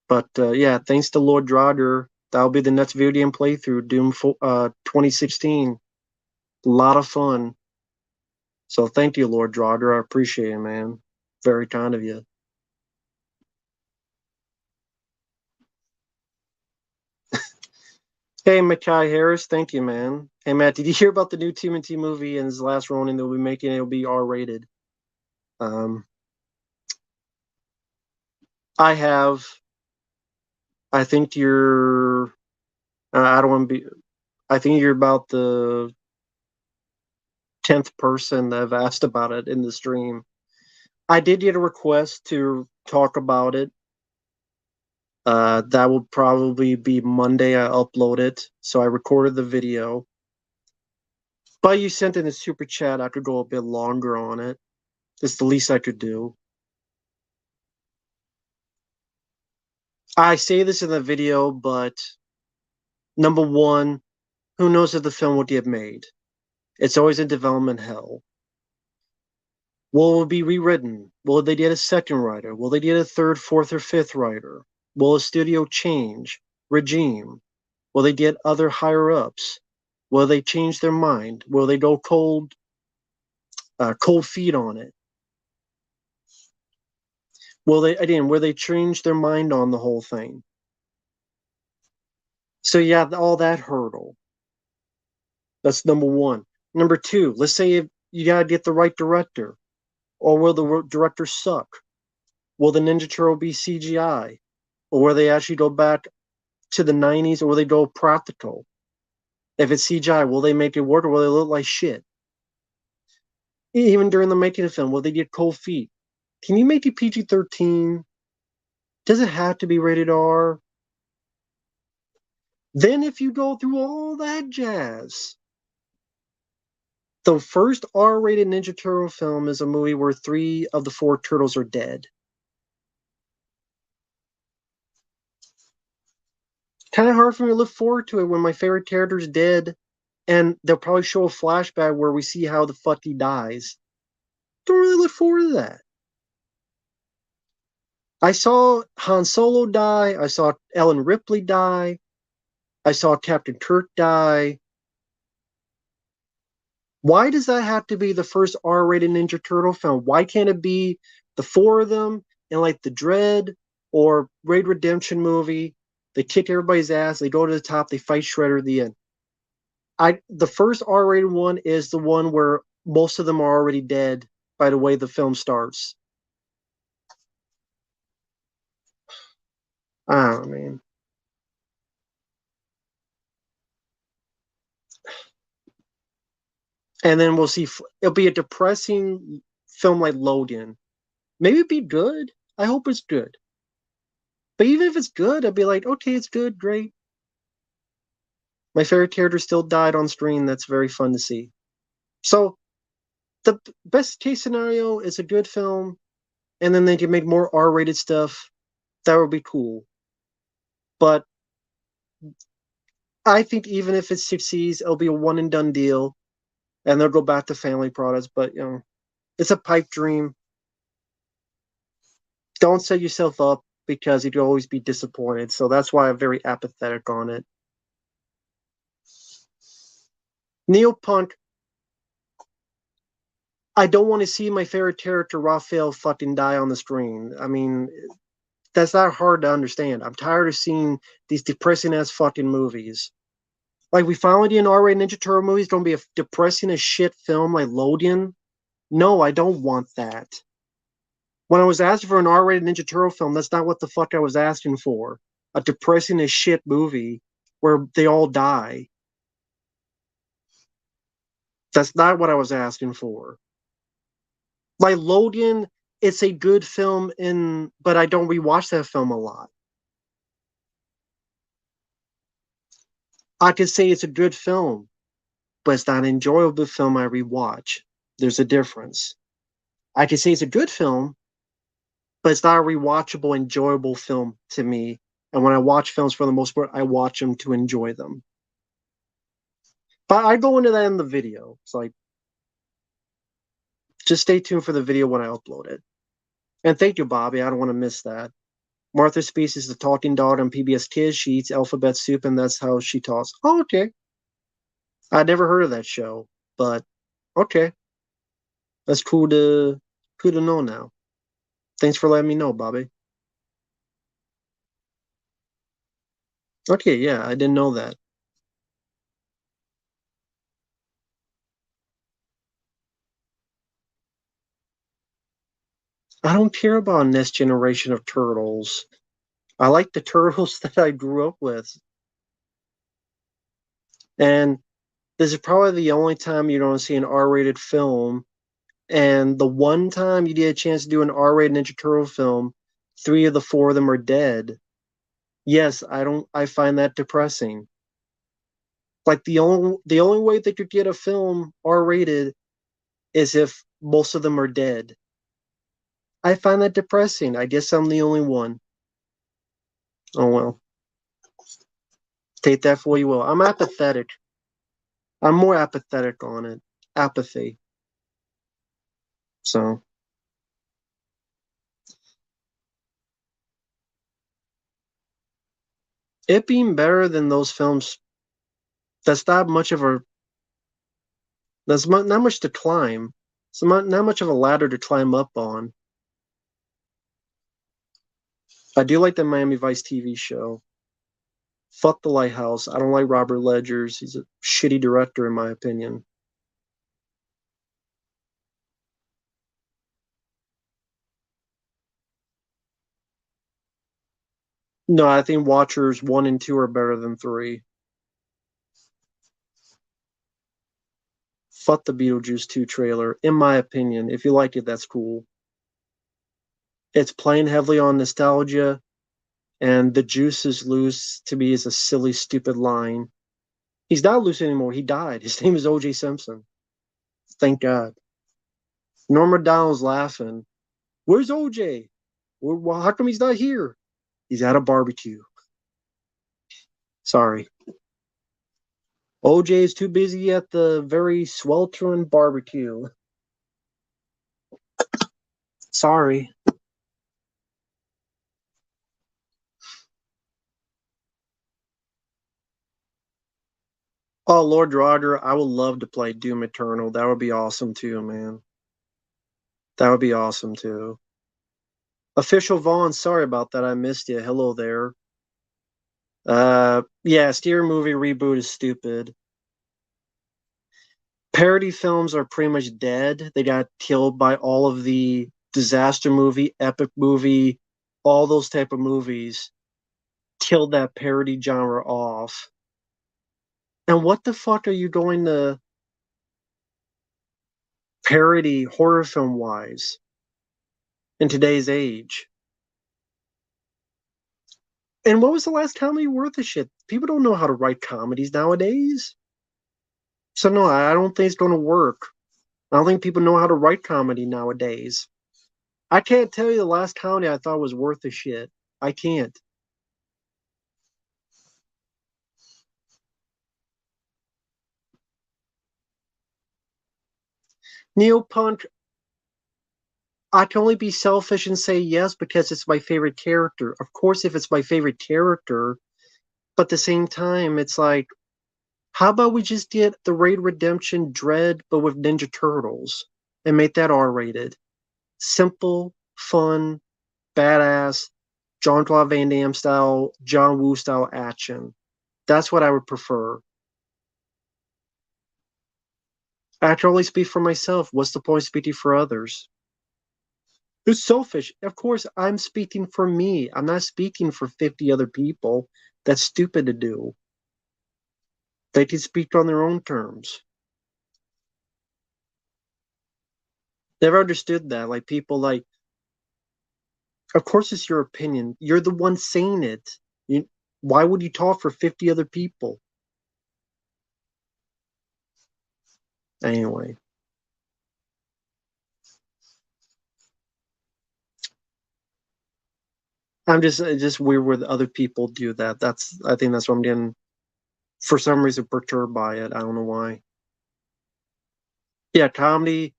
But yeah, thanks to Lord Draugr, that'll be the next video game playthrough, Doom 2016. A lot of fun. So thank you, Lord Draugr. I appreciate it, man. Very kind of you. Hey, Mackay Harris, thank you, man. Hey, Matt, did you hear about the new TMNT movie and his Last Ronin they'll be making? It'll be R-rated. Um, I have. I think you're. I don't want to be. I think you're about the 10th person that have asked about it in the stream. I did get a request to talk about it. That will probably be Monday. I upload it. So I recorded the video. But you sent in a super chat. I could go a bit longer on it. It's the least I could do. I say this in the video, but number one, who knows if the film will get made? It's always in development hell. Will it be rewritten? Will they get a second writer? Will they get a third, fourth, or fifth writer? Will a studio change regime? Will they get other higher ups? Will they change their mind? Will they go cold feet on it? Will they change their mind on the whole thing? So yeah, all that hurdle. That's number one. Number two, let's say if you gotta get the right director, or will the director suck? Will the Ninja Turtle be CGI, or will they actually go back to the '90s, or will they go practical? If it's CGI, will they make it work, or will they look like shit? Even during the making of the film, will they get cold feet? Can you make it PG-13? Does it have to be rated R? Then, if you go through all that jazz, the first R-rated Ninja Turtle film is a movie where 3 of the 4 turtles are dead. Kind of hard for me to look forward to it when my favorite character's dead, and they'll probably show a flashback where we see how the fuck he dies. Don't really look forward to that. I saw Han Solo die. I saw Ellen Ripley die. I saw Captain Kirk die. Why does that have to be the first R-rated Ninja Turtle film? Why can't it be the 4 of them in like the Dread or Raid Redemption movie? They kick everybody's ass. They go to the top. They fight Shredder at the end. The first R-rated one is the one where most of them are already dead by the way the film starts. Oh man. And then we'll see. It'll be a depressing film like Logan. Maybe it'd be good. I hope it's good. But even if it's good, I'd be like, okay, it's good, great. My favorite character still died on screen. That's very fun to see. So the best case scenario is a good film, and then they can make more R-rated stuff. That would be cool. But I think even if it succeeds, it'll be a one and done deal, and they'll go back to family products. But it's a pipe dream. Don't set yourself up because you'd always be disappointed. So that's why I'm very apathetic on it. Neopunk, I don't want to see my favorite character, Raphael, fucking die on the screen. I mean, that's not hard to understand. I'm tired of seeing these depressing ass fucking movies. Like, we finally did an R-rated Ninja Turtle movie. It's going to be a depressing as shit film like Logan. No, I don't want that. When I was asking for an R-rated Ninja Turtle film, that's not what the fuck I was asking for. A depressing as shit movie where they all die. That's not what I was asking for. Like Logan, it's a good film, but I don't rewatch that film a lot. I could say it's a good film, but it's not an enjoyable film I rewatch. There's a difference. I could say it's a good film, but it's not a rewatchable, enjoyable film to me. And when I watch films, for the most part, I watch them to enjoy them. But I go into that in the video. It's like, just stay tuned for the video when I upload it. And thank you, Bobby. I don't want to miss that. Martha Species is the talking dog on PBS Kids. She eats alphabet soup, and that's how she talks. Oh, okay. I'd never heard of that show, but okay. That's cool to know now. Thanks for letting me know, Bobby. Okay, yeah, I didn't know that. I don't care about next generation of turtles. I like the turtles that I grew up with. And this is probably the only time you don't see an R-rated film. And the one time you get a chance to do an R-rated Ninja Turtle film, 3 of the 4 of them are dead. Yes, I find that depressing. Like the only way they could get a film R-rated is if most of them are dead. I find that depressing. I guess I'm the only one. Oh well. Take that for what you will. I'm apathetic. I'm more apathetic on it. Apathy. So it being better than those films, that's not much of a not much to climb. It's not much of a ladder to climb up on. I do like the Miami Vice TV show. Fuck the Lighthouse. I don't like Robert Ledgers. He's a shitty director in my opinion. No, I think Watchers 1 and 2 are better than 3. Fuck the Beetlejuice 2 trailer, in my opinion. If you like it, that's cool. It's playing heavily on nostalgia, and the juice is loose to me is a silly, stupid line. He's not loose anymore. He died. His name is O.J. Simpson. Thank God. Norm Macdonald's laughing. Where's OJ? Well, how come he's not here? He's at a barbecue. Sorry. OJ is too busy at the very sweltering barbecue. Sorry. Oh, Lord Roger, I would love to play Doom Eternal. That would be awesome too, man. That would be awesome too. Official Vaughn, sorry about that. I missed you. Hello there. Yeah, Steer movie reboot is stupid. Parody films are pretty much dead. They got killed by all of the disaster movie, epic movie, all those type of movies killed that parody genre off. And what the fuck are you going to parody horror film wise in today's age? And what was the last comedy worth of shit? People don't know how to write comedies nowadays. So no, I don't think it's going to work. I don't think people know how to write comedy nowadays. I can't tell you the last comedy I thought was worth a shit. I can't. Neopunk, I can only be selfish and say yes because it's my favorite character. Of course, if it's my favorite character, but at the same time, it's like, how about we just get the Raid Redemption Dread, but with Ninja Turtles and make that R rated? Simple, fun, badass, John Claude Van Damme style, John Woo style action. That's what I would prefer. I can only speak for myself. What's the point of speaking for others? It's selfish. Of course, I'm speaking for me. I'm not speaking for 50 other people. That's stupid to do. They can speak on their own terms. Never understood that. Like people like, of course it's your opinion. You're the one saying it. You, why would you talk for 50 other people? Anyway, I'm just weird where other people do that. I think that's what I'm getting for some reason perturbed by it. I don't know why. Yeah, comedy,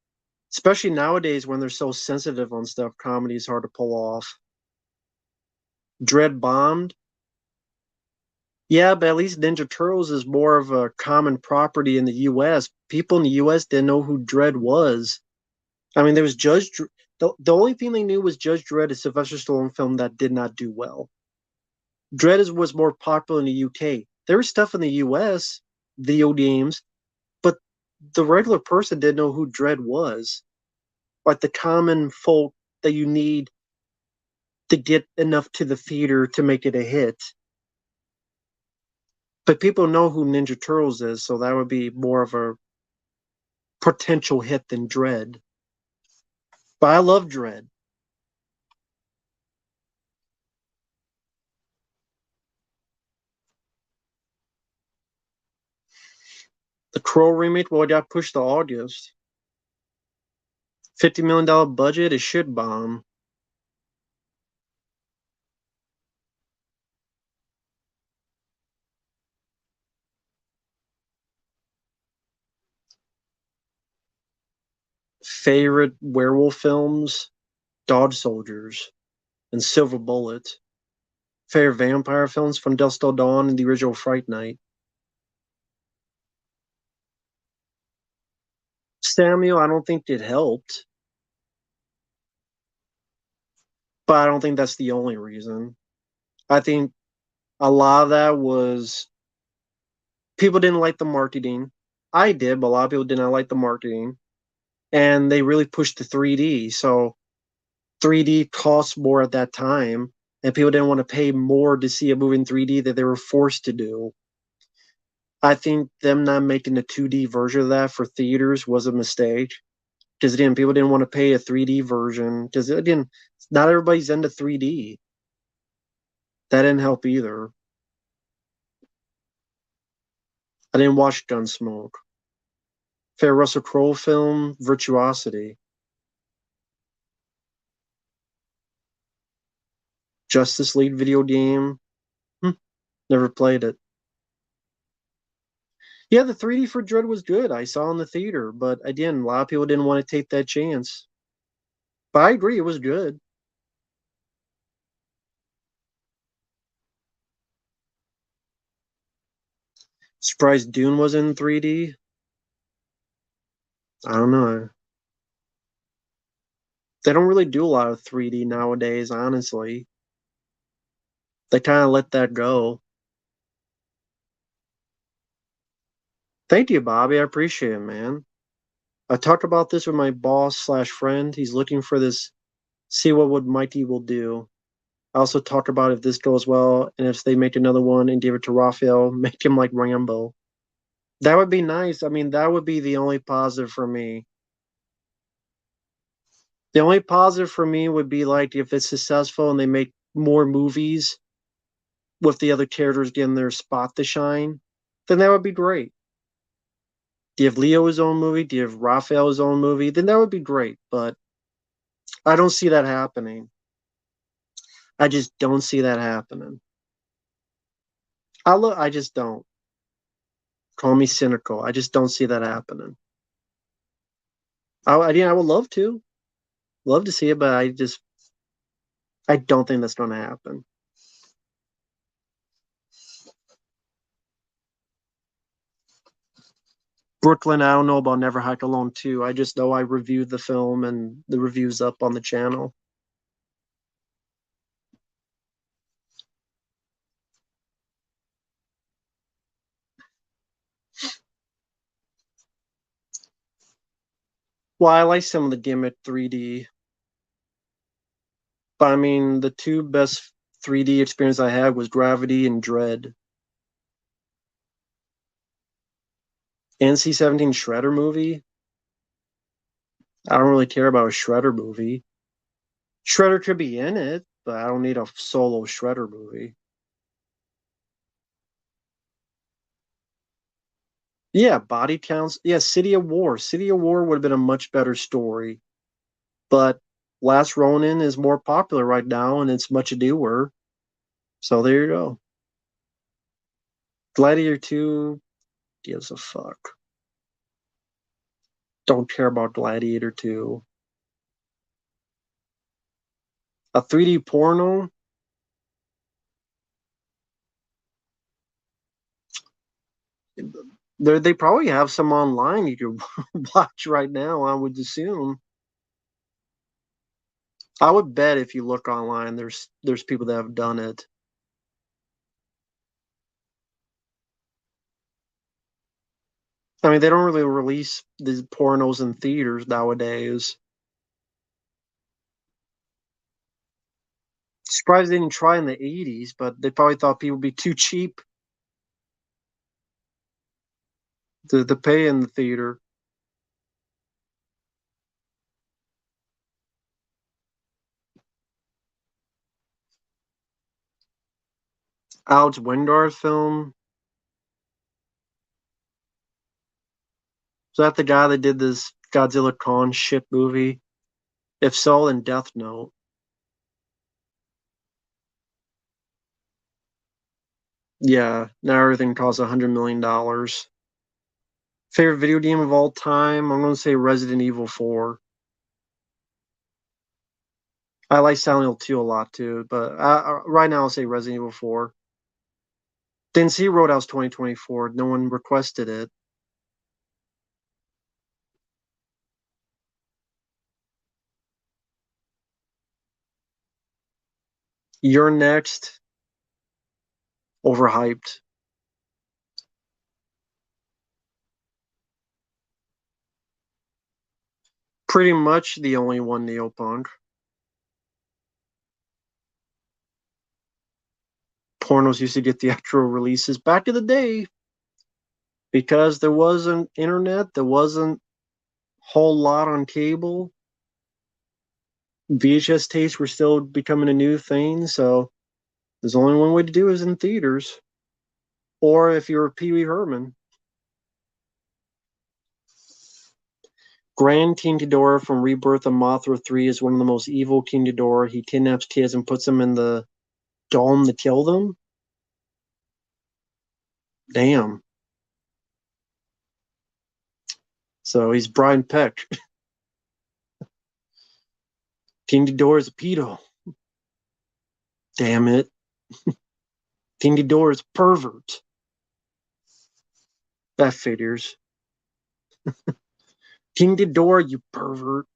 especially nowadays when they're so sensitive on stuff, comedy is hard to pull off. Dread bombed. Yeah, but at least Ninja Turtles is more of a common property in the US. People in the US didn't know who Dread was. I mean, there was the only thing they knew was Judge Dredd, a Sylvester Stallone film that did not do well. Was more popular in the UK. There was stuff in the US, video games, but the regular person didn't know who Dredd was. Like the common folk that you need to get enough to the theater to make it a hit. But people know who Ninja Turtles is, so that would be more of a potential hit than Dread. But I love Dread. The Crow remake, well, it got pushed to August. $50 million budget, it should bomb. Favorite werewolf films, Dog Soldiers and Silver Bullet. Favorite vampire films, From Dusk Till Dawn and the original Fright Night. Samuel, I don't think it helped, but I don't think that's the only reason. I think a lot of that was people didn't like the marketing. I did, but a lot of people did not like the marketing. And they really pushed the 3D. So 3D cost more at that time, and people didn't want to pay more to see a movie in 3D that they were forced to do. I think them not making a 2D version of that for theaters was a mistake. Because again, people didn't want to pay a 3D version. Because again, not everybody's into 3D. That didn't help either. I didn't watch Gunsmoke. Fair Russell Crowe film, Virtuosity. Justice League video game. Hmm, never played it. Yeah, the 3D for Dread was good. I saw in the theater, but again, a lot of people didn't want to take that chance. But I agree, it was good. Surprised Dune was in 3D. I don't know. They don't really do a lot of 3D nowadays, honestly. They kind of let that go. Thank you, Bobby. I appreciate it, man. I talked about this with my boss slash friend. He's looking for this, see what would Mighty will do. I also talked about if this goes well and if they make another one and give it to Raphael, make him like Rambo. That would be nice. I mean, that would be the only positive for me. The only positive for me would be like if it's successful and they make more movies with the other characters getting their spot to shine, then that would be great. Do you have Leo his own movie? Do you have Raphael his own movie? Then that would be great. But I don't see that happening. I just don't see that happening. I just don't. Call me cynical. I just don't see that happening. I would love to see it, but I don't think that's going to happen. Brooklyn, I don't know about Never Hike Alone 2. I just know I reviewed the film and the review's up on the channel. Well, I like some of the gimmick 3D, but I mean, the two best 3D experience I had was Gravity and Dread. NC-17 Shredder movie? I don't really care about a Shredder movie. Shredder could be in it, but I don't need a solo Shredder movie. Yeah, body counts. Yeah, City of War. City of War would have been a much better story. But Last Ronin is more popular right now and it's much newer. So there you go. Gladiator 2 gives a fuck. Don't care about Gladiator 2. A 3D porno? They probably have some online you could watch right now, I would assume. I would bet if you look online, there's people that have done it. I mean, they don't really release these pornos in theaters nowadays. Surprised they didn't try in the 80s, but they probably thought people would be too cheap to pay in the theater. Alex Wingard film. Is that the guy that did this Godzilla Kong shit movie? If so, then Death Note. Yeah, now everything costs $100 million. Favorite video game of all time? I'm gonna say Resident Evil 4. I like Silent Hill 2 a lot too, but right now I'll say Resident Evil 4. Didn't see Roadhouse 2024. No one requested it. You're next. Overhyped. Pretty much the only one Neopunk. Pornos used to get theatrical releases back in the day. Because there wasn't internet, there wasn't a whole lot on cable. VHS tapes were still becoming a new thing, so there's only one way to do it is in theaters. Or if you're Pee Wee Herman. Grand King Ghidorah from Rebirth of Mothra 3 is one of the most evil King Ghidorah. He kidnaps kids and puts them in the dome to kill them. Damn. So he's Brian Peck. King Ghidorah is a pedo. Damn it. King Ghidorah is a pervert. That figures. King Ghidorah, you pervert.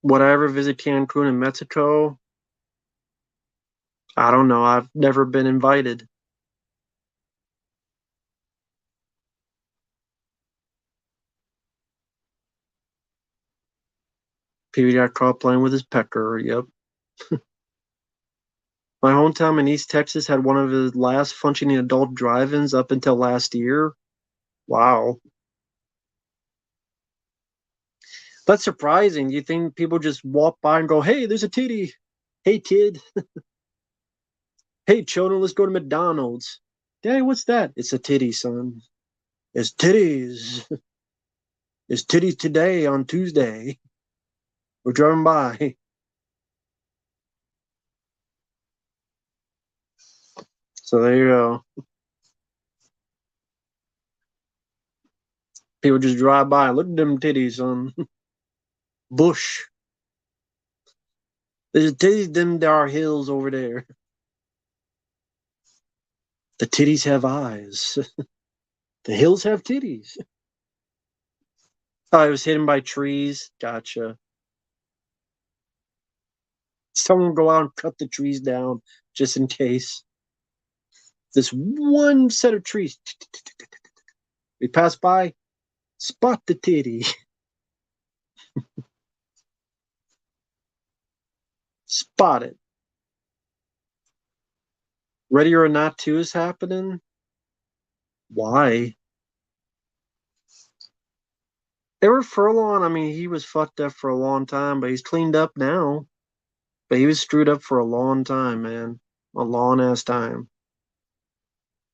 Would I ever visit Cancun and Mexico? I don't know. I've never been invited. Pee got caught playing with his pecker. Yep. My hometown in East Texas had one of the last functioning adult drive-ins up until last year. Wow. That's surprising. You think people just walk by and go, hey, there's a titty. Hey, kid. Hey, children, let's go to McDonald's. Daddy, what's that? It's a titty, son. It's titties. It's titties today on Tuesday. We're driving by. So there you go. People just drive by. Look at them titties, son. Bush. There's titties, them there are hills over there. The titties have eyes. The hills have titties. Oh, it was hidden by trees. Gotcha. Someone go out and cut the trees down just in case. This one set of trees. We pass by, spot the titty. Spot it. Ready or Not 2 is happening? Why? Eric Furlong, I mean, he was fucked up for a long time, but he's cleaned up now. But he was screwed up for a long time, man. A long ass time.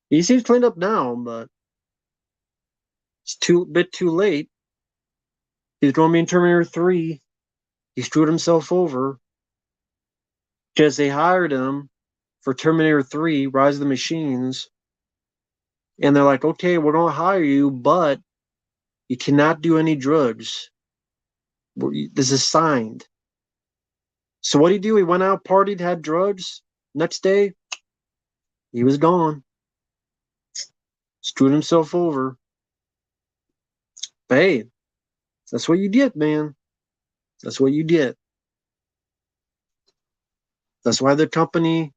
He seems cleaned up now, but it's bit too late. He's going to be in Terminator 3. He screwed himself over because they hired him for Terminator 3, Rise of the Machines. And they're like, okay, we're going to hire you, but you cannot do any drugs. This is signed. So what did he do? He went out, partied, had drugs. Next day, he was gone. Screwed himself over. But hey, that's what you get, man. That's what you get. That's why the company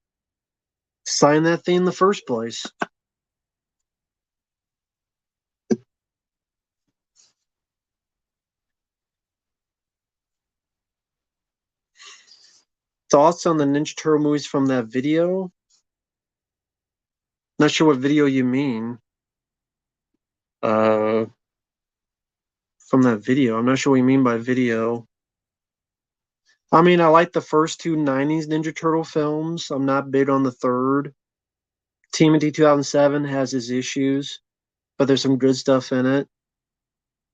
signed that thing in the first place. Thoughts on the Ninja Turtle movies from that video? Not sure what video you mean. From that video. I'm not sure what you mean by video. I mean, I like the first two 90s Ninja Turtle films. I'm not big on the third. Timothy 2007 has his issues, but there's some good stuff in it.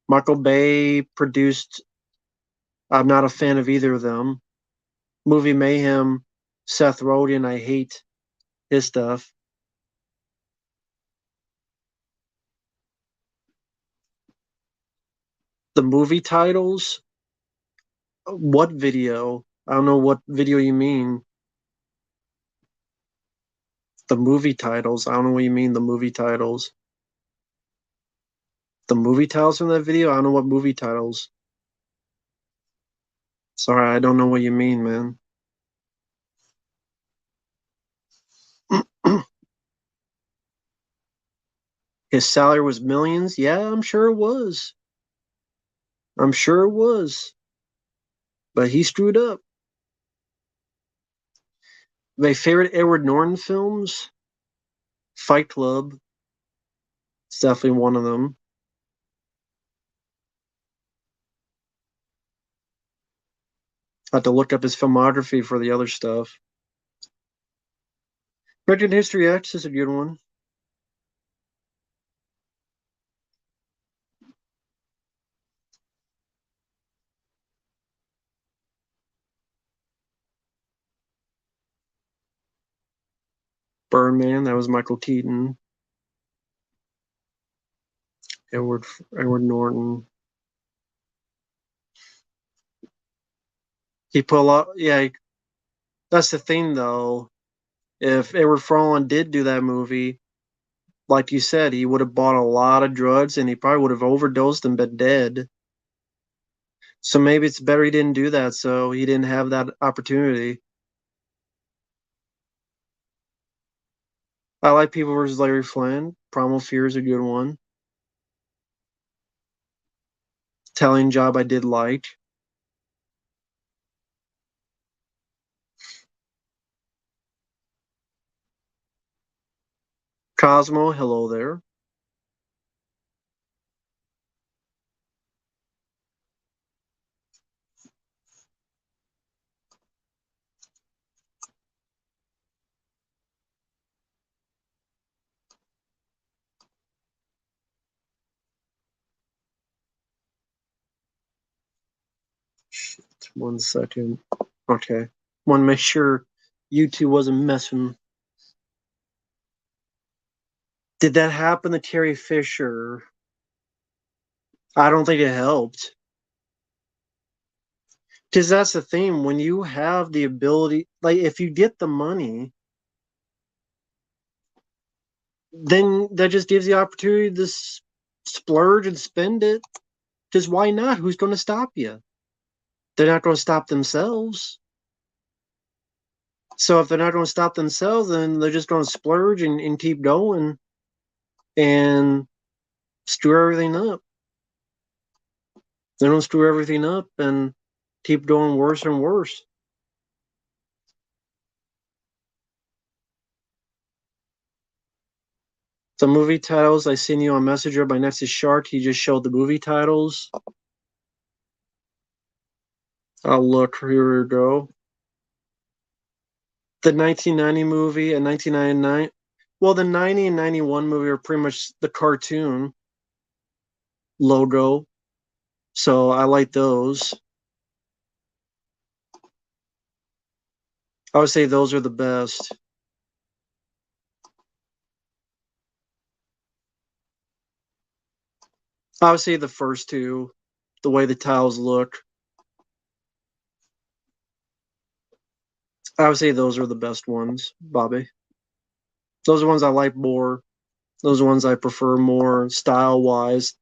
Michael Bay produced, I'm not a fan of either of them. Movie Mayhem, Seth Rogen, I hate his stuff. The movie titles? What video? I don't know what video you mean. The movie titles. I don't know what you mean, the movie titles. The movie titles from that video? I don't know what movie titles. Sorry, I don't know what you mean, man. His salary was millions? Yeah, I'm sure it was. I'm sure it was. But he screwed up. My favorite Edward Norton films? Fight Club. It's definitely one of them. I had to look up his filmography for the other stuff. American History X is a good one. Birdman, that was Michael Keaton. Edward Edward Norton. He put a lot. Yeah, that's the thing though. If Edward Furlong did do that movie, like you said, he would have bought a lot of drugs and he probably would have overdosed and been dead. So maybe it's better he didn't do that, so he didn't have that opportunity. I like People vs. Larry Flynn. Primal Fear is a good one. Italian Job I did like. Cosmo, hello there. Shit, 1 second. Okay. Want to make sure YouTube wasn't messing. Did that happen to Terry Fisher? I don't think it helped. Because that's the thing. When you have the ability, like if you get the money, then that just gives the opportunity to splurge and spend it. Because why not? Who's going to stop you? They're not going to stop themselves. So if they're not going to stop themselves, then they're just going to splurge and keep going and screw everything up. They're going to screw everything up and keep going worse and worse. The movie titles I seen you on Messenger by Next is Shark. He just showed the movie titles. I'll look. Here we go. The 1990 movie and 1999. Well, the 90 and 91 movie are pretty much the cartoon logo. So I like those. I would say those are the best. I would say the first two, the way the tiles look. I would say those are the best ones, Bobby. Those are ones I like more. Those are ones I prefer more style wise.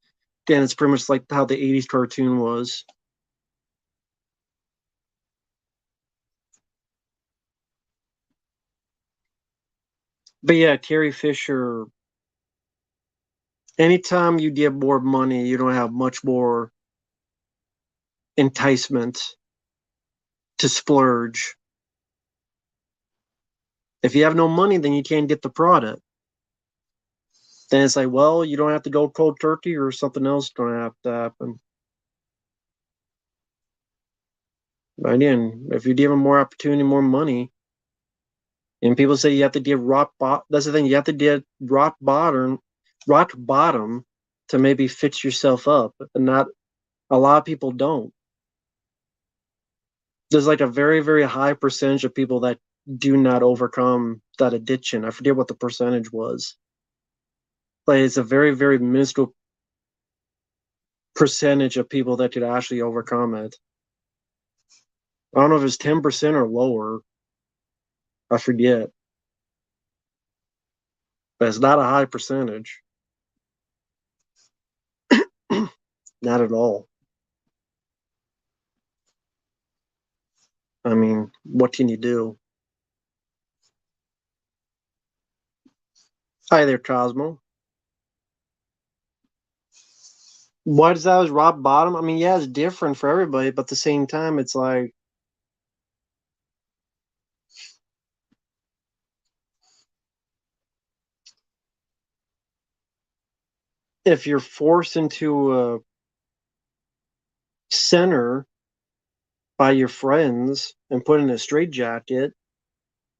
And it's pretty much like how the 80s cartoon was. But yeah, Carrie Fisher, anytime you get more money, you don't have much more enticement to splurge. If you have no money, then you can't get the product. Then it's like, well, you don't have to go cold turkey or something else is going to have to happen. But again, if you're given more opportunity, more money, and people say you have to give rock bottom, that's the thing, you have to get rock bottom to maybe fix yourself up. And not a lot of people don't. There's like a very, very high percentage of people that do not overcome that addiction. I forget what the percentage was. But it's a very, very minuscule percentage of people that could actually overcome it. I don't know if it's 10% or lower. I forget. But it's not a high percentage. Not at all. I mean, what can you do? Hi there, Cosmo. Why does that was rock bottom? I mean, yeah, it's different for everybody, but at the same time, it's like if you're forced into a center by your friends and put in a straitjacket,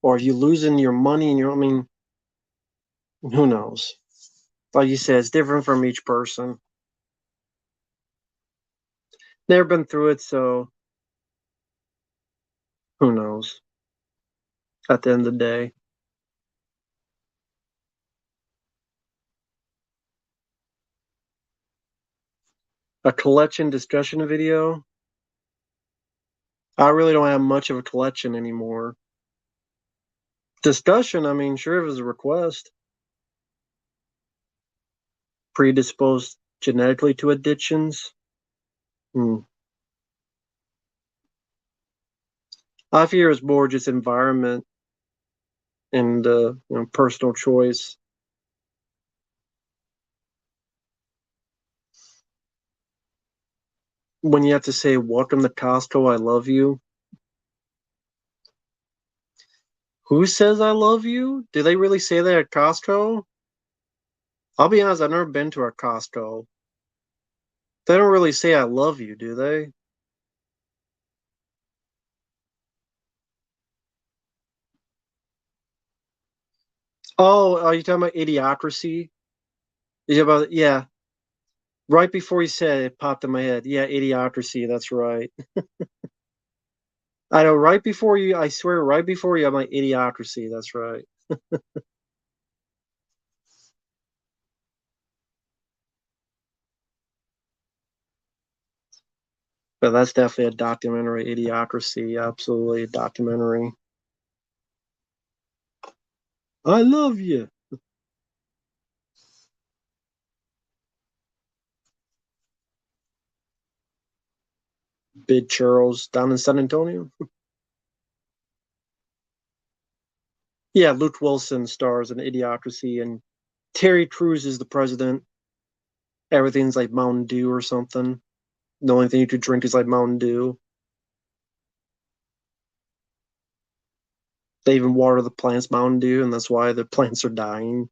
or if you losing your money and I mean, who knows? Like you said, it's different from each person. Never been through it, so who knows? At the end of the day, a collection discussion video. I really don't have much of a collection anymore. Discussion, I mean, sure, if it's a request. Predisposed genetically to addictions. Hmm. I fear it's more just environment and personal choice. When you have to say "Welcome to Costco, I love you." Who says I love you? Do they really say that at Costco? I'll be honest, I've never been to a Costco. They don't really say I love you, do they? Oh, are you talking about Idiocracy? Is it about yeah? Right before you said it, it popped in my head. Yeah, Idiocracy. That's right. I know. Right before you, I swear, right before you, I'm like Idiocracy. That's right. But that's definitely a documentary. Idiocracy, absolutely a documentary. I love you, Big Charles down in San Antonio. Yeah, Luke Wilson stars in Idiocracy, and Terry Crews is the president. Everything's like Mountain Dew or something. The only thing you could drink is like Mountain Dew. They even water the plants Mountain Dew, and that's why the plants are dying.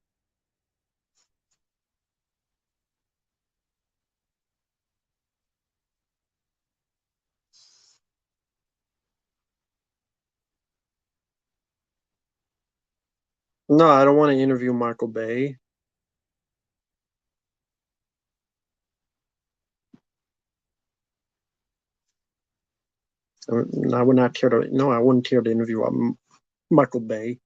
No, I don't want to interview Michael Bay. I would not care to. No, I wouldn't care to interview Michael Bay.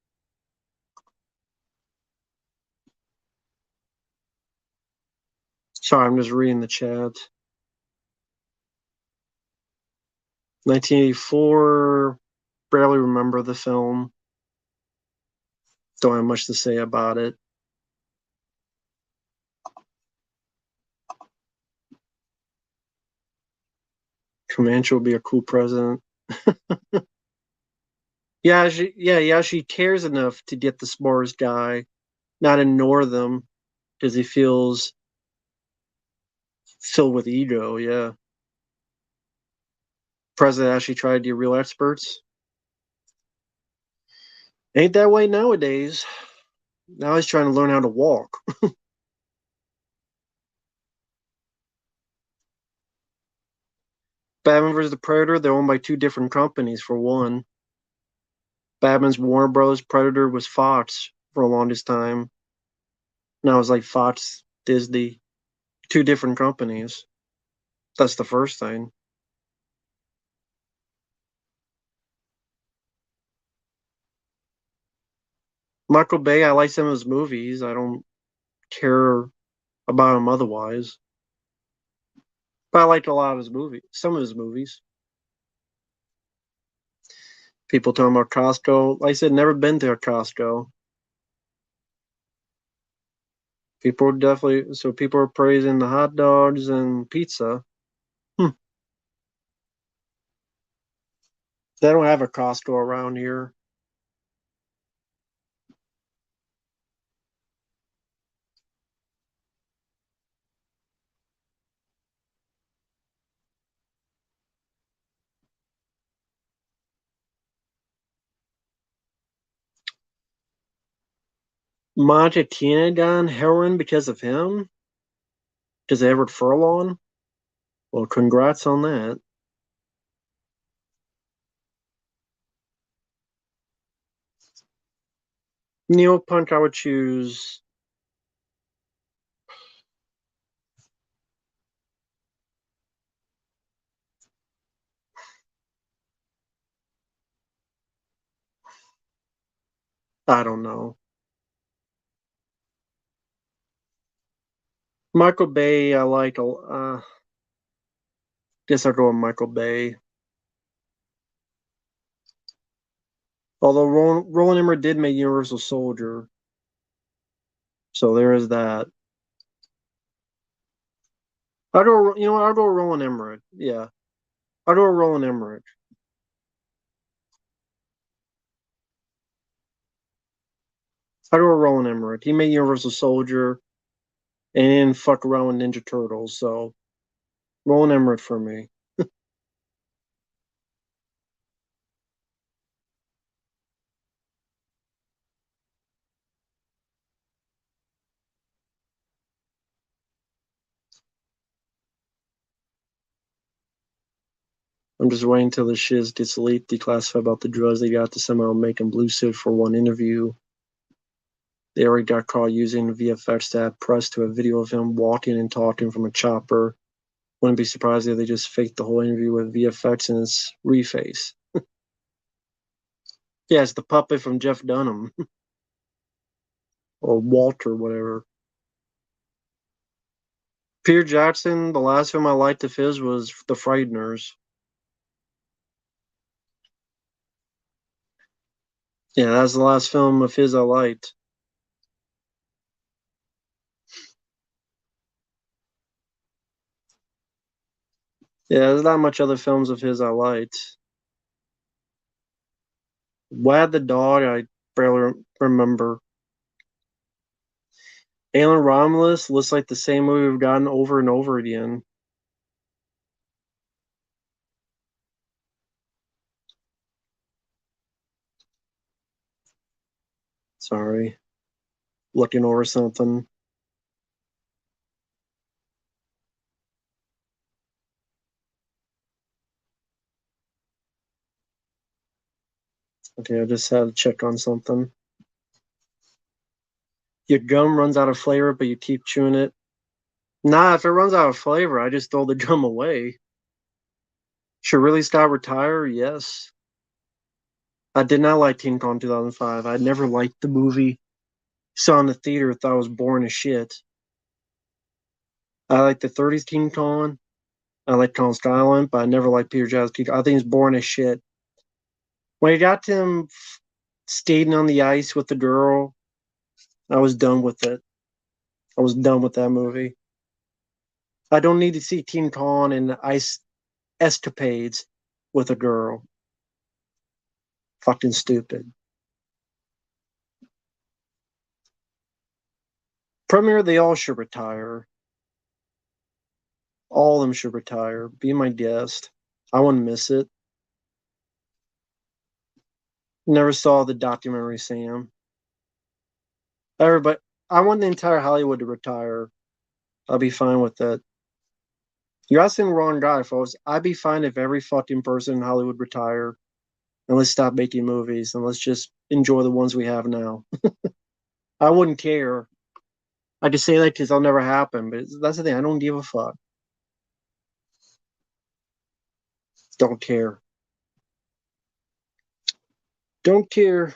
Sorry, I'm just reading the chat. 1984. Barely remember the film. Don't have much to say about it. Comanche would be a cool president. Yeah, she cares enough to get the smartest guy, not ignore them because he feels filled with ego. Yeah, president actually tried to get real experts. Ain't that way nowadays. Now he's trying to learn how to walk. Batman vs. the Predator, they're owned by two different companies for one. Batman's Warner Bros. Predator was Fox for the longest time. Now it's like Fox, Disney, two different companies. That's the first thing. Michael Bay, I like some of his movies. I don't care about him otherwise. But I liked a lot of his movies, some of his movies. People talking about Costco. Like I said, never been to a Costco. People are definitely so people are praising the hot dogs and pizza. Hmm. They don't have a Costco around here. Monte Tina gone heroin because of him. Does Everett Furlong? Well, congrats on that. Neo Punk, I would choose. I don't know. Michael Bay, I like. Guess I'll go with Michael Bay. Although Roland Emmerich did make Universal Soldier, so there is that. I'll go. You know what? I'll go Roland Emmerich. Yeah, I'll go Roland Emmerich. I'll go Roland Emmerich. He made Universal Soldier and he didn't fuck around with Ninja Turtles, so Roland Emmerich for me. I'm just waiting till the shiz gets leaked, declassified about the drugs they got to somehow make him blue suit for one interview. They already got caught using VFX to add press to a video of him walking and talking from a chopper. Wouldn't be surprised if they just faked the whole interview with VFX and his reface. Yeah, it's the puppet from Jeff Dunham or Walter, whatever. Peter Jackson, the last film I liked of his was The Frighteners. Yeah, that's the last film of his I liked. Yeah, there's not much other films of his I liked. Wad the Dog, I barely remember. Alien Romulus looks like the same movie we've gotten over and over again. Sorry. Looking over something. Okay, I just had to check on something. Your gum runs out of flavor, but you keep chewing it. Nah, if it runs out of flavor, I just throw the gum away. Should Ridley Scott retire? Yes. I did not like King Kong 2005. I never liked the movie. Saw in the theater, thought it was boring as shit. I like the 30s King Kong. I like Kong Island, but I never liked Peter Jackson's King Kong. I think it's boring as shit. When he got to him skating on the ice with the girl, I was done with it. I was done with that movie. I don't need to see King Kong and ice escapades with a girl. Fucking stupid. Premier, they all should retire. All of them should retire. Be my guest. I wouldn't miss it. Never saw the documentary, Sam. Everybody, I want the entire Hollywood to retire. I'll be fine with that. You're asking the wrong guy, folks. I'd be fine if every fucking person in Hollywood retire and let's stop making movies and let's just enjoy the ones we have now. I wouldn't care. I just say that because that'll never happen, but that's the thing. I don't give a fuck. Don't care. Don't care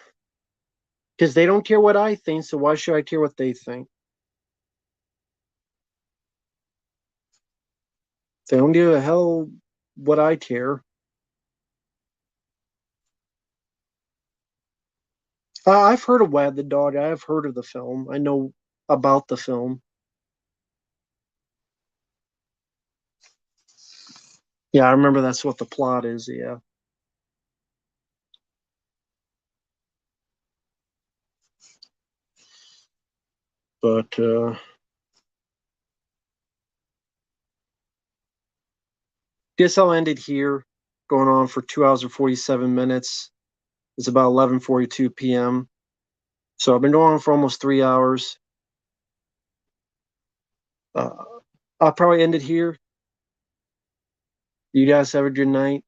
because they don't care what I think. So why should I care what they think? They don't give a hell what I care. I've heard of Wad the Dog. I have heard of the film. I know about the film. Yeah, I remember that's what the plot is. Yeah, but guess I'll end it here. Going on for 2 hours and 47 minutes. It's about 11:42 p.m. So I've been going on for almost 3 hours. Uh, I'll probably end it here. You guys have a good night.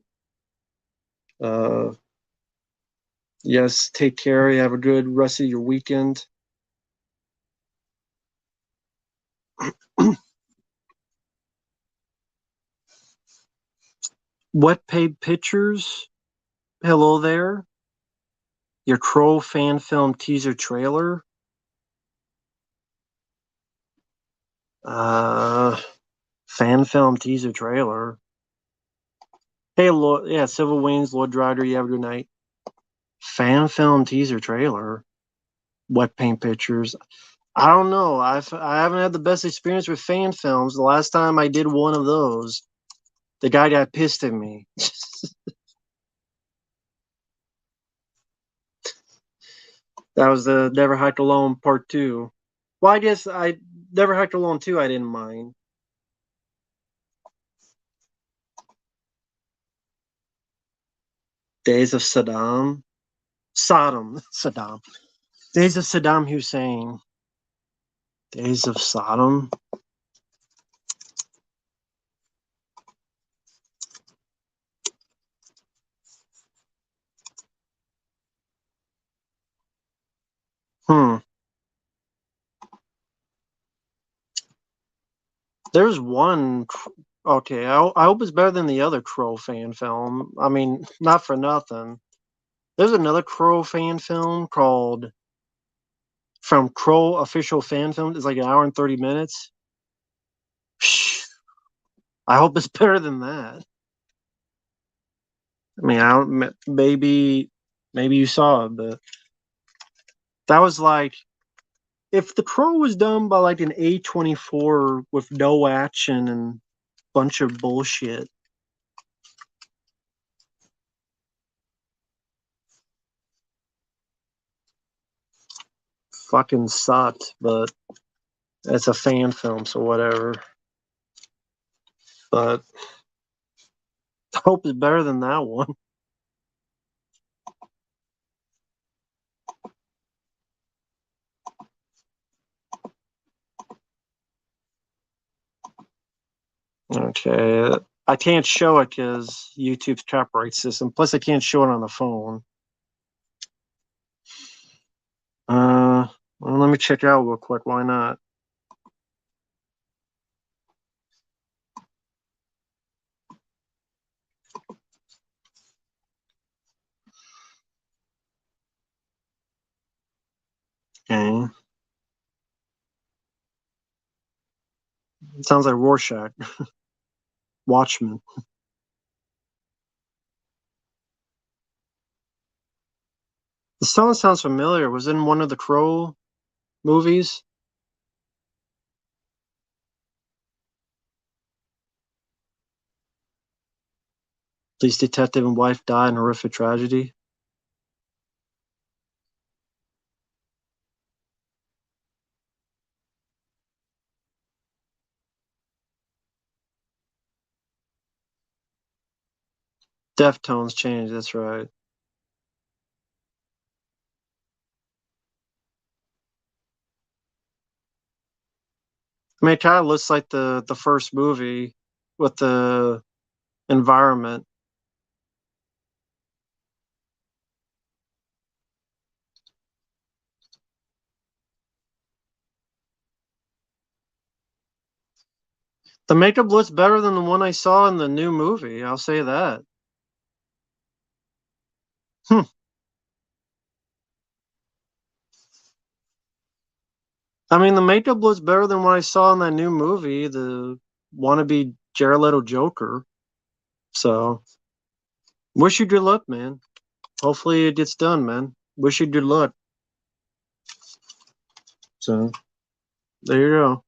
Uh, yes, take care. You have a good rest of your weekend. Wet Paid Pictures. Hello there. Your Crow fan film teaser trailer. Uh, Fan film teaser trailer. Hey, Lord, yeah, Civil Wings, Lord Drider, you have a good night. Fan film teaser trailer. Wet Paint Pictures. I don't know. I haven't had the best experience with fan films. The last time I did one of those, the guy got pissed at me. That was the Never Hike Alone Part 2. Well, I guess I Never Hike Alone 2 I didn't mind. Days of Saddam. Saddam. Days of Saddam Hussein. Days of Sodom. Hmm. There's one. Okay, I hope it's better than the other Crow fan film. I mean, not for nothing. There's another Crow fan film called From Crow Official Fan Film. It's like an hour and 30 minutes. I hope it's better than that. I mean, I don't, maybe you saw it, but that was like if The Crow was done by like an A24 with no action and bunch of bullshit. Fucking sucked, but it's a fan film, so whatever. But I hope it's better than that one. Okay. I can't show it because YouTube's copyright system. Plus, I can't show it on the phone. Well, let me check it out real quick. Why not? Okay. It sounds like Rorschach. Watchmen. The song sounds familiar. Was it in one of the Crow movies? Police detective and wife die in horrific tragedy. Deftones changed. That's right. I mean, it kind of looks like the first movie with the environment. The makeup looks better than the one I saw in the new movie. I'll say that. Hmm. I mean, the makeup looks better than what I saw in that new movie, the wannabe Jared Leto Joker. So, wish you good luck, man. Hopefully, it gets done, man. Wish you good luck. So, there you go.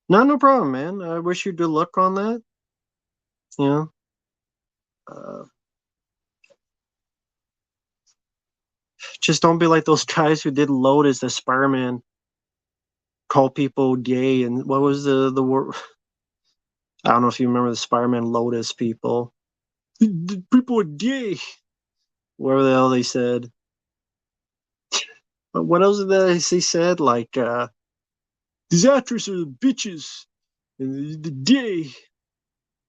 No problem, man. I wish you good luck on that. You know, uh, just don't be like those guys who did Lotus, the Spider-Man, call people gay, and what was the word? I don't know if you remember the Spider-Man Lotus people. People are gay. Whatever the hell they said. But what else did they said? Like, These actresses are the bitches. And the day.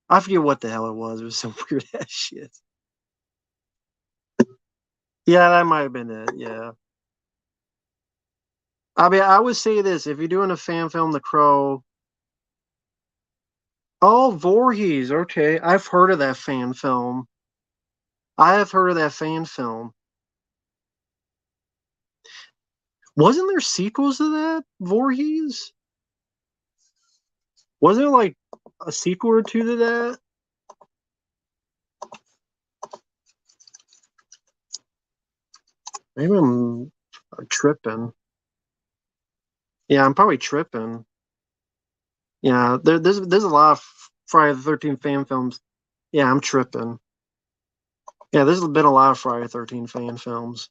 I forget what the hell it was. It was some weird ass shit. Yeah, that might have been it. Yeah. I mean, I would say this: if you're doing a fan film, The Crow. Oh, Voorhees. Okay, I've heard of that fan film. I have heard of that fan film. Wasn't there sequels to that Voorhees? Was there like a sequel or two to that? Maybe I'm tripping. Yeah, I'm probably tripping. Yeah, there's a lot of Friday the 13th fan films. Yeah, I'm tripping. Yeah, there's been a lot of Friday the 13th fan films.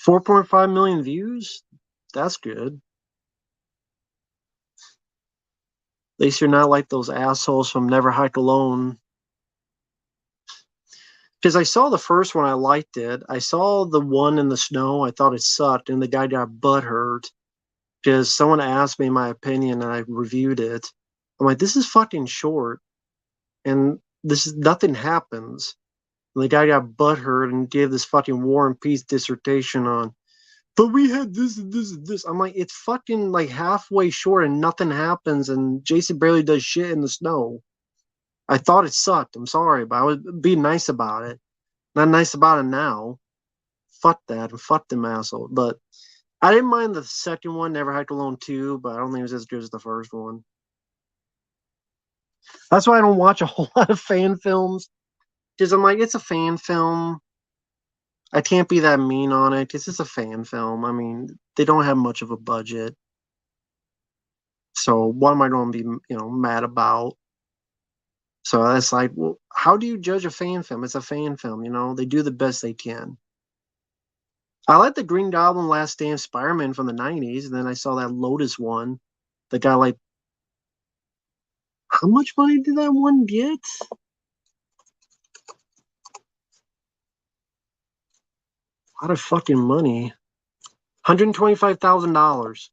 4.5 million views? That's good. At least you're not like those assholes from Never Hike Alone. Because I saw the first one, I liked it. I saw the one in the snow, I thought it sucked, and the guy got butthurt because someone asked me my opinion and I reviewed it. I'm like, this is fucking short, and this is nothing happens. And the guy got butthurt and gave this fucking War and Peace dissertation on, but we had this and this and this. I'm like, it's fucking like halfway short and nothing happens, and Jason barely does shit in the snow. I thought it sucked. I'm sorry, but I would be nice about it. Not nice about it now. Fuck that and fuck them asshole. But I didn't mind the second one, Never Hike Alone 2, but I don't think it was as good as the first one. That's why I don't watch a whole lot of fan films. Because I'm like, it's a fan film. I can't be that mean on it. It's just a fan film. I mean, they don't have much of a budget. So what am I going to be, mad about? So that's like, well, how do you judge a fan film? It's a fan film, They do the best they can. I like the Green Goblin Last Stand Spider-Man from the 90s, and then I saw that Lotus one that got like, how much money did that one get? A lot of fucking money. $125,000.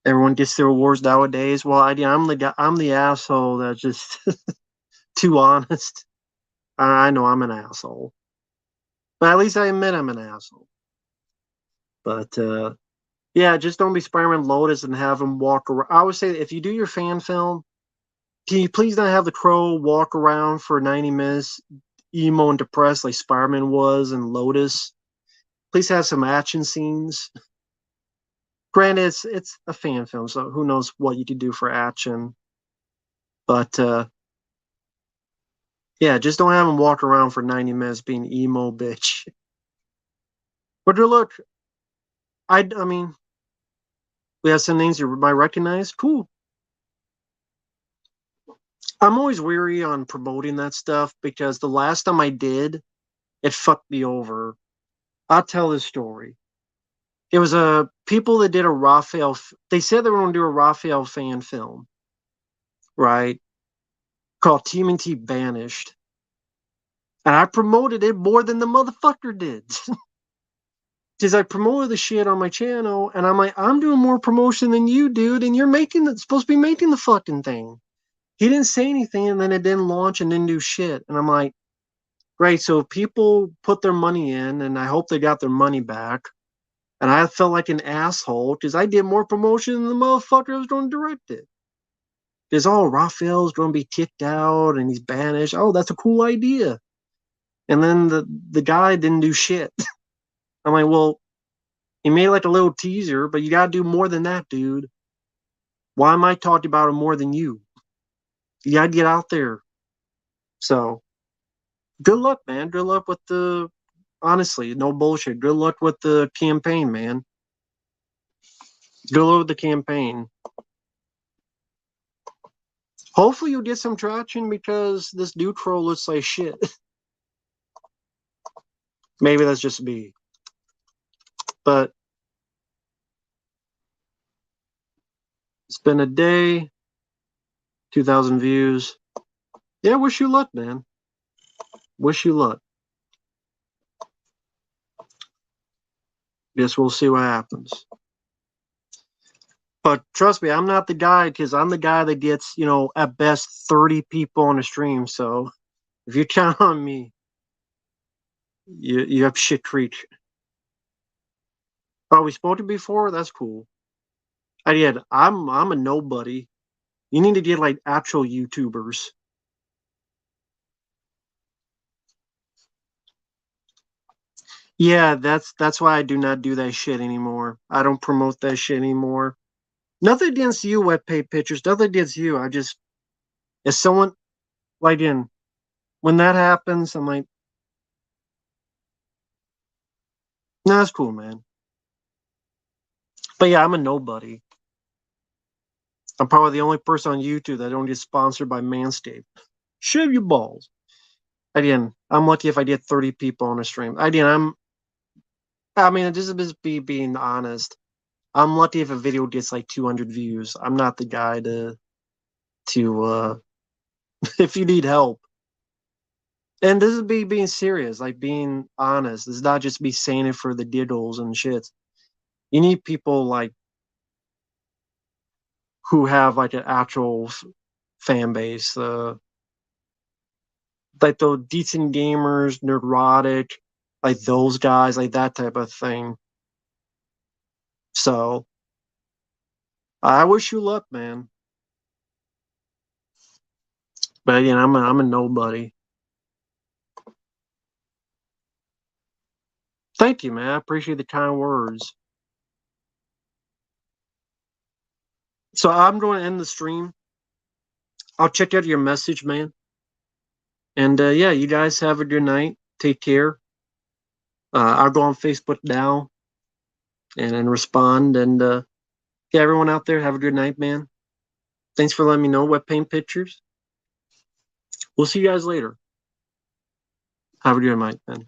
Everyone gets their awards nowadays. Well, I'm the guy. I'm the asshole that's just too honest. I know I'm an asshole, but at least I admit I'm an asshole. But yeah, just don't be Spider-Man Lotus and have him walk around. I would say if you do your fan film, can you please not have the Crow walk around for 90 minutes, emo and depressed like Spider-Man was and Lotus? Please have some action scenes. Granted, it's a fan film, so who knows what you could do for action. But yeah, just don't have him walk around for 90 minutes being emo bitch. But look, I mean, we have some names you might recognize. Cool. I'm always weary on promoting that stuff because the last time I did, it fucked me over. I'll tell this story. It was people that did a Raphael. They said they were going to do a Raphael fan film, right? Called TMNT Banished, and I promoted it more than the motherfucker did. Because I promoted the shit on my channel, and I'm like, I'm doing more promotion than you, dude, and you're supposed to be making the fucking thing. He didn't say anything, and then it didn't launch and didn't do shit. And I'm like, great. So people put their money in, and I hope they got their money back. And I felt like an asshole because I did more promotion than the motherfucker that was going to direct it. Because, oh, Raphael's going to be kicked out and he's banished. Oh, that's a cool idea. And then the guy didn't do shit. I'm like, well, he made like a little teaser, but you got to do more than that, dude. Why am I talking about it more than you? You got to get out there. So, good luck, man. Good luck with honestly, no bullshit. Good luck with the campaign, man. Good luck with the campaign. Hopefully you'll get some traction because this new troll looks like shit. Maybe that's just me. But it's been a day, 2,000 views. Yeah, wish you luck, man. Wish you luck. Guess we'll see what happens. But trust me, I'm not the guy because I'm the guy that gets, at best 30 people on a stream. So if you count on me, you have shit creek. Oh, we spoke to before? That's cool. I'm a nobody. You need to get like actual YouTubers. Yeah, that's why I do not do that shit anymore. I don't promote that shit anymore. Nothing against you, wet paint pictures. Nothing against you. I just, as someone like in when that happens, I'm like, nah, that's cool, man. But yeah, I'm a nobody. I'm probably the only person on YouTube that don't get sponsored by Manscaped. Shave your balls. Again, I'm lucky if I get 30 people on a stream. Again, I mean, this is just being honest. I'm lucky if a video gets like 200 views. I'm not the guy to if you need help. And this is being serious, like being honest. It's not just me saying it for the giggles and shits. You need people like who have like an actual fan base, like the decent gamers, neurotic, like those guys, like that type of thing. So I wish you luck, man. But again, I'm a nobody. Thank you, man. I appreciate the kind words. So I'm going to end the stream. I'll check out your message, man. And yeah, you guys have a good night. Take care. I'll go on Facebook now and respond. And yeah, everyone out there, have a good night, man. Thanks for letting me know what paint pictures. We'll see you guys later. Have a good night, man.